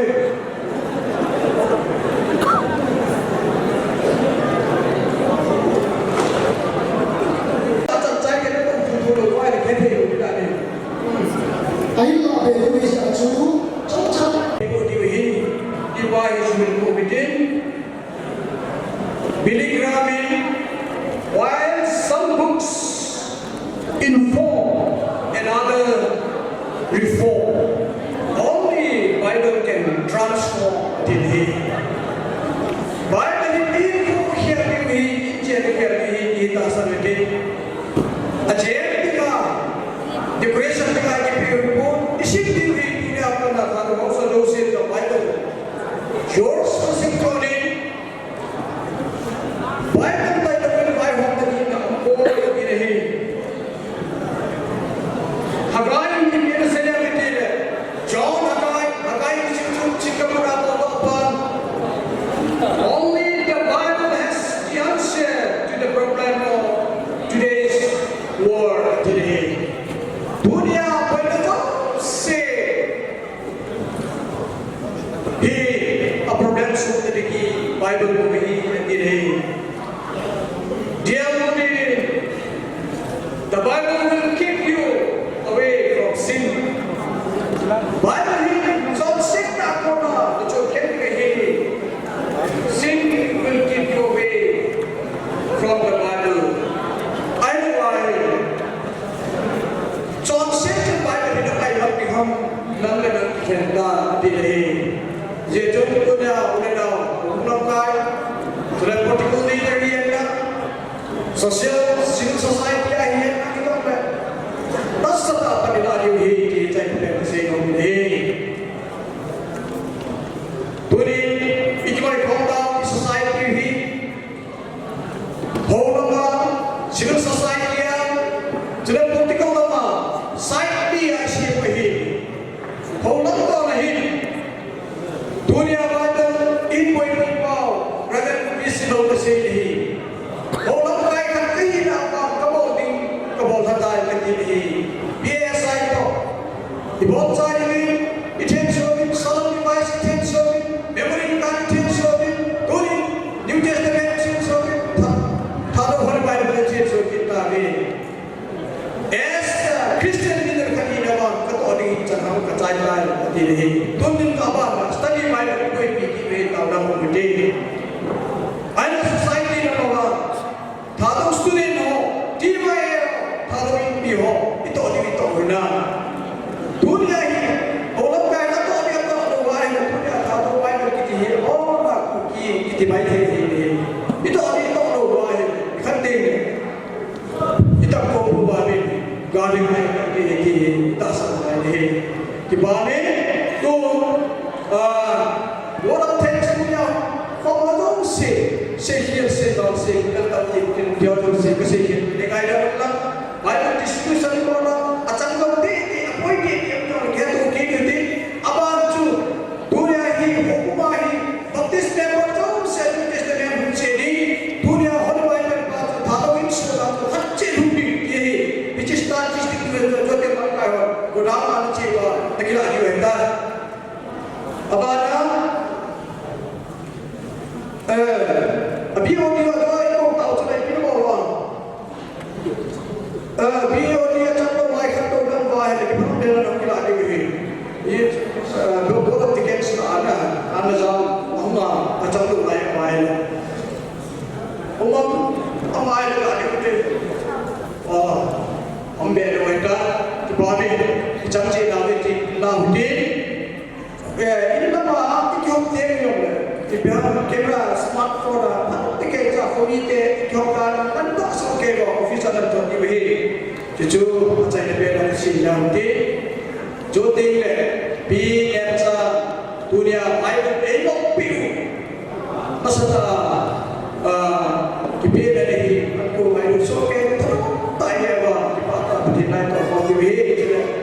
Atas saya kita pun dulu ada kete kita ni. Ayo lah betul sih acuh cepat. Ibu diwihin diwahi sumin komitin. Bilik rami. While some books inform another reform, only Bible can transform today. Bible ini kok hidup ini jadi hidup ini tak sampai. Ajar kita, decoration kita ini pun isi hidup ini apa nak kalau masa dosen the Bible. Yours specifically Bible only the Bible has the answer to the problem of today's world today. Dunia benar say a problem sudah di Bible ini. Dia the Bible will keep you away from sin. Bible ini so sin tak kena, itu sin will keep you away from the Bible. I know why. John said the Bible ini I have become nang kenda di je John punya udah kai sudah particularly area social civil society akhirnya kita tas apa dilari di cai sehingga ini turi ikmai konda society hi holama civil society ya sudah political lama side di asia hi holama nahi dunia badan in point pau rather visible the same holama Ibon saya ini, itu đi đi tuân tin cả bạn study Bible quay bị kỹ về tạo ra một cái gì ai là society là bao giờ Thadou student ho team ai Thadou in bị ho itu đi itu na dunia ini orang kaya tu dia tak ada wahai dunia Thadou Bible kita oh nak kita baik ini itu ada itu ada wahai khatim kita kau buat गाड़ी में कि दस है कि बाने तो वो रखते हैं सुनिया फॉलों से हियर से दाल से कलता है कि जोर से कैसे कि निकाय डालना बाइबल डिस्कशन करना अचानक होते कोई भी अपना क्या तो क्या कहते अब आज दुनिया ही हुक्मा ही बत्तीस में बच्चों से टेस्टमेंट से नहीं दुनिया हर बाइबल बात धारो इंशाल्लाह तो अच्छे ढूंढी statistik जो के मानता है गुनाह मानना चाहिए तकिला जो है अब आना अभी वो नहीं होता है तो ताऊ चला इतना बोलवा अभी वो नहीं अच्छा तो वाई खत्म कर हुआ है लेकिन हम देना तकिला आगे भी ये दो बहुत टिकट्स आना जाओ हम अच्छा तो वाई हम आए आगे कुछ हम बेरे वैका बाबी चंचे नावेटी नाउटी ini nama ikut tengok di bawah kamera smartphone apa tiket jauh ini ikut kan kan tak sesuai dengan office ada tu di bawah cucu macam ini beda sih nanti jo tinggal PMsa dunia air elok piu pasal kita beda ni aku main soket tak ada apa di naik ke di bawah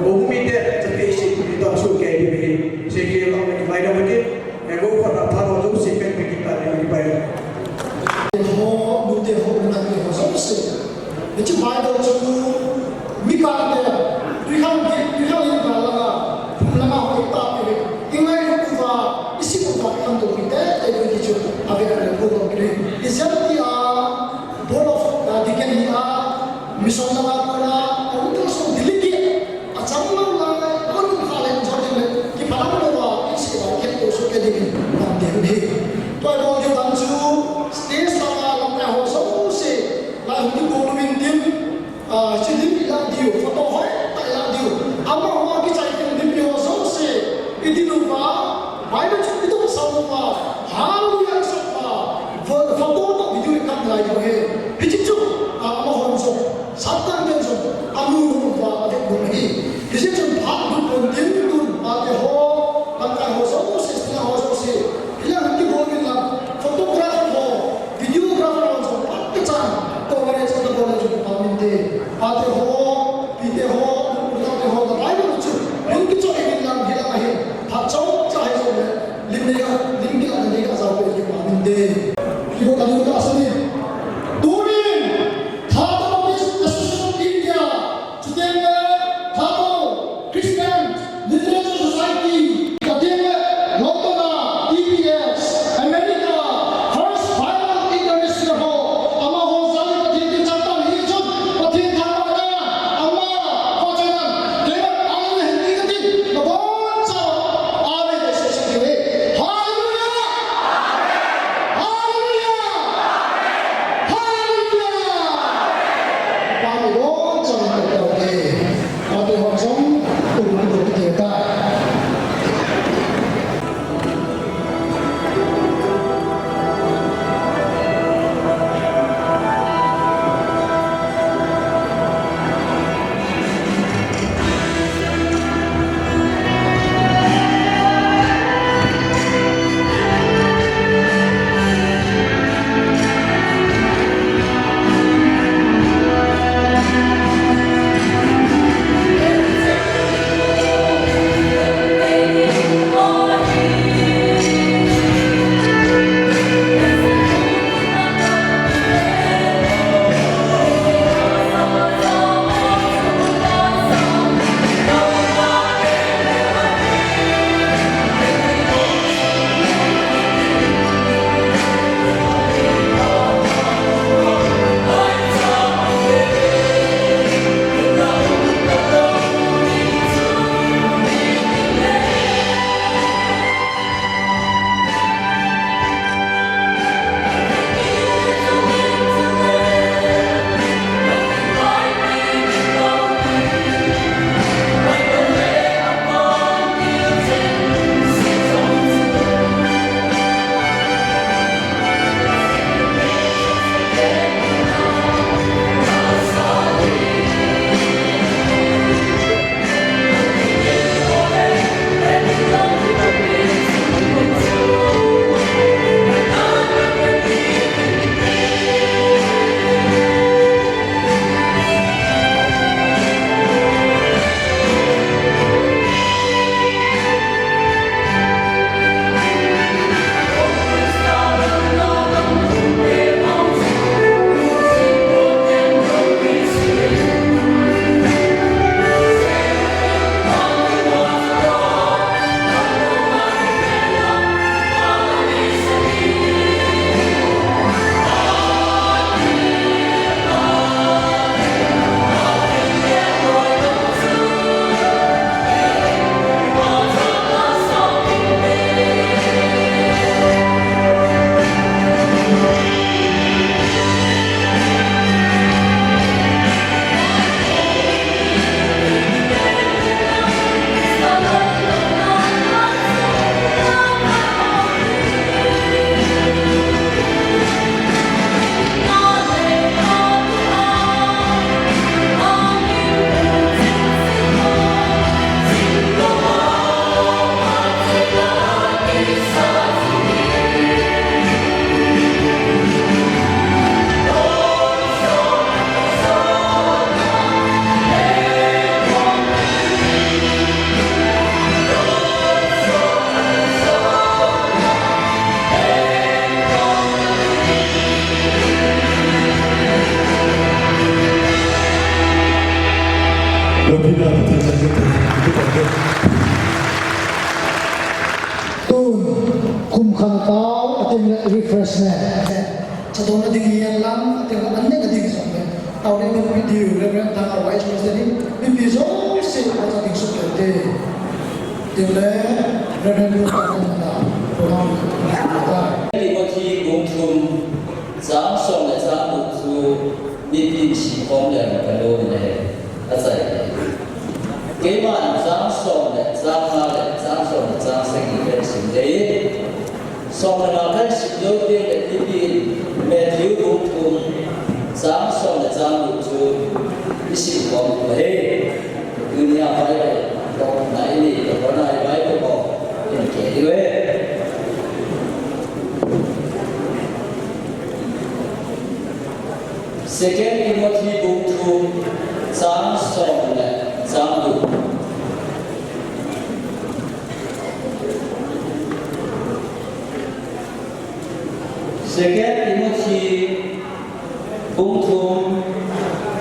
bumi dia jadi sih kita suka di bawah sehingga kalau kita main macam aku pada tahu tu sih kan kita di bawah ho mute ho nanti ho semua itu Bible tu mikal dia tuhan ini kalau lama ho kita ni ingai kuva isi kuva kan tu kita itu itu apa yang kita boleh izati board of dikan dia mission nama kena untuk so diliki acamma langa kon khalen jodile ki palang doa isi ba ke to so ke dini nam de ni to ai bol dan chu stage sama lamna ho so se la hu ko min tim chidin la dio photo hoi ta la dio amma ho ki chai ke dim ho so se idinu ba bible chu itu sa ba hallelujah sa ba photo to video kam lai jo he hichu amma ho so Satan dan so, amu rumpa ada bumi. Kisi cun pak dukun dindun ada ho, langkah ho so setengah ho so se. Hilang nanti boleh lah, fotografer ho, videografer ho so, pak kecam. Kau mana satu boleh juga paminte. Ada ho, video ho, ada ho, ada lain lucu. Yang kecil ini lang hilang akhir. Kacau cahaya so le, limnya ada dia sampai ke paminte. Kita tadi kita asal ni. Dunia khăn tao ating refreshment cho tôi nó đi yên lắm ating anh nhớ cái gì xong rồi tao đi mình video reverend thằng ở white house đi mình bị rồi sẽ có cho tiếng sụp đổ tiếng lẽ reverend đưa ra trong đó program thì có khi cũng chung giáng xong là giáng một số đi đi chỉ phong là cái lô này là gì cái mà giáng xong là giáng hai là giáng xong là giáng sinh cái sinh đấy xong là cái sinh đầu tiên là đi đi mẹ thiếu cũng chung giáng xong là giáng một số đi chỉ phong là hết dunia phải là còn này đi còn này phải có những cái gì vậy. Second Timothy book 2, Psalm song là Psalm book. Second Timothy book 2,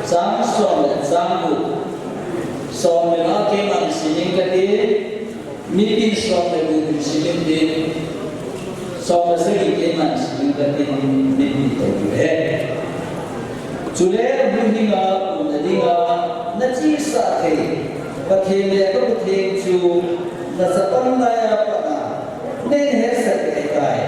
Psalm song là Psalm book. Song là cái mà sinh cái gì, mình song là book sinh cái song là cái mà sinh cái gì mình tự hết. Chủ đề building up, building up, nó chỉ sợ thì, và thì lẽ có một thiên chủ, nó sẽ tâm lại apa na, nên hết sợ cái.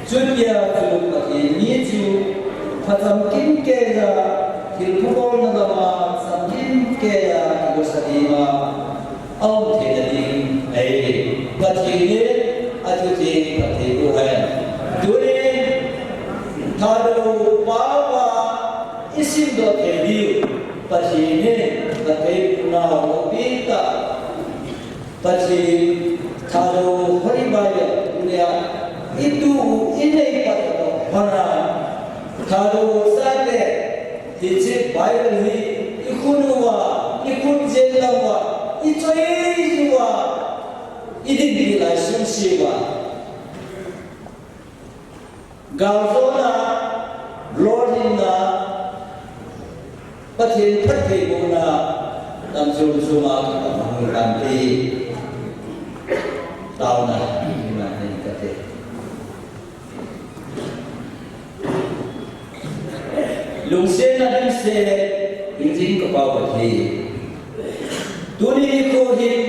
Chuẩn bị chủ và thì nhị chủ, phát âm kinh kê ra. Hilpukol na dama samjin kaya igosarima ông thể là đình ấy và chỉ nên atuti patibuhan durin Thadou bawa isim do kediu và chỉ nên patibunahu pita và chỉ Thadou horibaya dunia itu ini patah mana Thadou sate thì chiếc Bible hi ikun jelawa ichoiwa idin di lai sunsiwa gawzona lordina pathin phathi buna damsul suma ka kamti tauna ina ni kate lung sen na ding se injing ka paw thi tuni ko hin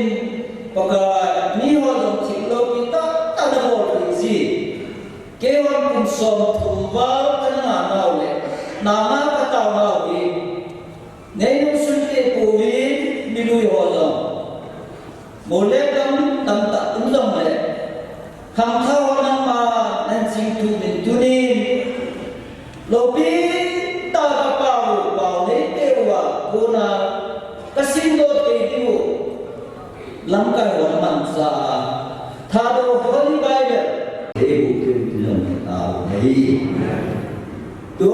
paka ni ho lo thing lo ki ta ta da bo ri ji ke wan kum som thum wa ka na na le na ma ka ta na wi nei nu sun ke ko wi mi lu ho lo mo le dam dam ta um dam le kham thao na ma nan jing tu min tuni lo bi Kuna kasing do teju langkai wan mansa Thadou Holy Bible ebu kilam tau nei to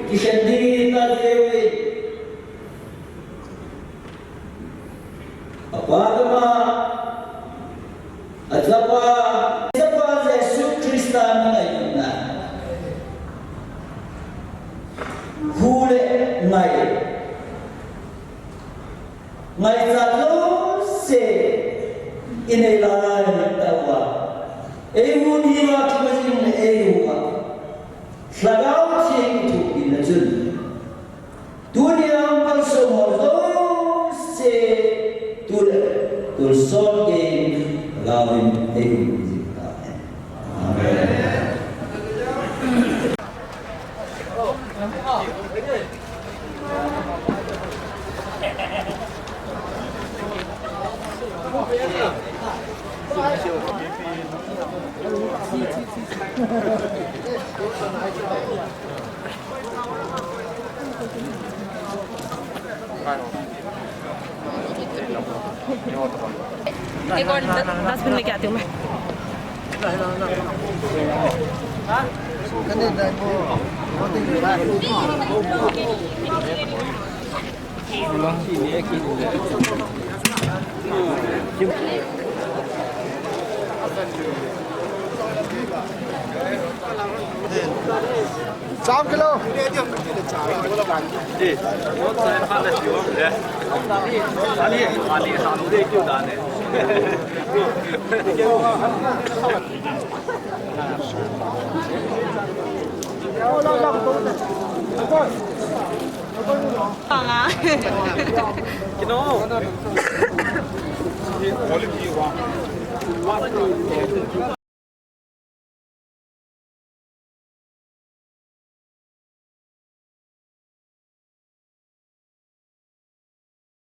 kisandi na dewi apagama ajapa Yesus Kristus na hule ngai ngày ra lâu sẽ in ai lại tawa ewu ni ma kibajin ewu ha slagau ching tu in jun dunia pal so mo se tur son ke gawin ewu jita amen Cái con dustbin leके आती हूँ मैं। 3 kilo. Vâng ạ.